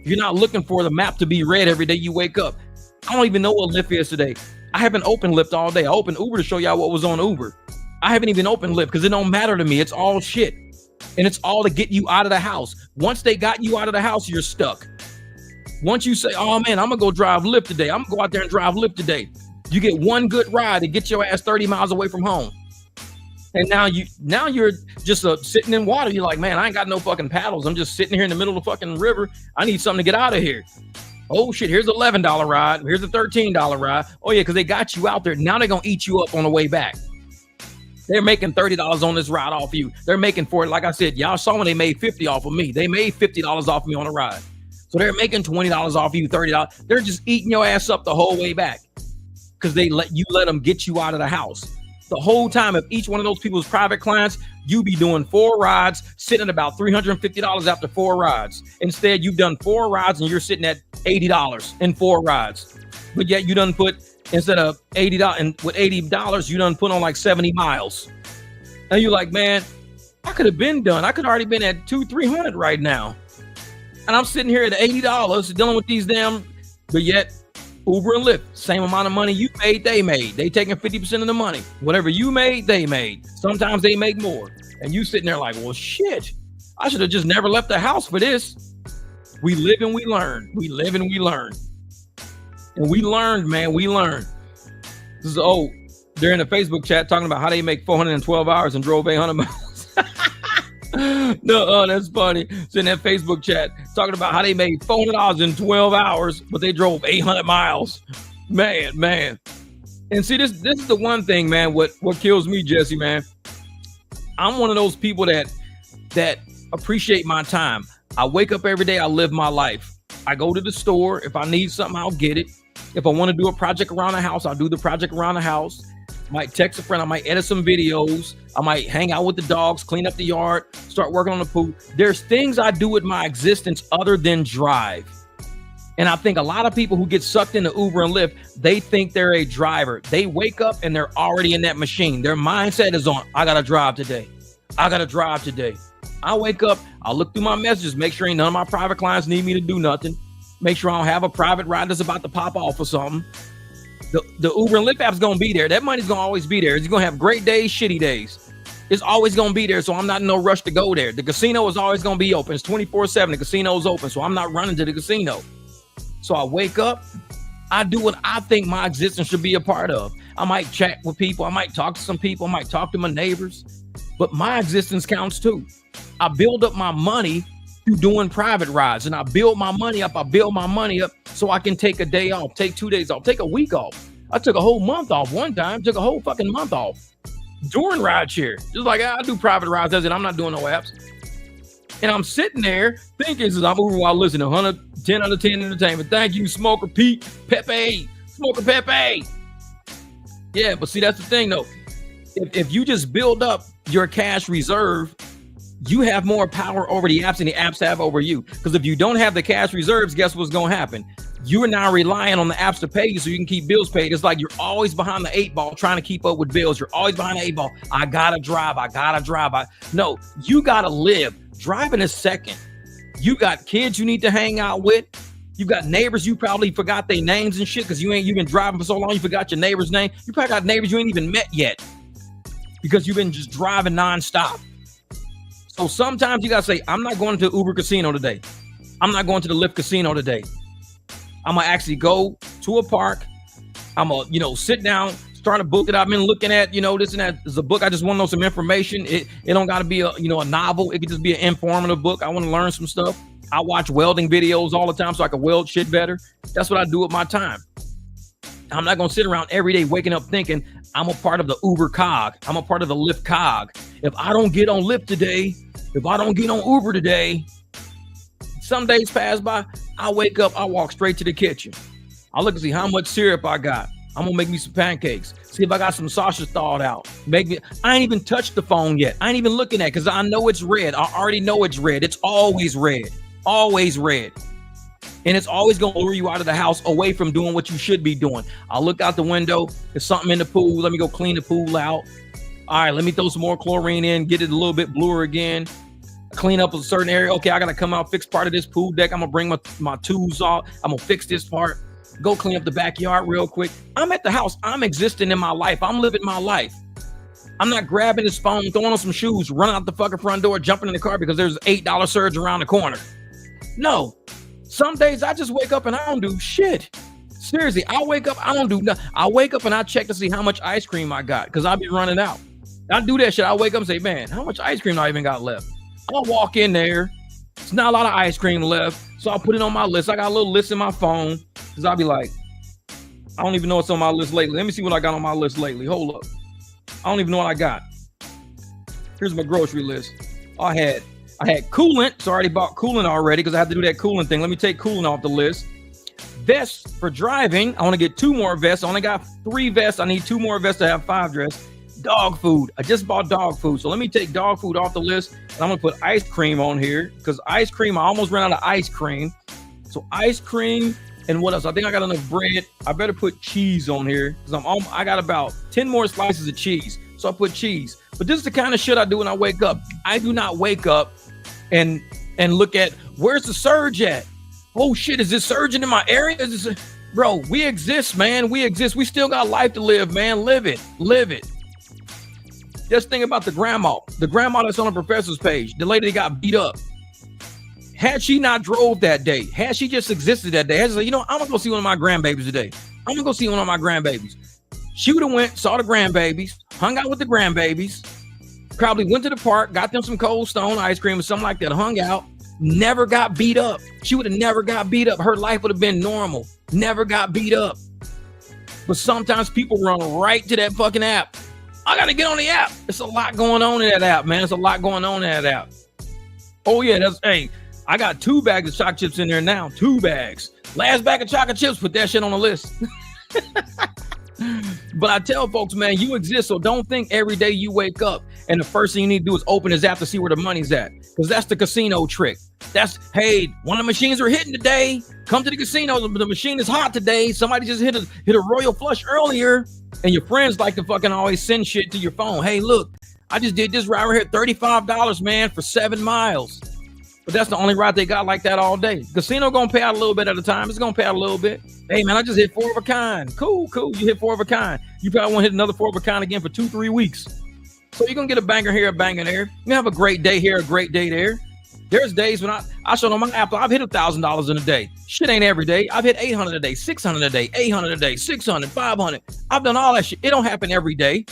You're not looking for the map to be red every day you wake up. I don't even know what Lyft is today. I haven't opened Lyft all day. I opened Uber to show y'all what was on Uber. I haven't even opened Lyft because it don't matter to me. It's all shit. And it's all to get you out of the house. Once they got you out of the house, you're stuck. Once you say, oh man, I'm gonna go drive Lyft today. I'm gonna go out there and drive Lyft today. You get one good ride to get your ass 30 miles away from home. And now you're just sitting in water. You're like, man, I ain't got no fucking paddles. I'm just sitting here in the middle of the fucking river. I need something to get out of here. Oh shit, here's $11 ride. Here's a $13 ride. Oh yeah, because they got you out there. Now they're gonna eat you up on the way back. They're making $30 on this ride off you. They're making for it. Like I said, y'all saw when they made $50 off of me. They made $50 off me on a ride. So they're making $20 off you, $30. They're just eating your ass up the whole way back because they let them get you out of the house. The whole time, if each one of those people's private clients, you be doing 4 rides, sitting at about $350 after 4 rides. Instead, you've done 4 rides and you're sitting at $80 in 4 rides. But yet you done put, instead of $80, and with $80, you done put on like 70 miles. And you're like, man, I could have been done. I could already been at $200-300 right now. And I'm sitting here at $80 dealing with these damn, but yet Uber and Lyft, same amount of money you made, they made. They taking 50% of the money. Whatever you made, they made. Sometimes they make more. And you sitting there like, well, shit, I should have just never left the house for this. We live and we learn. We live and we learn. And we learned, man, we learned. This is, they're in a Facebook chat talking about how they make 412 hours and drove 800 miles. No, that's funny. It's in that Facebook chat talking about how they made $400 in 12 hours, but they drove 800 miles. Man. And see, this is the one thing, man, what kills me, Jesse, man. I'm one of those people that appreciate my time. I wake up every day, I live my life. I go to the store. If I need something, I'll get it. If I want to do a project around the house, I'll do the project around the house. Might text a friend. I might edit some videos. I might hang out with the dogs, clean up the yard, start working on the pool. There's things I do with my existence other than drive. And I think a lot of people who get sucked into Uber and Lyft, they think they're a driver. They wake up and they're already in that machine. Their mindset is on, I got to drive today. I got to drive today. I wake up, I look through my messages, make sure ain't none of my private clients need me to do nothing. Make sure I don't have a private ride that's about to pop off or something. The Uber and Lyft app's going to be there. That money's going to always be there. You're going to have great days, shitty days. It's always going to be there, so I'm not in no rush to go there. The casino is always going to be open. It's 24/7. The casino's open, so I'm not running to the casino. So I wake up. I do what I think my existence should be a part of. I might chat with people. I might talk to some people. I might talk to my neighbors. But my existence counts too. I build up my money through doing private rides, and I build my money up. So I can take a day off, take 2 days off, take a week off. I took a whole month off one time, took a whole fucking month off during rideshare. Just like I do private rides, that's it. I'm not doing no apps. And I'm sitting there thinking, I'm Uber while listening to 10 out of 10 entertainment. Thank you, Smoker Pete, Pepe, Smoker Pepe. Yeah, but see, that's the thing though. If you just build up your cash reserve, you have more power over the apps than the apps have over you. Because if you don't have the cash reserves, guess what's going to happen? You're now relying on the apps to pay you so you can keep bills paid. It's like you're always behind the 8 ball trying to keep up with bills. You're always behind the 8 ball. I gotta drive. No, you gotta live. Driving is second. You got kids you need to hang out with. You got neighbors you probably forgot their names and shit because you've been driving for so long you forgot your neighbor's name. You probably got neighbors you ain't even met yet because you've been just driving nonstop. So sometimes you gotta say, I'm not going to the Uber casino today. I'm not going to the Lyft casino today. I'm gonna actually go to a park. I'm gonna, sit down, start a book that I've been looking at, this and that. It's a book. I just want to know some information. It don't gotta be a novel. It could just be an informative book. I want to learn some stuff. I watch welding videos all the time so I can weld shit better. That's what I do with my time. I'm not gonna sit around every day waking up thinking I'm a part of the Uber cog. I'm a part of the Lyft cog. If I don't get on Lyft today, if I don't get on Uber today, some days pass by, I wake up, I walk straight to the kitchen. I look and see how much syrup I got. I'm gonna make me some pancakes. See if I got some sausage thawed out. I ain't even touched the phone yet. I ain't even looking at it because I know it's red. I already know it's red. It's always red. Always red. And it's always gonna lure you out of the house away from doing what you should be doing. I'll look out the window. There's something in the pool. Let me go clean the pool out. All right, let me throw some more chlorine in, get it a little bit bluer again. Clean up a certain area. Okay, I gotta come out, fix part of this pool deck. I'm gonna bring my tools off. I'm gonna fix this part. Go clean up the backyard real quick. I'm at the house. I'm existing in my life. I'm living my life. I'm not grabbing this phone, throwing on some shoes, running out the fucking front door, jumping in the car because there's an $8 surge around the corner. No. Some days I just wake up and I don't do shit. Seriously, I wake up, I don't do nothing. I wake up and I check to see how much ice cream I got because I'll be running out. I do that shit. I wake up and say, man, how much ice cream do I even got left? I'll walk in there. It's not a lot of ice cream left. So I'll put it on my list. I got a little list in my phone because I'll be like, I don't even know what's on my list lately. Let me see what I got on my list lately. Hold up. I don't even know what I got. Here's my grocery list. I had coolant. So I already bought coolant already because I had to do that coolant thing. Let me take coolant off the list. Vests for driving. I want to get 2 more vests. I only got 3 vests. I need 2 more vests to have 5 dress. Dog food. I just bought dog food. So let me take dog food off the list. And I'm going to put ice cream on here because ice cream, I almost ran out of ice cream. So ice cream and what else? I think I got enough bread. I better put cheese on here because I got about 10 more slices of cheese. So I put cheese. But this is the kind of shit I do when I wake up. I do not wake up and look at where's the surge at. Oh shit, is this surging in my area? Bro, we exist, man. We exist. We still got life to live, man. Live it. Just think about the grandma that's on the professor's page, the lady that got beat up. Had she not drove that day, had she just existed that day, had she said, I'm gonna go see one of my grandbabies today. I'm gonna go see one of my grandbabies. She would have went, saw the grandbabies, hung out with the grandbabies, probably went to the park, got them some Cold Stone ice cream or something like that, hung out, never got beat up. She would have never got beat up. Her life would have been normal, never got beat up. But sometimes people run right to that fucking app. I gotta get on the app. It's a lot going on in that app, man. It's a lot going on in that app. Oh yeah, I got 2 bags of chocolate chips in there now. 2 bags. Last bag of chocolate chips, put that shit on the list. But I tell folks, man, you exist, so don't think every day you wake up and the first thing you need to do is open his app to see where the money's at. Because that's the casino trick. That's, hey, one of the machines are hitting today. Come to the casino. The machine is hot today. Somebody just hit a royal flush earlier. And your friends like to fucking always send shit to your phone. Hey, look, I just did this ride right here, $35, man, for 7 miles. But that's the only ride they got like that all day. Casino gonna pay out a little bit at a time. It's gonna pay out a little bit. Hey man, I just hit 4 of a kind. Cool. You hit 4 of a kind. You probably won't hit another 4 of a kind again for 2-3 weeks. So you're gonna get a banger here, a banger there. You have a great day here, a great day there. There's days when I showed on my app, I've hit $1,000 in a day. Shit ain't every day. I've hit 800 a day, 600 a day, 800 a day, 600, 500. I've done all that shit. It don't happen every day.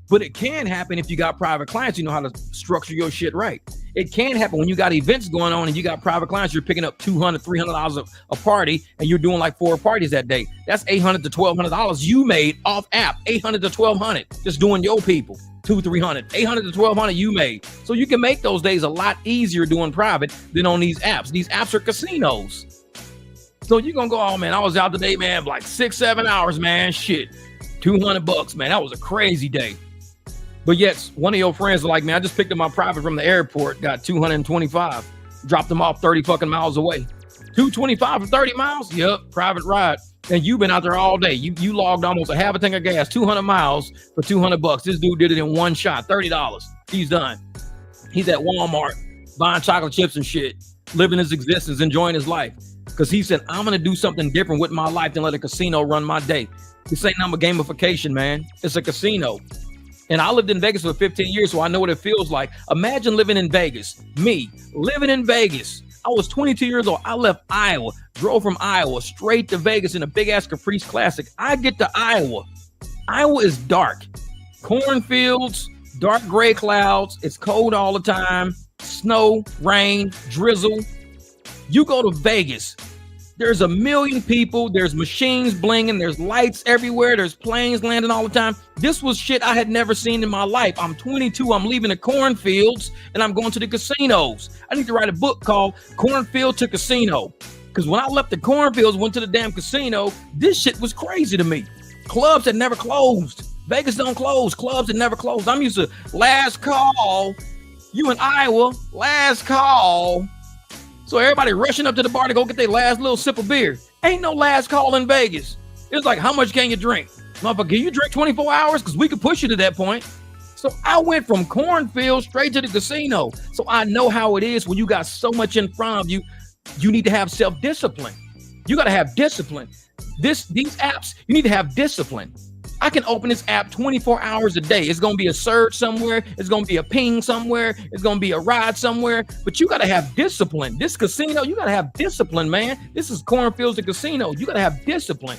But it can happen if you got private clients, you know how to structure your shit right. It can happen when you got events going on and you got private clients, you're picking up $200, $300 a party and you're doing like 4 parties that day. That's $800 to $1,200 you made off app, $800 to $1,200, just doing your people, $200, $300, $800 to $1,200 you made. So you can make those days a lot easier doing private than on these apps. These apps are casinos. So you're going to go, oh man, I was out today, man, like 6-7 hours, man, shit, $200, man, that was a crazy day. But yet, one of your friends are like, man, I just picked up my private from the airport, got 225, dropped them off 30 fucking miles away. 225 for 30 miles? Yep, private ride. And you've been out there all day. You logged almost a half a tank of gas, 200 miles for $200. This dude did it in one shot, $30. He's done. He's at Walmart buying chocolate chips and shit, living his existence, enjoying his life. Because he said, I'm going to do something different with my life than let a casino run my day. This ain't number gamification, man. It's a casino. And I lived in Vegas for 15 years, so I know what it feels like. Imagine living in Vegas. Me, living in Vegas. I was 22 years old. I left Iowa, drove from Iowa straight to Vegas in a big-ass Caprice Classic. I get to Iowa. Iowa is dark. Cornfields, dark gray clouds. It's cold all the time. Snow, rain, drizzle. You go to Vegas. There's a million people. There's machines blinging. There's lights everywhere. There's planes landing all the time. This was shit I had never seen in my life. I'm 22. I'm leaving the cornfields and I'm going to the casinos. I need to write a book called Cornfield to Casino. Because when I left the cornfields, went to the damn casino, this shit was crazy to me. Clubs that never closed. Vegas don't close. Clubs that never closed. I'm used to last call. You in Iowa, last call. So everybody rushing up to the bar to go get their last little sip of beer. Ain't no last call in Vegas. It's like, how much can you drink? Motherfucker, can you drink 24 hours? Because we could push you to that point. So I went from cornfield straight to the casino. So I know how it is when you got so much in front of you. You need to have self-discipline. You got to have discipline. These apps, you need to have discipline. I can open this app 24 hours a day. It's going to be a surge somewhere. It's going to be a ping somewhere. It's going to be a ride somewhere. But you got to have discipline. This casino, you got to have discipline, man. This is cornfields and casino. You got to have discipline.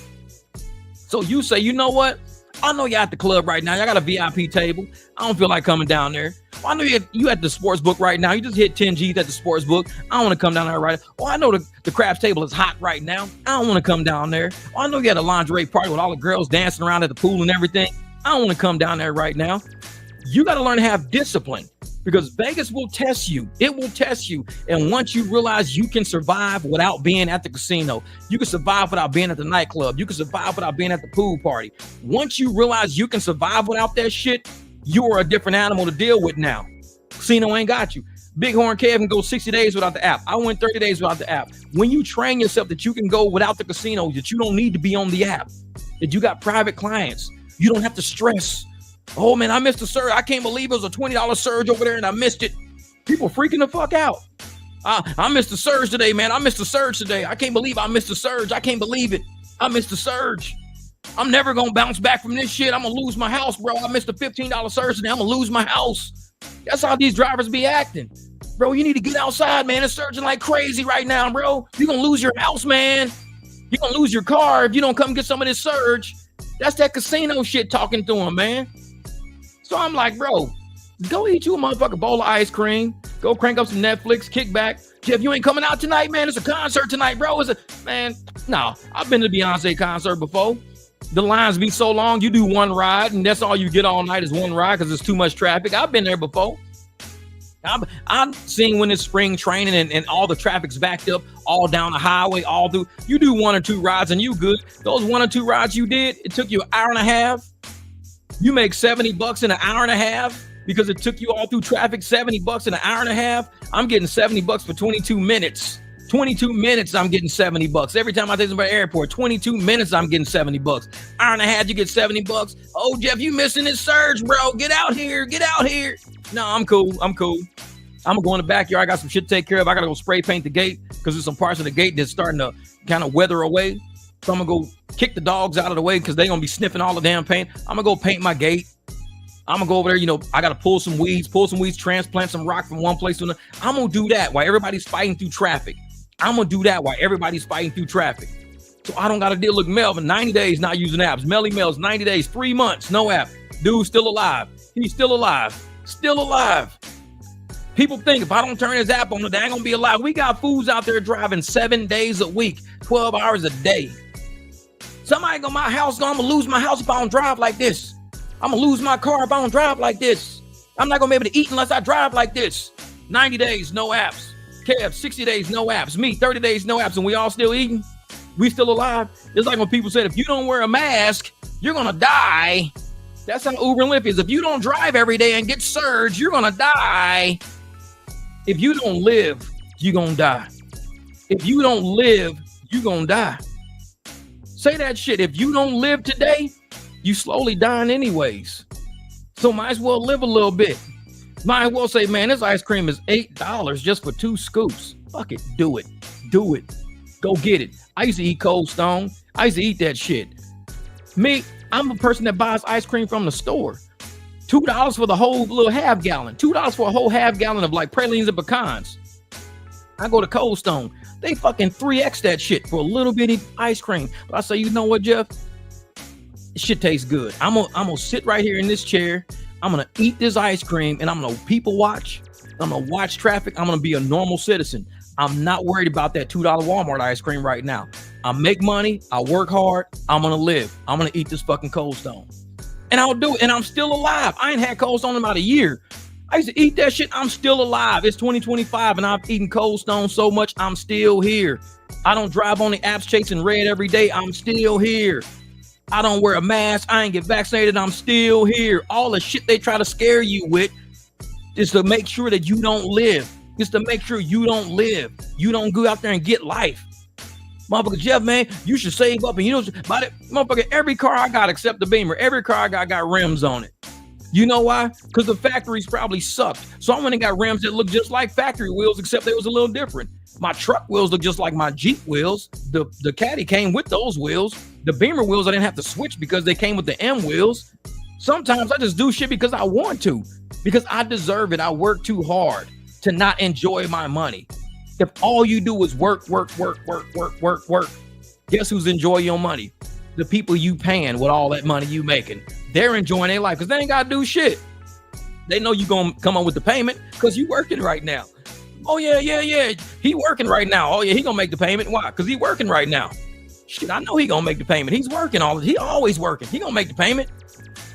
So you say, you know what? I know you're at the club right now. Y'all got a VIP table. I don't feel like coming down there. Well, I know you at the sports book right now. You just hit 10 G's at the sports book. I don't want to come down there right now. Oh, I know the craps table is hot right now. I don't want to come down there. Oh, I know you had a lingerie party with all the girls dancing around at the pool and everything. I don't want to come down there right now. You got to learn to have discipline because Vegas will test you. It will test you. And once you realize you can survive without being at the casino, you can survive without being at the nightclub, you can survive without being at the pool party. Once you realize you can survive without that shit, you are a different animal to deal with now. Casino ain't got you. Bighorn Kev can go 60 days without the app. I went 30 days without the app. When you train yourself that you can go without the casino, that you don't need to be on the app, that you got private clients, you don't have to stress. Oh man, I missed the surge. I can't believe it was a $20 surge over there and I missed it. People freaking the fuck out. I missed the surge today, man. I missed the surge today. I can't believe I missed the surge. I can't believe it. I missed the surge. I'm never going to bounce back from this shit. I'm going to lose my house, bro. I missed a $15 surge today. I'm going to lose my house. That's how these drivers be acting. Bro, you need to get outside, man. It's surging like crazy right now, bro. You're going to lose your house, man. You're going to lose your car if you don't come get some of this surge. That's that casino shit talking to him, man. So I'm like, bro, go eat you a motherfucking bowl of ice cream. Go crank up some Netflix, kick back. Jeff, you ain't coming out tonight, man. It's a concert tonight, bro. Man, no. I've been to the Beyonce concert before. The lines be so long, you do one ride, and that's all you get all night is one ride because there's too much traffic. I've been there before. I'm seeing when it's spring training and all the traffic's backed up all down the highway, all through. You do 1 or 2 rides and you good. Those 1 or 2 rides you did, it took you an hour and a half. You make $70 in an hour and a half because it took you all through traffic. $70 in an hour and a half. I'm getting $70 for 22 minutes. 22 minutes, I'm getting $70. Every time I take somebody to the airport, 22 minutes, I'm getting $70. Hour and a half, you get $70. Oh, Jeff, you missing this surge, bro. Get out here. Get out here. No, I'm cool. I'm cool. I'm going to go in the backyard. I got some shit to take care of. I got to go spray paint the gate because there's some parts of the gate that's starting to kind of weather away. So I'm going to go kick the dogs out of the way because they're going to be sniffing all the damn paint. I'm going to go paint my gate. I'm going to go over there. I got to pull some weeds, transplant some rock from one place to another. I'm going to do that while everybody's fighting through traffic. I'm going to do that while everybody's fighting through traffic. So I don't got to deal with Melvin. 90 days not using apps. Melly Mel's 90 days, 3 months, no app. Dude's still alive. He's still alive. Still alive. People think if I don't turn his app on, they ain't going to be alive. We got fools out there driving 7 days a week, 12 hours a day. Somebody go my house, I'm going to lose my house if I don't drive like this. I'm going to lose my car if I don't drive like this. I'm not going to be able to eat unless I drive like this. 90 days, no apps. Kev, 60 days, no apps. Me, 30 days, no apps. And we all still eating. We still alive. It's like when people said, if you don't wear a mask, you're going to die. That's how Uber and Lyft is. If you don't drive every day and get surge, you're going to die. If you don't live, you're going to die. If you don't live, you're going to die. Say that shit. If you don't live today, you slowly dying anyways. So might as well live a little bit. Might as well say, man, this ice cream is $8 just for 2 scoops. Fuck it. Do it. Do it. Go get it. I used to eat Cold Stone. I used to eat that shit. Me, I'm a person that buys ice cream from the store. $2 for the whole little half gallon. $2 for a whole half gallon of like pralines and pecans. I go to Cold Stone. They fucking 3x that shit for a little bitty ice cream. But I say, you know what, Jeff? This shit tastes good. I'm gonna sit right here in this chair. I'm going to eat this ice cream and I'm going to people watch. I'm going to watch traffic. I'm going to be a normal citizen. I'm not worried about that $2 Walmart ice cream right now. I make money. I work hard. I'm going to live. I'm going to eat this fucking Cold Stone. And I'll do it. And I'm still alive. I ain't had Cold Stone in about a year. I used to eat that shit. I'm still alive. It's 2025 and I've eaten Cold Stone so much. I'm still here. I don't drive on the apps chasing red every day. I'm still here. I don't wear a mask. I ain't get vaccinated. I'm still here. All the shit they try to scare you with is to make sure that you don't live. It's to make sure you don't live. You don't go out there and get life. Motherfucker, Jeff, man, you should save up. And you know, about it, motherfucker, every car I got except the Beamer, every car I got rims on it. You know why? Because the factories probably sucked. So I went and got rims that look just like factory wheels, except they was a little different. My truck wheels look just like my Jeep wheels. The Caddy came with those wheels. The Beamer wheels, I didn't have to switch because they came with the M wheels. Sometimes I just do shit because I want to, because I deserve it. I work too hard to not enjoy my money. If all you do is work, guess who's enjoying your money? The people you paying with all that money you making. They're enjoying their life because they ain't got to do shit. They know you going to come up with the payment because you working right now. Oh, yeah. He working right now. Oh, yeah, he going to make the payment. Why? Because he working right now. Shit, I know he going to make the payment. He's working he always working. He going to make the payment.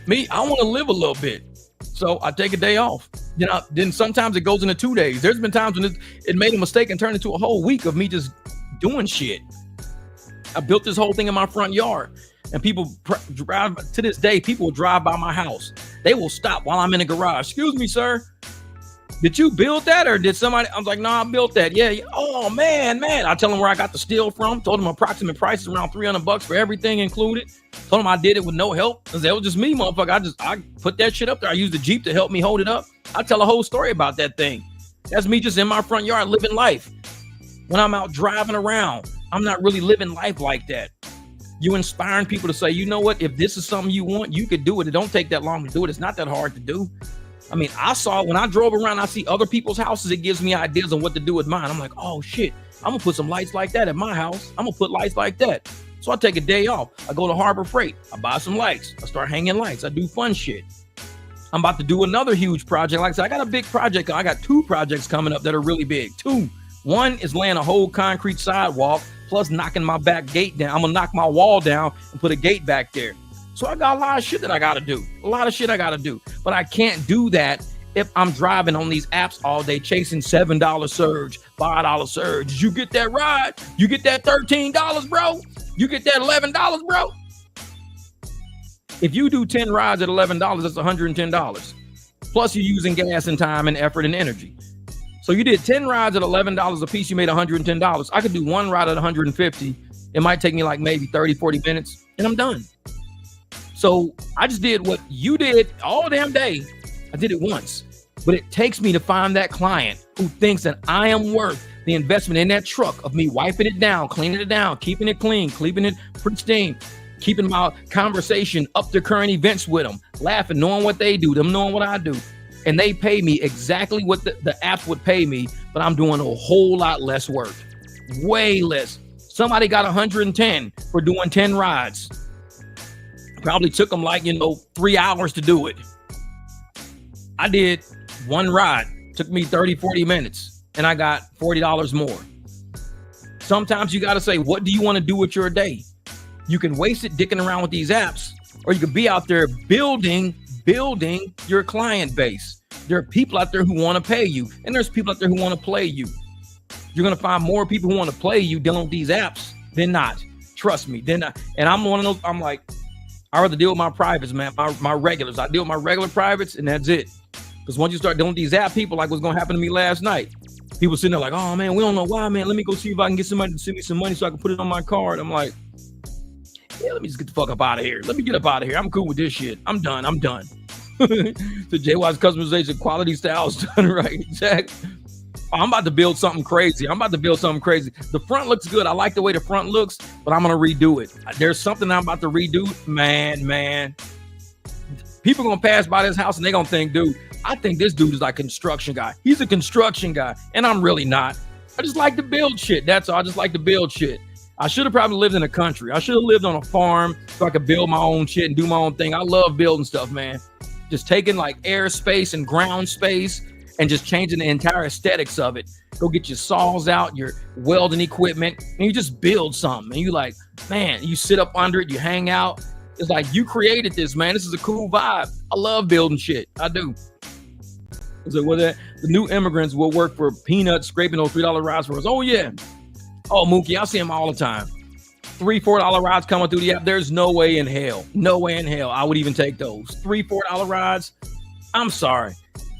Me, I want to live a little bit. So I take a day off. You know, then sometimes it goes into 2 days. There's been times when it made a mistake and turned into a whole week of me just doing shit. I built this whole thing in my front yard, and people drive to this day. People will drive by my house. They will stop while I'm in the garage. Excuse me, sir. did you build that or did somebody? I was like, no, I built that. Yeah. Oh man. I tell them where I got the steel from. Told them approximate prices around $300 for everything included. Told them I did it with no help. Cause it was just me, motherfucker. I put that shit up there. I used the Jeep to help me hold it up. I tell a whole story about that thing. That's me just in my front yard living life. When I'm out driving around, I'm not really living life like that. You inspiring people to say, you know what? If this is something you want, you could do it. It don't take that long to do it. It's not that hard to do. I mean, I saw when I drove around, I see other people's houses. It gives me ideas on what to do with mine. I'm like, oh shit, I'm gonna put some lights like that at my house. I'm gonna put lights like that. So I take a day off. I go to Harbor Freight. I buy some lights. I start hanging lights. I do fun shit. I'm about to do another huge project. Like I said, I got a big project. I got 2 projects coming up that are really big. 2. One is laying a whole concrete sidewalk, plus knocking my back gate down. I'm gonna knock my wall down and put a gate back there. So I got a lot of shit that I gotta do. But I can't do that if I'm driving on these apps all day chasing $7 surge, $5 surge. Did you get that ride? You get that $13, bro? You get that $11, bro? If you do 10 rides at $11, that's $110. Plus you're using gas and time and effort and energy. So you did 10 rides at $11 a piece, you made $110. I could do 1 ride at $150. It might take me like maybe 30, 40 minutes and I'm done. So I just did what you did all damn day. I did it once, but it takes me to find that client who thinks that I am worth the investment in that truck of me wiping it down, cleaning it down, keeping it clean, keeping it pristine, keeping my conversation up to current events with them, laughing, knowing what they do, them knowing what I do. And they pay me exactly what the app would pay me, but I'm doing a whole lot less work, way less. Somebody got 110 for doing 10 rides. Probably took them like, 3 hours to do it. I did 1 ride, took me 30, 40 minutes, and I got $40 more. Sometimes you got to say, what do you want to do with your day? You can waste it dicking around with these apps, or you can be out there building your client base. There are people out there who want to pay you, and there's people out there who want to play you. You're going to find more people who want to play you dealing with these apps than not. Trust me. And I'm one of those, I'm like, I rather deal with my privates, man, my regulars. I deal with my regular privates, and that's it. Because once you start dealing with these app people, like what's going to happen to me last night, people sitting there like, oh, man, we don't know why, man. Let me go see if I can get somebody to send me some money so I can put it on my card. I'm like, yeah, let me just get the fuck up out of here. Let me get up out of here. I'm cool with this shit. I'm done. The JY's customization quality style's done right. Exactly. I'm about to build something crazy. The front looks good. I like the way the front looks, but I'm going to redo it. There's something I'm about to redo. Man. People going to pass by this house and they're going to think, dude, I think this dude is like a construction guy. He's a construction guy, and I'm really not. I just like to build shit. That's all. I just like to build shit. I should have probably lived in the country. I should have lived on a farm so I could build my own shit and do my own thing. I love building stuff, man. Just taking like air space and ground space and just changing the entire aesthetics of it. Go get your saws out, your welding equipment, and you just build something. And you like, man, you sit up under it, you hang out. It's like you created this, man. This is a cool vibe. I love building shit. I do. So the new immigrants will work for peanuts, scraping those $3 rides for us. Oh yeah. Oh, Mookie, I see them all the time. $3, $4 rides coming through the app. There's no way in hell I would even take those. $3, $4 rides. I'm sorry.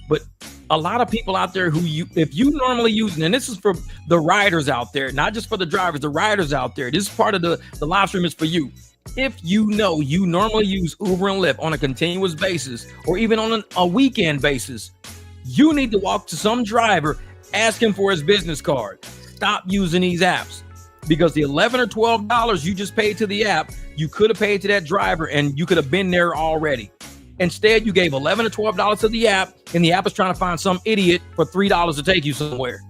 But a lot of people out there if you normally use, and this is for the riders out there, not just for the drivers, the riders out there. This is part of the live stream is for you. If you normally use Uber and Lyft on a continuous basis, or even on a weekend basis, you need to walk to some driver, ask him for his business card. Stop using these apps, because the $11 or $12 you just paid to the app, you could have paid to that driver and you could have been there already. Instead, you gave $11 or $12 to the app, and the app is trying to find some idiot for $3 to take you somewhere.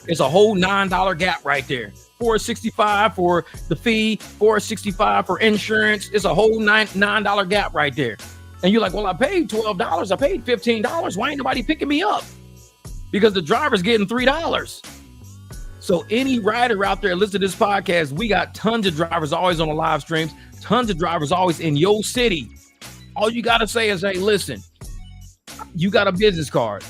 It's a whole $9 gap right there. $4.65 for the fee, $4.65 for insurance. It's a whole $9 gap right there. And you're like, well, I paid $12. I paid $15. Why ain't nobody picking me up? Because the driver's getting $3. So any rider out there, listen to this podcast. We got tons of drivers always on the live streams, tons of drivers always in your city. All you got to say is, hey, listen, you got a business card.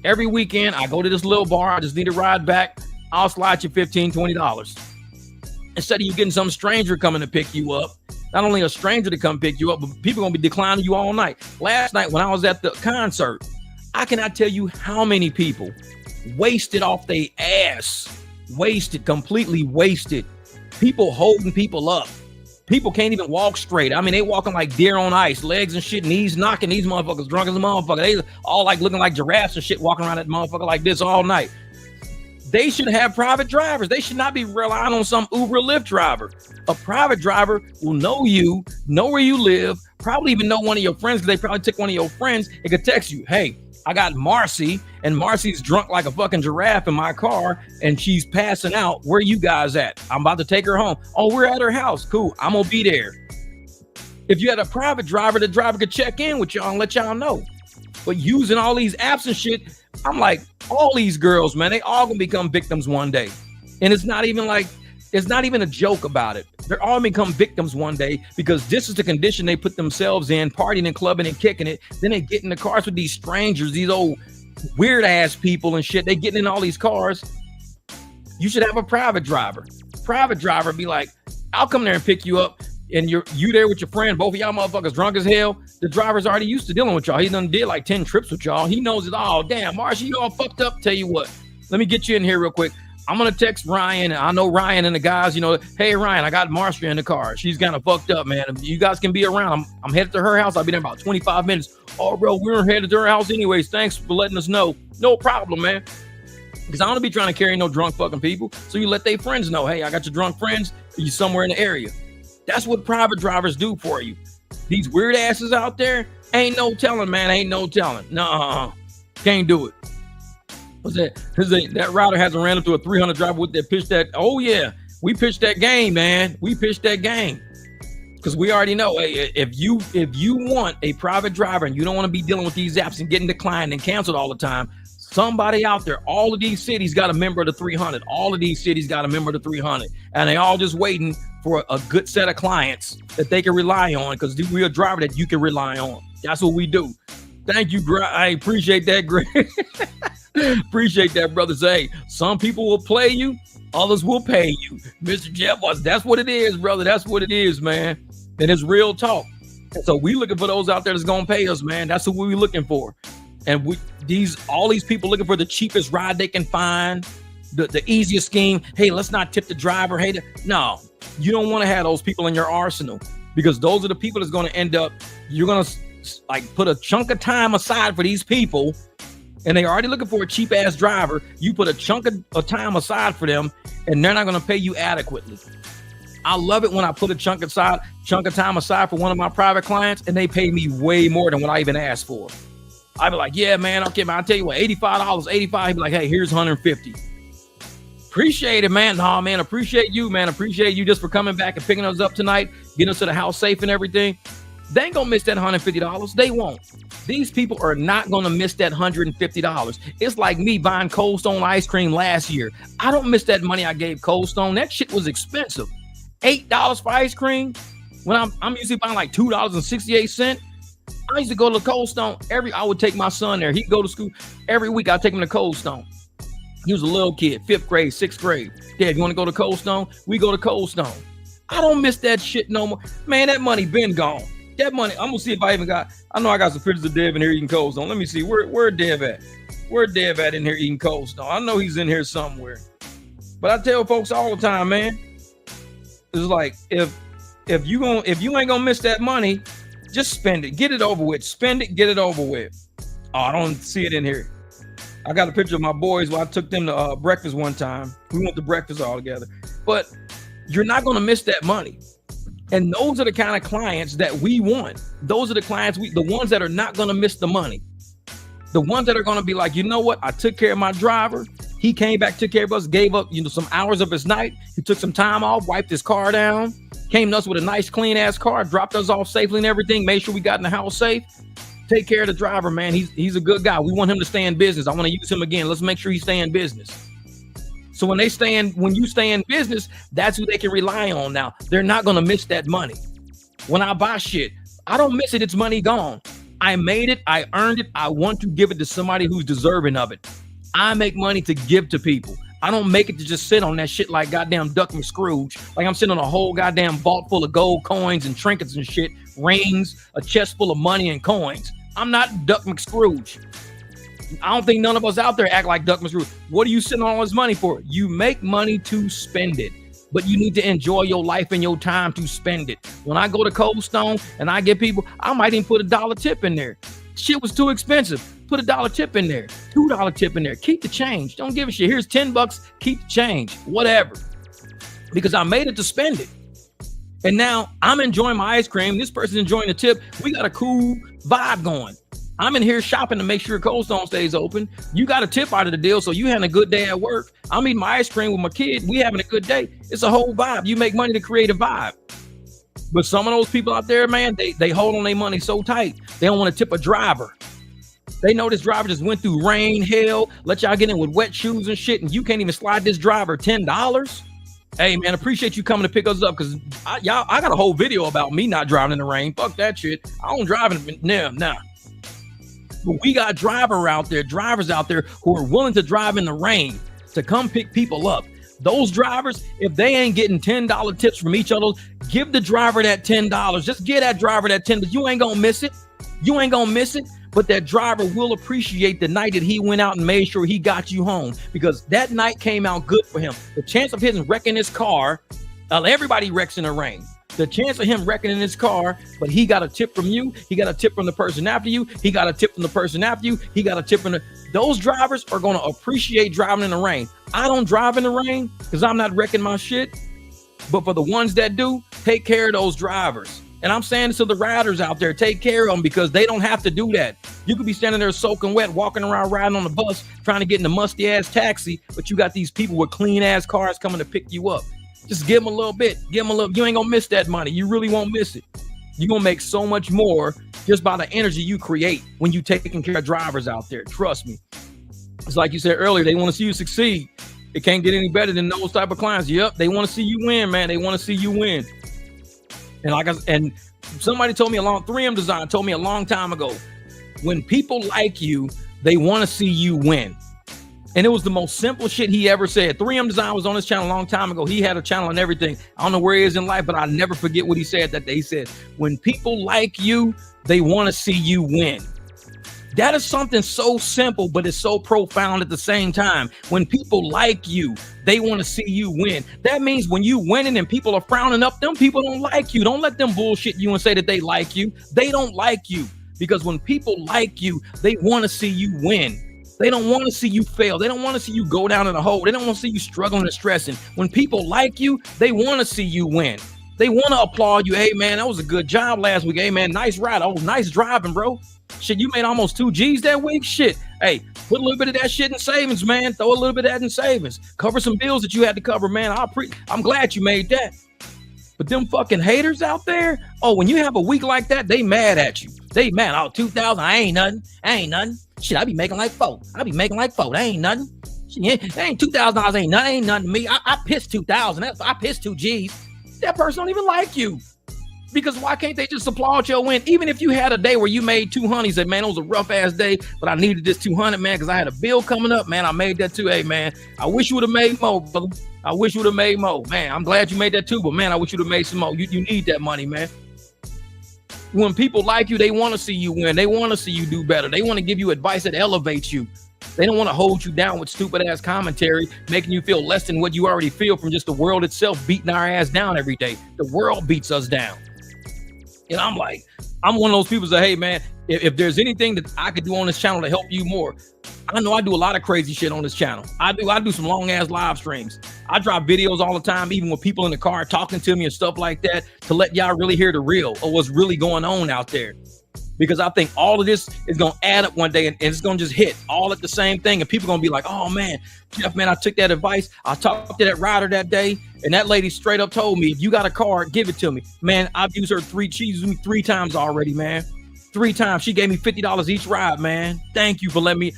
Every weekend, I go to this little bar. I just need a ride back. I'll slide you $15, $20. Instead of you getting some stranger coming to pick you up. Not only a stranger to come pick you up, but people going to be declining you all night. Last night when I was at the concert, I cannot tell you how many people wasted off their ass, completely wasted. People holding people up. People can't even walk straight. I mean, they walking like deer on ice, legs and shit, knees knocking. These motherfuckers drunk as a motherfucker. They all like looking like giraffes and shit, walking around that motherfucker like this all night. They should have private drivers. They should not be relying on some Uber or Lyft driver. A private driver will know you, know where you live, probably even know one of your friends, because they probably took one of your friends and could text you, hey, I got Marcy, and Marcy's drunk like a fucking giraffe in my car, and she's passing out. Where you guys at? I'm about to take her home. Oh, we're at her house. Cool. I'm gonna be there. If you had a private driver, the driver could check in with y'all and let y'all know. But using all these apps and shit, I'm like, all these girls, man, they all gonna become victims one day. And it's not even a joke about it. They're all become victims one day, because this is the condition they put themselves in, partying and clubbing and kicking it. Then they get in the cars with these strangers, these old weird ass people and shit. They getting in all these cars. You should have a private driver. Private driver be like, I'll come there and pick you up, and you there with your friend, both of y'all motherfuckers drunk as hell. The driver's already used to dealing with y'all. He done did like 10 trips with y'all. He knows it all. Damn, Marcy, you all fucked up. Tell you what, let me get you in here real quick. I'm going to text Ryan. I know Ryan and the guys, hey, Ryan, I got Marcia in the car. She's kind of fucked up, man. You guys can be around. I'm headed to her house. I'll be there in about 25 minutes. Oh, bro, we're headed to her house anyways. Thanks for letting us know. No problem, man. Because I don't be trying to carry no drunk fucking people. So you let their friends know, hey, I got your drunk friends. You somewhere in the area. That's what private drivers do for you. These weird asses out there, ain't no telling, man. Ain't no telling. Nuh-uh. Can't do it. What's that? That router hasn't ran up to a 300 driver with that pitch that. Oh, yeah. We pitched that game, man. We pitched that game. Because we already know, hey, if you want a private driver and you don't want to be dealing with these apps and getting declined and canceled all the time, somebody out there, all of these cities got a member of the 300. All of these cities got a member of the 300. And they all just waiting for a good set of clients that they can rely on, because we're a driver that you can rely on. That's what we do. Thank you, I appreciate that, Greg. Appreciate that, brother. Say, some people will play you, others will pay you. Mr. Jeff was, that's what it is, brother. That's what it is, man. And it's real talk. And so we looking for those out there that's gonna pay us, man. That's what we looking for. And all these people looking for the cheapest ride they can find, the easiest scheme. Hey, let's not tip the driver. Hey, no, you don't want to have those people in your arsenal, because those are the people that's going to end up, you're going to like put a chunk of time aside for these people, and they already looking for a cheap ass driver. You put a chunk of time aside for them, and they're not going to pay you adequately. I love it when I put a chunk of time aside for one of my private clients, and they pay me way more than what I even asked for. I'd be like, yeah, man, okay, man, I'll tell you what, $85, $85. He'd be like, hey, here's $150. Appreciate it, man. No, man, appreciate you, man. Appreciate you just for coming back and picking us up tonight, getting us to the house safe and everything. They ain't gonna miss that $150. They won't. These people are not gonna miss that $150. It's like me buying Cold Stone ice cream last year. I don't miss that money I gave Cold Stone. That shit was expensive. $8 for ice cream when I'm usually buying like $2.68. I used to go to Cold Stone I would take my son there. He'd go to school every week. I'd take him to Cold Stone. He was a little kid, 5th grade, 6th grade. Dad, you want to go to Cold Stone? We go to Cold Stone. I don't miss that shit no more. Man, that money been gone. That money, I'm going to see if I even I know I got some pictures of Dev in here eating Cold Stone. Let me see. Where Dev at? Where Dev at in here eating Cold Stone? I know he's in here somewhere. But I tell folks all the time, man, it's like, if you ain't going to miss that money, just spend it. Get it over with. Spend it, get it over with. Oh, I don't see it in here. I got a picture of my boys where I took them to breakfast one time. We went to breakfast all together. But you're not going to miss that money. And those are the kind of clients that we want. Those are the clients, the ones that are not going to miss the money. The ones that are going to be like, you know what? I took care of my driver. He came back, took care of us, gave up, some hours of his night. He took some time off, wiped his car down, came to us with a nice, clean ass car, dropped us off safely and everything, made sure we got in the house safe. Take care of the driver, man. He's a good guy. We want him to stay in business. I want to use him again. Let's make sure he stay in business. So when you stay in business, that's who they can rely on now. They're not going to miss that money. When I buy shit, I don't miss it. It's money gone. I made it. I earned it. I want to give it to somebody who's deserving of it. I make money to give to people. I don't make it to just sit on that shit like goddamn Duck McScrooge. Like I'm sitting on a whole goddamn vault full of gold coins and trinkets and shit, rings, a chest full of money and coins. I'm not Duck McScrooge. I don't think none of us out there act like Duck Misrule. What are you sitting on all this money for? You make money to spend it, but you need to enjoy your life and your time to spend it. When I go to Cold Stone and I get people, I might even put $1 tip in there. Shit was too expensive. Put $1 tip in there, $2 tip in there. Keep the change. Don't give a shit. Here's $10. Keep the change, whatever. Because I made it to spend it. And now I'm enjoying my ice cream. This person's enjoying the tip. We got a cool vibe going. I'm in here shopping to make sure Cold Stone stays open. You got a tip out of the deal, so you having a good day at work. I'm eating my ice cream with my kid. We having a good day. It's a whole vibe. You make money to create a vibe. But some of those people out there, man, they hold on their money so tight. They don't want to tip a driver. They know this driver just went through rain, hell, let y'all get in with wet shoes and shit, and you can't even slide this driver $10. Hey, man, appreciate you coming to pick us up, because I got a whole video about me not driving in the rain. Fuck that shit. I don't drive in nah. But we got drivers out there who are willing to drive in the rain to come pick people up. Those drivers, if they ain't getting $10 tips from each other, give the driver that $10. Just give that driver that $10. You ain't gonna miss it. But that driver will appreciate the night that he went out and made sure he got you home, because that night came out good for him. The chance of him wrecking his car, everybody wrecks in the rain. The chance of him wrecking in his car, but he got a tip from you. He got a tip from the person after you. He got a tip from the person after you. He got a tip from those drivers are going to appreciate driving in the rain. I don't drive in the rain because I'm not wrecking my shit. But for the ones that do, take care of those drivers. And I'm saying this to the riders out there, take care of them, because they don't have to do that. You could be standing there soaking wet, walking around, riding on the bus, trying to get in a musty ass taxi, but you got these people with clean ass cars coming to pick you up. Just give them a little bit. You ain't gonna miss that money. You really won't miss it. You're gonna make so much more just by the energy you create when you taking care of drivers out there. Trust me. It's like you said earlier, they want to see you succeed. It can't get any better than those type of clients. Yep, they want to see you win, man. They want to see you win. And somebody told me 3M Design told me a long time ago, when people like you, they want to see you win. And it was the most simple shit he ever said. 3M Design was on his channel a long time ago. He had a channel and everything. I don't know where he is in life, but I never forget what he said that day. He said, when people like you, they want to see you win. That is something so simple, but it's so profound at the same time. When people like you, they want to see you win. That means when you winning and people are frowning up, them people don't like you. Don't let them bullshit you and say that they like you. They don't like you, because when people like you, they want to see you win. They don't want to see you fail. They don't want to see you go down in a hole. They don't want to see you struggling and stressing. When people like you, they want to see you win. They want to applaud you. Hey, man, that was a good job last week. Hey, man, nice ride. Oh, nice driving, bro. Shit, you made almost 2 G's that week. Shit. Hey, put a little bit of that shit in savings, man. Throw a little bit of that in savings. Cover some bills that you had to cover, man. I'm glad you made that. But them fucking haters out there, oh, when you have a week like that, they mad at you. They mad. Oh, 2,000, I ain't nothing. Shit, I be making like 4. That ain't nothing. Shit, that ain't $2,000. Ain't nothing to me. I pissed 2,000. I pissed 2 G's. That person don't even like you. Because why can't they just applaud your win? Even if you had a day where you made 200, you said, man, it was a rough ass day, but I needed this 200, man, because I had a bill coming up, man. I made that too. Hey, man, I wish you would have made more, brother. I wish you would have made more. Man, I'm glad you made that too, but man, I wish you would have made some more. You need that money, man. When people like you, they want to see you win. They want to see you do better. They want to give you advice that elevates you. They don't want to hold you down with stupid ass commentary, making you feel less than what you already feel from just the world itself beating our ass down every day. The world beats us down. And I'm one of those people that, hey, man, if there's anything that I could do on this channel to help you more, I know I do a lot of crazy shit on this channel. I do some long ass live streams. I drop videos all the time, even with people in the car talking to me and stuff like that, to let y'all really hear the real of what's really going on out there. Because I think all of this is going to add up one day and it's going to just hit all at the same thing. And people are going to be like, oh, man, Jeff, man, I took that advice. I talked to that rider that day. And that lady straight up told me, if you got a car, give it to me. Man, I've used her 3 times already, man. 3 times. She gave me $50 each ride, man. Thank you for letting me.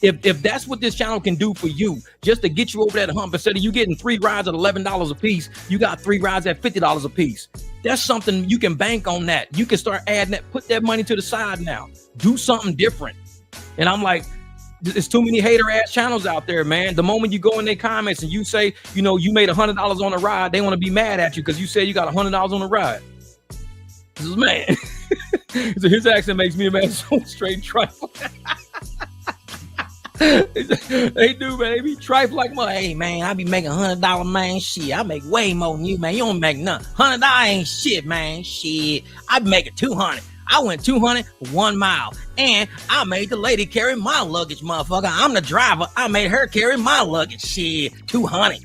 If that's what this channel can do for you, just to get you over that hump, instead of you getting 3 rides at $11 a piece, you got 3 rides at $50 a piece. That's something you can bank on that. You can start adding that, put that money to the side now. Do something different. And I'm like, there's too many hater ass channels out there, man. The moment you go in their comments and you say, you know, you made $100 on a ride, they want to be mad at you because you said you got $100 on a ride. This is man. So his accent makes me a man so straight trifle. They do, man. They be tripe like money. Hey, man, I be making $100, man. Shit, I make way more than you, man. You don't make nothing. $100 ain't shit, man. Shit, I be making 200. I went 200 for 1 mile, and I made the lady carry my luggage, motherfucker. I'm the driver. I made her carry my luggage. Shit, 200.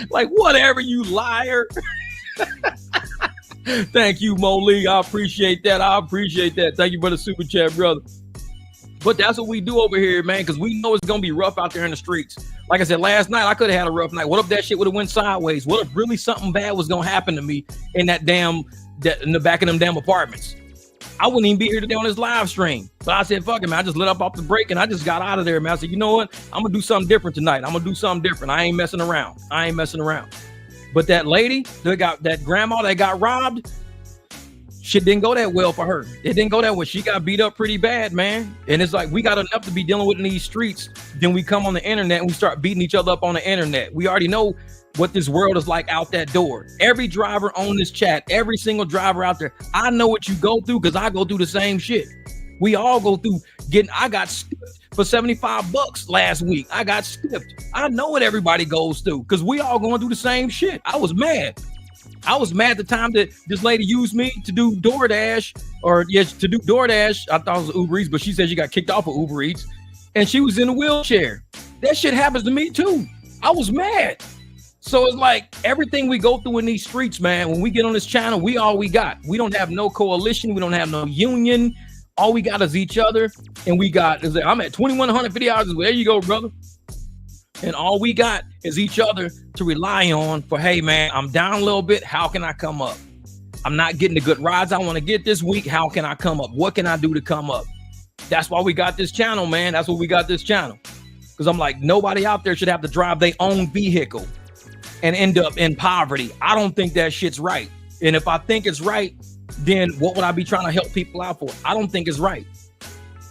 Like, whatever, you liar. Thank you, Mo Lee. I appreciate that. Thank you for the super chat, brother. But that's what we do over here, man, because we know it's going to be rough out there in the streets. Like I said, last night, I could have had a rough night. What if that shit would have went sideways? What if really something bad was going to happen to me in in the back of them damn apartments? I wouldn't even be here today on this live stream. But I said, fuck it, man. I just lit up off the break and I just got out of there, man. I said, you know what? I'm going to do something different tonight. I ain't messing around. But that lady, that grandma that got robbed, shit didn't go that well for her. It didn't go that well. She got beat up pretty bad, man. And it's like, we got enough to be dealing with in these streets. Then we come on the internet and we start beating each other up on the internet. We already know what this world is like out that door. Every driver on this chat, every single driver out there, I know what you go through because I go through the same shit. We all go through I got stiffed for $75 last week. I got stiffed. I know what everybody goes through because we all going through the same shit. I was mad the time that this lady used me to do DoorDash I thought it was Uber Eats, but she said she got kicked off of Uber Eats and she was in a wheelchair. That shit happens to me too. I was mad. So it's like everything we go through in these streets, man, when we get on this channel, we all we got. We don't have no coalition. We don't have no union. All we got is each other. And I'm at 2,100 video hours. There you go, brother. And all we got is each other to rely on for, hey, man, I'm down a little bit. How can I come up? I'm not getting the good rides I want to get this week. How can I come up? What can I do to come up? That's why we got this channel, man. That's what we got this channel. Because I'm like, nobody out there should have to drive their own vehicle and end up in poverty. I don't think that shit's right. And if I think it's right, then what would I be trying to help people out for? I don't think it's right.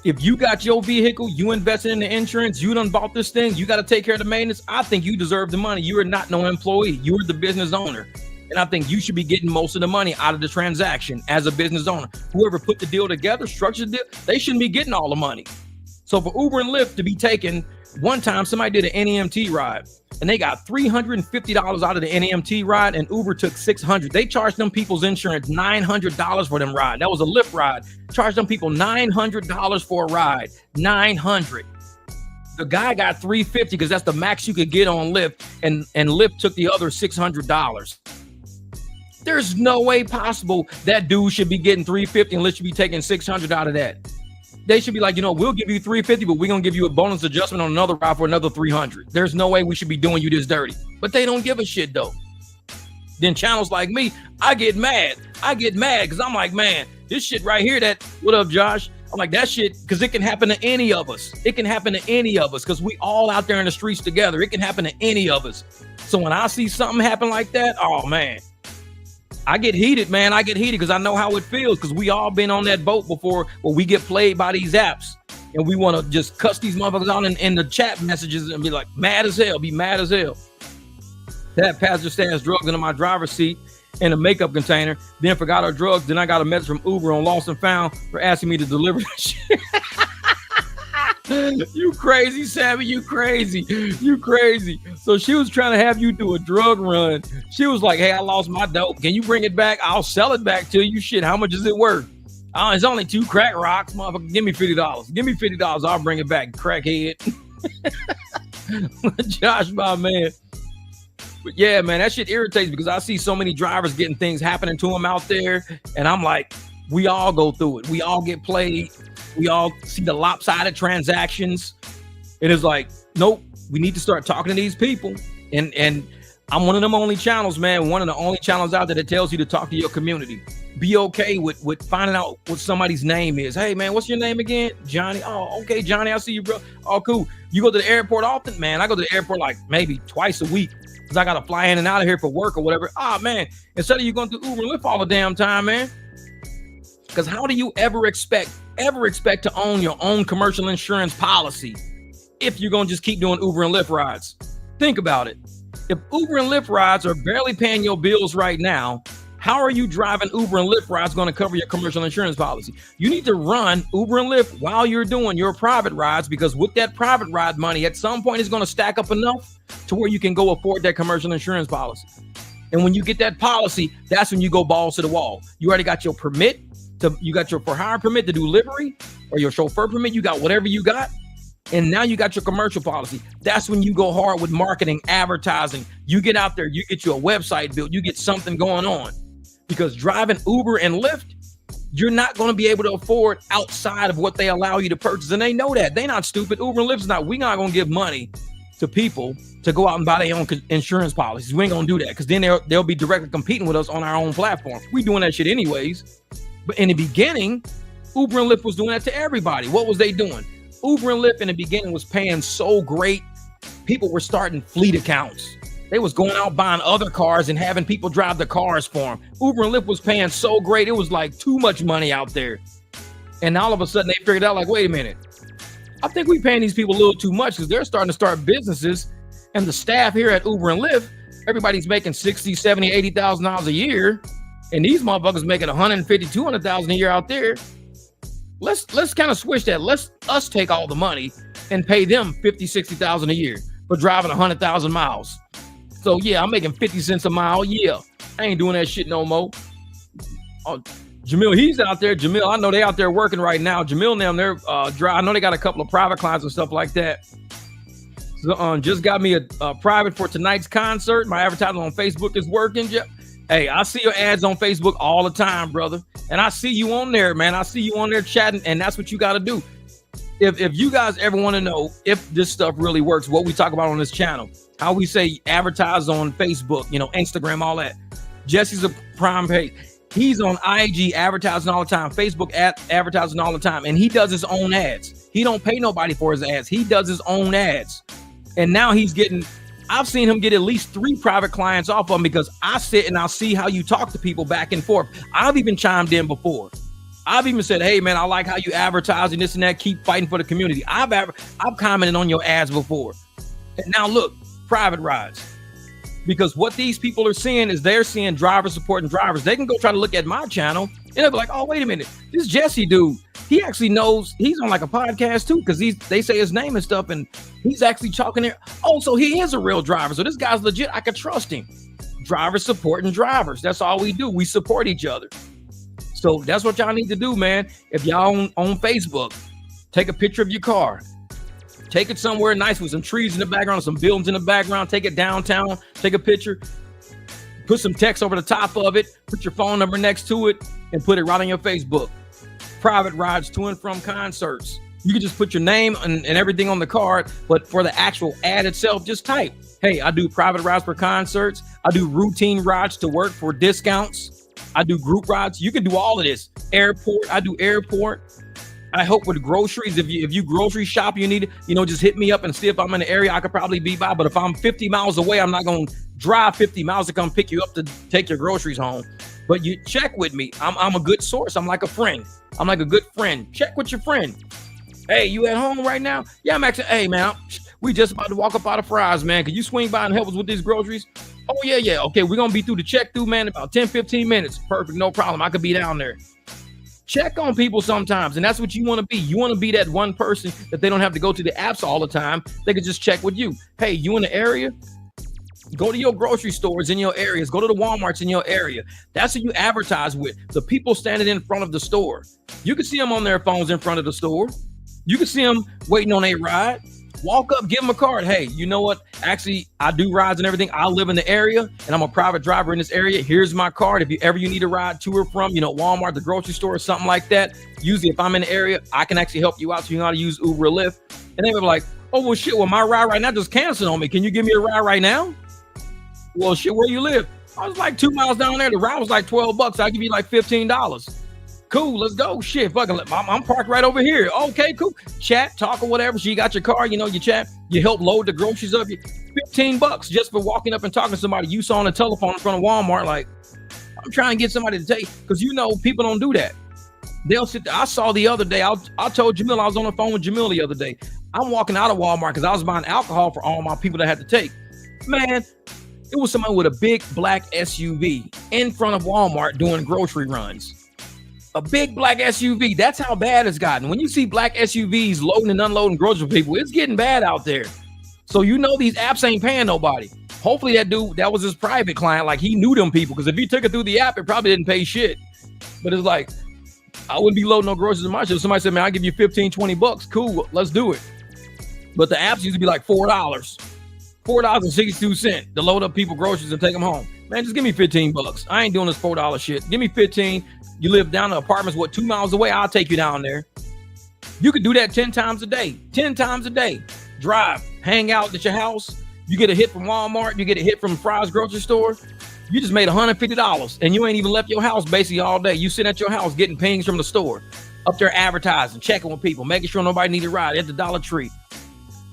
If you got your vehicle, you invested in the insurance, you done bought this thing, you got to take care of the maintenance, I think you deserve the money. You are not no employee. You are the business owner. And I think you should be getting most of the money out of the transaction as a business owner. Whoever put the deal together, structured the deal, they shouldn't be getting all the money. So for Uber and Lyft to be taken, one time somebody did an NEMT ride and they got $350 out of the NEMT ride and Uber took $600. They charged them people's insurance $900 for them ride. That was a Lyft ride. Charged them people $900 for a ride. $900. The guy got $350 because that's the max you could get on Lyft, and Lyft took the other $600. There's no way possible that dude should be getting $350 and Lyft should be taking $600 out of that. They should be like, we'll give you $350, but we're going to give you a bonus adjustment on another ride for another $300. There's no way we should be doing you this dirty. But they don't give a shit, though. Then channels like me, I get mad because I'm like, man, this shit right here, what up, Josh? I'm like, that shit, because it can happen to any of us. It can happen to any of us because we all out there in the streets together. It can happen to any of us. So when I see something happen like that, oh, man. I get heated, man. I get heated because I know how it feels because we all been on that boat before where we get played by these apps and we want to just cuss these motherfuckers out in the chat messages and be like mad as hell, That passenger stands drugs into my driver's seat in a makeup container, then forgot our drugs. Then I got a message from Uber on Lost and Found for asking me to deliver that shit. You crazy, Sammy. You crazy. So she was trying to have you do a drug run. She was like, hey, I lost my dope. Can you bring it back? I'll sell it back to you. Shit, how much is it worth? It's only 2 crack rocks. Motherfucker, give me $50. Give me $50. I'll bring it back, crackhead. Josh, my man. But yeah, man, that shit irritates because I see so many drivers getting things happening to them out there. And I'm like, we all go through it. We all get played. We all see the lopsided transactions. It is like, nope, we need to start talking to these people. And I'm one of them only channels, man. One of the only channels out there that tells you to talk to your community. Be okay with finding out what somebody's name is. Hey, man, what's your name again? Johnny. Oh, okay, Johnny, I see you, bro. Oh, cool. You go to the airport often? Man, I go to the airport like maybe twice a week because I got to fly in and out of here for work or whatever. Man, instead of you going through Uber and Lyft all the damn time, man. Because how do you ever expect to own your own commercial insurance policy if you're going to just keep doing Uber and Lyft rides? Think about it. If Uber and Lyft rides are barely paying your bills right now, How are you driving Uber and Lyft rides going to cover your commercial insurance policy? You need to run Uber and Lyft while you're doing your private rides, because with that private ride money, at some point it's going to stack up enough to where you can go afford that commercial insurance policy. And when you get that policy, that's when you go balls to the wall. You already got your permit, you got your for hire permit to do livery, or your chauffeur permit, you got whatever you got. And now you got your commercial policy. That's when you go hard with marketing, advertising. You get out there, you get you a website built, you get something going on. Because driving Uber and Lyft, you're not going to be able to afford outside of what they allow you to purchase. And they know that. They're not stupid. Uber and Lyft is not. We're not going to give money to people to go out and buy their own insurance policies. We ain't going to do that, because then they'll be directly competing with us on our own platform. We doing that shit anyways. But in the beginning, Uber and Lyft was doing that to everybody. What was they doing? Uber and Lyft in the beginning was paying so great. People were starting fleet accounts. They was going out buying other cars and having people drive the cars for them. Uber and Lyft was paying so great. It was like too much money out there. And all of a sudden they figured out, like, wait a minute. I think we're paying these people a little too much, because they're starting to start businesses. And the staff here at Uber and Lyft, everybody's making $60,000, $70,000, $80,000 a year. And these motherfuckers making $150,000, $200,000 a year out there. Let's kind of switch that. Let's us take all the money and pay them $50,000, $60,000 a year for driving 100,000 miles. So yeah, I'm making 50 cents a mile. Yeah, I ain't doing that shit no more. Oh, Jamil, he's out there. Jamil, I know they out there working right now. Jamil and them, they're dry. I know they got a couple of private clients and stuff like that. So just got me a private for tonight's concert. My advertising on Facebook is working. Hey, I see your ads on Facebook all the time, brother. And I see you on there, man. I see you on there chatting, and that's what you got to do. If you guys ever want to know if this stuff really works, what we talk about on this channel, how we say advertise on Facebook, Instagram, all that. Jesse's a prime page. He's on IG advertising all the time, Facebook advertising all the time, and he does his own ads. He don't pay nobody for his ads. He does his own ads. And now I've seen him get at least 3 private clients off of him, because I sit and I'll see how you talk to people back and forth. I've even chimed in before. I've even said, hey man, I like how you advertise and this and that, keep fighting for the community. I've commented on your ads before. And now look, private rides. Because what these people are seeing is they're seeing drivers supporting drivers. They can go try to look at my channel and they'll be like, oh, wait a minute, this Jesse dude, he actually knows, he's on like a podcast too, because they say his name and stuff, and he's actually talking there. Oh, so he is a real driver. So this guy's legit. I could trust him. Drivers supporting drivers. That's all we do. We support each other. So that's what y'all need to do, man. If y'all on Facebook, take a picture of your car. Take it somewhere nice with some trees in the background, some buildings in the background. Take it downtown. Take a picture. Put some text over the top of it. Put your phone number next to it and put it right on your Facebook. Private rides to and from concerts. You can just put your name and everything on the card, but for the actual ad itself, just type, hey, I do private rides for concerts. I do routine rides to work for discounts. I do group rides. You can do all of this. Airport. I do airport. I help with groceries. If you grocery shop, you need, just hit me up and see if I'm in the area. I could probably be by. But if I'm 50 miles away, I'm not going to drive 50 miles to come pick you up to take your groceries home. But you check with me. I'm a good source. I'm like a friend. I'm like a good friend. Check with your friend. Hey, you at home right now? Yeah, I'm actually. Hey, man, we just about to walk up out of Fry's, man. Can you swing by and help us with these groceries? Oh, yeah. Okay, we're going to be through the check through, man, in about 10, 15 minutes. Perfect. No problem. I could be down there. Check on people sometimes, and that's what you want to be. You want to be that one person that they don't have to go to the apps all the time. They can just check with you. Hey, you in the area? Go to your grocery stores in your areas. Go to the Walmarts in your area. That's who you advertise with. The people standing in front of the store. You can see them on their phones in front of the store. You can see them waiting on a ride. Walk up, give them a card. Hey, you know what? Actually, I do rides and everything. I live in the area and I'm a private driver in this area. Here's my card. If you need a ride to or from, Walmart, the grocery store, or something like that. Usually if I'm in the area, I can actually help you out. So you know how to use Uber or Lyft. And they were like, oh, well, shit, well, my ride right now just canceled on me. Can you give me a ride right now? Well, shit, where you live? I was like 2 miles down there. The ride was like $12. I'll give you like $15. Cool, let's go. Shit, fucking, I'm parked right over here. Okay, cool. Chat, talk, or whatever. So you got your car, you chat. You help load the groceries up. $15 just for walking up and talking to somebody you saw on the telephone in front of Walmart. Like, I'm trying to get somebody to take, because people don't do that. They'll sit there. I saw the other day. I told Jamil, I was on the phone with Jamil the other day. I'm walking out of Walmart because I was buying alcohol for all my people that had to take. Man, It was somebody with a big black SUV in front of Walmart doing grocery runs. A big black SUV. That's how bad it's gotten. When you see black SUVs loading and unloading grocery people, it's getting bad out there. So you know these apps ain't paying nobody. Hopefully that dude, that was his private client, like he knew them people. Because if he took it through the app, it probably didn't pay shit. But it's like, I wouldn't be loading no groceries in my shit. Somebody said, man, I'll give you 15, 20 bucks. Cool, let's do it. But the apps used to be like $4.62 to load up people groceries and take them home. Man, just give me 15 bucks. I ain't doing this $4 shit. Give me 15. You live down the apartments, 2 miles away? I'll take you down there. You could do that 10 times a day. 10 times a day. Drive, hang out at your house. You get a hit from Walmart. You get a hit from Fry's grocery store. You just made $150 and you ain't even left your house basically all day. You sit at your house getting pings from the store, up there advertising, checking with people, making sure nobody needs a ride at the Dollar Tree.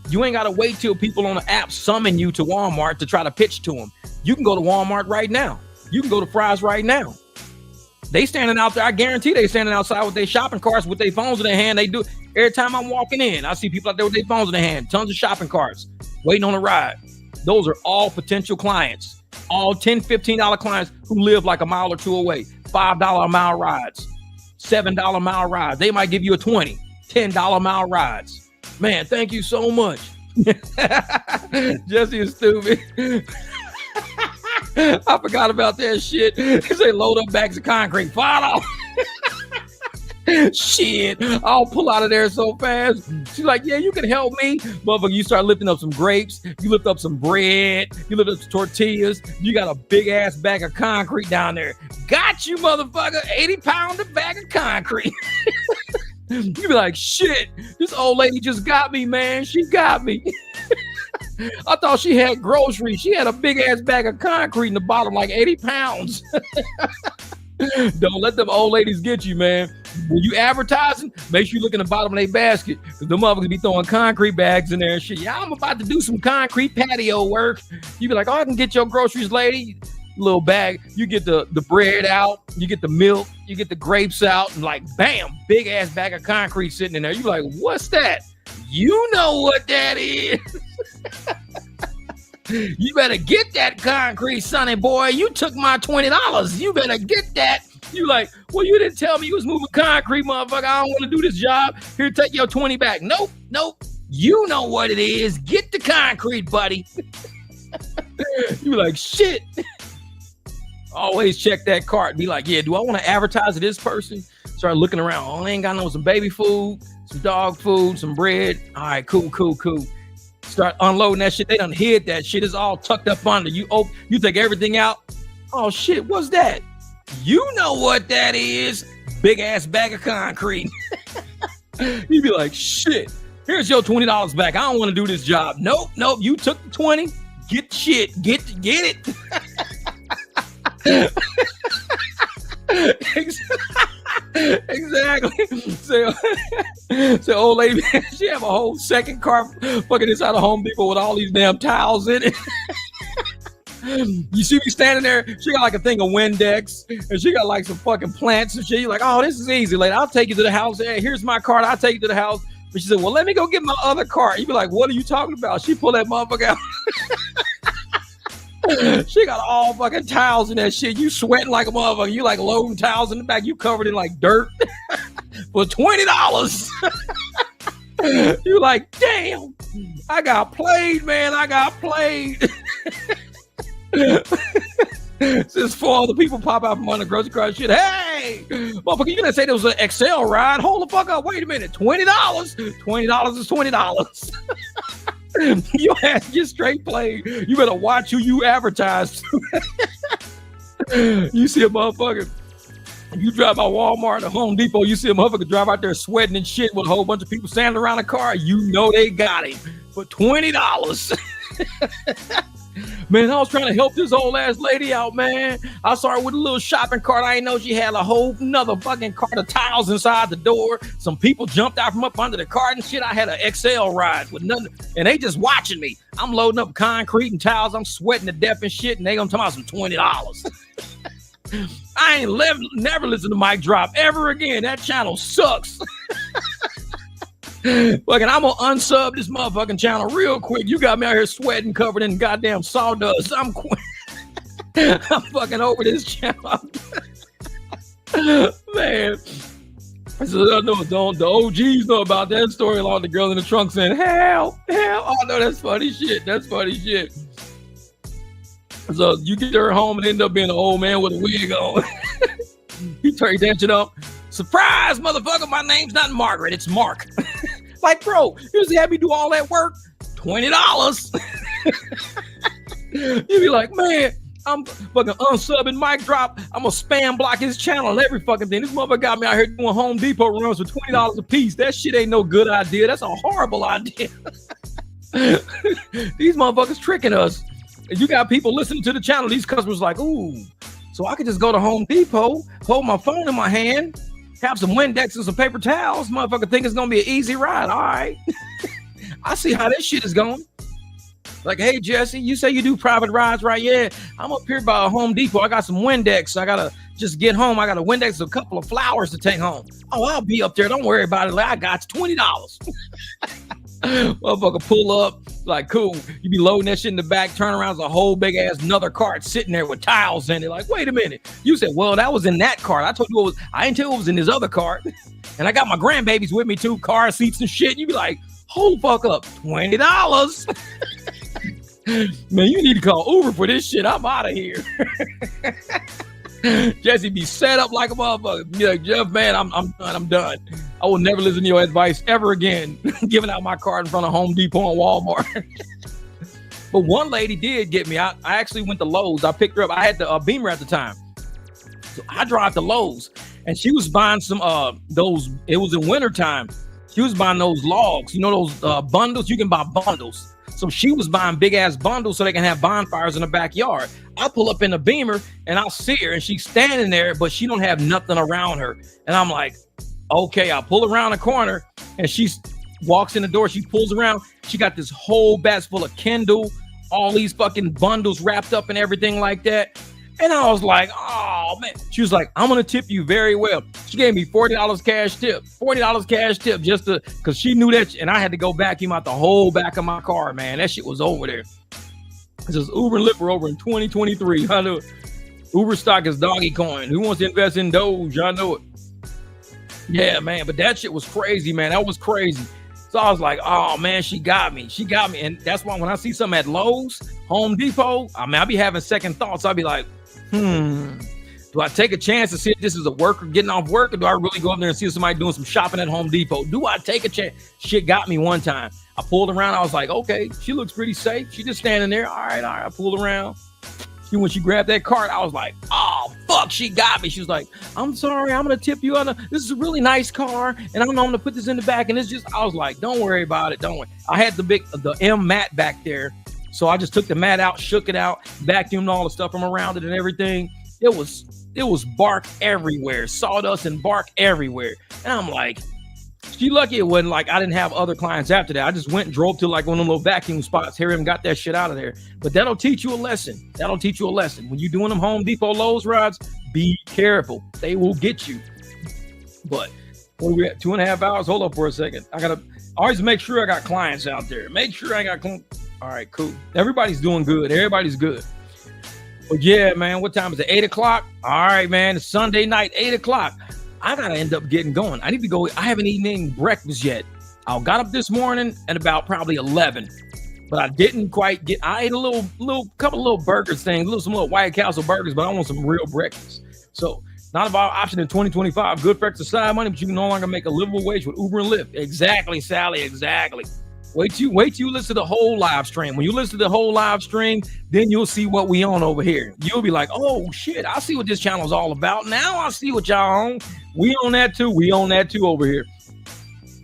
You ain't got to wait till people on the app summon you to Walmart to try to pitch to them. You can go to Walmart right now. You can go to Fry's right now. They standing out there. I guarantee they standing outside with their shopping carts, with their phones in their hand. They do. Every time I'm walking in, I see people out there with their phones in their hand, tons of shopping carts, waiting on a ride. Those are all potential clients, all $10, $15 clients who live like a mile or two away. $5 a mile rides, $7 a mile rides. They might give you a $20, $10 a mile rides. Man, thank you so much. Jesse is stupid. I forgot about that shit. They load up bags of concrete. $5. Shit, I'll pull out of there so fast. She's like, yeah, you can help me. Motherfucker, you start lifting up some grapes. You lift up some bread. You lift up some tortillas. You got a big ass bag of concrete down there. Got you, motherfucker. 80-pounder bag of concrete. You be like, shit, this old lady just got me, man. She got me. I thought she had groceries. She had a big ass bag of concrete in the bottom, like 80 pounds. Don't let them old ladies get you, man. When you advertising, make sure you look in the bottom of their basket, because the motherfuckers be throwing concrete bags in there and shit. Yeah, I'm about to do some concrete patio work. You be like, oh, I can get your groceries, lady. Little bag. You get the bread out. You get the milk. You get the grapes out. And like, bam, big ass bag of concrete sitting in there. You be like, what's that? You know what that is. You better get that concrete, sonny boy. You took my $20. You better get that. You like, well, you didn't tell me you was moving concrete, motherfucker. I don't want to do this job. Here, take your 20 back. Nope. You know what it is. Get the concrete, buddy. You be like, shit. Always check that cart. Be like, yeah, do I want to advertise to this person? Start looking around. Oh, they ain't got some baby food, some dog food, some bread. All right, cool. Start unloading that shit. They done hid that shit. It's all tucked up under. You take everything out. Oh, shit, what's that? You know what that is. Big ass bag of concrete. You be like, shit, here's your $20 back. I don't want to do this job. Nope. You took the 20. Get shit. Get it. Exactly. So old lady, she have a whole second car fucking inside of Home Depot with all these damn towels in it. You see me standing there, she got like a thing of Windex and she got like some fucking plants and shit. You're like, oh, this is easy, lady. I'll take you to the house. Hey, here's my card. I'll take you to the house. But she said, well, let me go get my other card. You be like, what are you talking about? She pulled that motherfucker out. She got all fucking towels in that shit. You sweating like a motherfucker. You like loading towels in the back. You covered in like dirt for $20. You like, damn, I got played, man. I got played. Since 4 other people pop out from under grocery cart shit. Hey, motherfucker, you didn't say there was an Excel ride. Hold the fuck up. Wait a minute. $20. $20 is $20. You ass get straight played. You better watch who you advertise to. You see a motherfucker. You drive by Walmart or Home Depot, you see a motherfucker drive out there sweating and shit with a whole bunch of people standing around the car. You know they got him for $20. Man, I was trying to help this old ass lady out, man. I saw her with a little shopping cart. I didn't know she had a whole nother fucking cart of towels inside the door. Some people jumped out from up under the cart and shit. I had an XL ride with nothing, and they just watching me. I'm loading up concrete and towels. I'm sweating to death and shit, and they gonna talk about some $20. I ain't never listen to Mike Drop ever again. That channel sucks. Fucking, I'm gonna unsub this motherfucking channel real quick. You got me out here sweating, covered in goddamn sawdust. I'm quitting. I'm fucking over this channel. Man. So the OGs know about that story along the girl in the trunk saying, hell. Oh, no, that's funny shit. So you get her home and end up being an old man with a wig on. He turned that shit up. Surprise, motherfucker, my name's not Margaret, it's Mark. Like, bro, you just had me do all that work, $20. You be like, man, I'm fucking unsubbing mic drop. I'm gonna spam block his channel and every fucking thing. This motherfucker got me out here doing Home Depot runs for $20 a piece. That shit ain't no good idea. That's a horrible idea. These motherfuckers tricking us. And you got people listening to the channel. These customers like, ooh, so I could just go to Home Depot, hold my phone in my hand, have some Windex and some paper towels. Motherfucker think it's gonna be an easy ride. All right. I see how this shit is going. Like, hey, Jesse, you say you do private rides, right? Yeah, I'm up here by Home Depot. I got some Windex. I got to just get home. I got a Windex and a couple of flowers to take home. Oh, I'll be up there. Don't worry about it. Like, I got $20. Motherfucker pull up. Like, cool. You be loading that shit in the back. Turn around. There's a whole big ass another cart sitting there with tiles in it. Like, wait a minute. You said, well, that was in that cart. I told you I didn't tell you it was in this other cart. And I got my grandbabies with me too. Car seats and shit. You be like, hold fuck up. $20. Man, you need to call Uber for this shit. I'm out of here. Jesse be set up like a motherfucker. Be like, Jeff, man, I'm done. I will never listen to your advice ever again. Giving out my card in front of Home Depot and Walmart. But one lady did get me. I actually went to Lowe's. I picked her up. I had the Beamer at the time. So I drive to Lowe's and she was buying some those. It was in wintertime. She was buying those logs. You know those bundles? You can buy bundles. So she was buying big ass bundles so they can have bonfires in the backyard. I pull up in the Beamer and I'll see her and she's standing there, but she don't have nothing around her. And I'm like, okay, I'll pull around the corner and she walks in the door. She pulls around. She got this whole batch full of Kindle, all these fucking bundles wrapped up and everything like that. And I was like, oh man. She was like, I'm going to tip you very well. She gave me $40 cash tip, $40 cash tip just to, cause she knew that. And I had to go vacuum out the whole back of my car, man. That shit was over there. It says Uber and Lyft were over in 2023. I know it. Uber stock is doggy coin. Who wants to invest in Doge? I know it. Yeah, man. But that shit was crazy, man. That was crazy. So I was like, oh man, she got me. She got me. And that's why when I see something at Lowe's, Home Depot, I mean, I'll be having second thoughts. I'll be like, do I take a chance to see if this is a worker getting off work, or do I really go up there and see somebody doing some shopping at Home Depot? Do I take a chance? Shit got me one time. I pulled around. I was like, okay, she looks pretty safe. She just standing there. All right. I pulled around. When she grabbed that cart, I was like, oh, fuck, she got me. She was like, I'm sorry. I'm going to tip you. This is a really nice car. And I'm going to put this in the back. And it's just, I was like, don't worry about it. Don't worry. I had the M mat back there. So I just took the mat out, shook it out, vacuumed all the stuff from around it and everything. It was bark everywhere, sawdust and bark everywhere. And I'm like, she lucky it wasn't like I didn't have other clients after that. I just went and drove to like one of them little vacuum spots here and got that shit out of there. But that'll teach you a lesson. That'll teach you a lesson. When you're doing them Home Depot Lowe's rides, be careful. They will get you. But what are we at? 2.5 hours? Hold up for a second. I gotta always make sure I got clients out there. Make sure I got all right, cool. Everybody's doing good. Everybody's good. But yeah, man, what time is it? 8 o'clock? All right, man. It's Sunday night, 8 o'clock. I got to end up getting going. I need to go. I haven't eaten any breakfast yet. I got up this morning at about probably 11, but I didn't quite get, I ate a couple of little burgers things, some little White Castle burgers, but I want some real breakfast. So not about option in 2025. Good for exercise money, but you can no longer make a livable wage with Uber and Lyft. Exactly, Sally. Exactly. Wait till you listen to the whole live stream. When you listen to the whole live stream, then you'll see what we on over here. You'll be like, oh shit, I see what this channel is all about. Now I see what y'all on. We on that too. We on that too over here.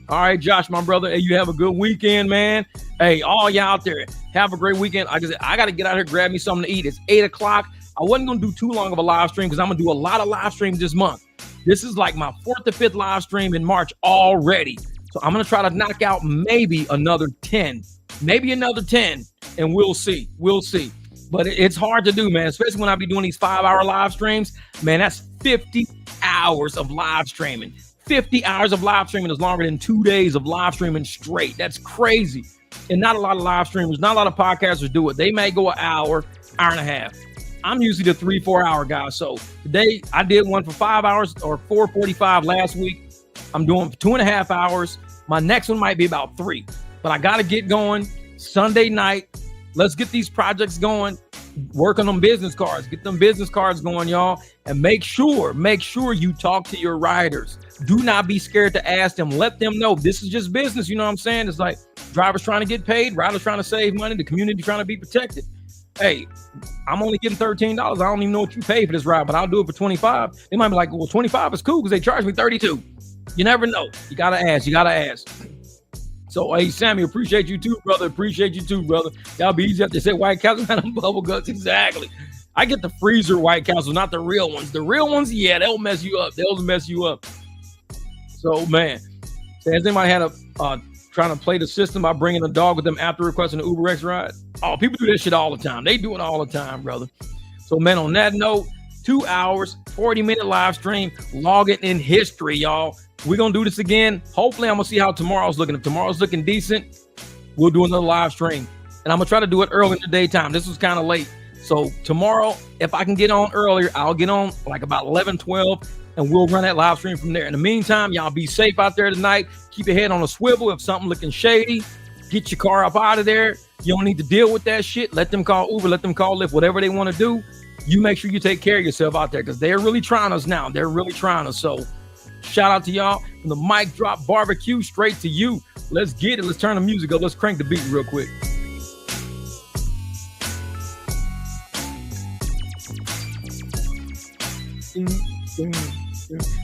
All right, Josh, my brother. Hey, you have a good weekend, man. Hey, all y'all out there, have a great weekend. Like I said, I got to get out here, grab me something to eat. It's 8 o'clock. I wasn't going to do too long of a live stream because I'm going to do a lot of live streams this month. This is like my 4th or 5th live stream in March already. So I'm going to try to knock out maybe another 10, and we'll see. But it's hard to do, man, especially when I be doing these 5-hour live streams. Man, that's 50 hours of live streaming. 50 hours of live streaming is longer than 2 days of live streaming straight. That's crazy. And not a lot of live streamers, not a lot of podcasters do it. They may go an hour, hour and a half. I'm usually the 3-4 hour guy. So today I did one for 5 hours or 4:45 last week. I'm doing for 2.5 hours. My next one might be about 3, but I got to get going Sunday night. Let's get these projects going. Work on them business cards. Get them business cards going, y'all. And make sure you talk to your riders. Do not be scared to ask them. Let them know this is just business. You know what I'm saying? It's like drivers trying to get paid, riders trying to save money, the community trying to be protected. Hey, I'm only getting $13. I don't even know what you pay for this ride, but I'll do it for 25. They might be like, well, 25 is cool because they charge me 32. You never know. You got to ask. So, hey, Sammy, appreciate you too, brother. Y'all be easy up to say White Castle, man, I'm bubble guts. Exactly. I get the freezer White Castle, not the real ones. The real ones, yeah, they'll mess you up. So, man, has anybody had a trying to play the system by bringing a dog with them after requesting an Uber X ride? Oh, people do this shit all the time. They do it all the time, brother. So, man, on that note, 2 hours, 40-minute live stream, logging in history, y'all. We're going to do this again. Hopefully, I'm going to see how tomorrow's looking. If tomorrow's looking decent, we'll do another live stream. And I'm going to try to do it early in the daytime. This was kind of late. So tomorrow, if I can get on earlier, I'll get on like about 11, 12, and we'll run that live stream from there. In the meantime, y'all be safe out there tonight. Keep your head on a swivel. If something looking shady, get your car up out of there. You don't need to deal with that shit. Let them call Uber. Let them call Lyft. Whatever they want to do, you make sure you take care of yourself out there because they're really trying us now. They're really trying us. So shout out to y'all from the Mic Drop Barbecue straight to you. Let's get it. Let's turn the music up. Let's crank the beat real quick.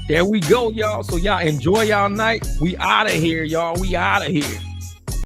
There we go, y'all. So y'all enjoy y'all night. We out of here, y'all. We out of here.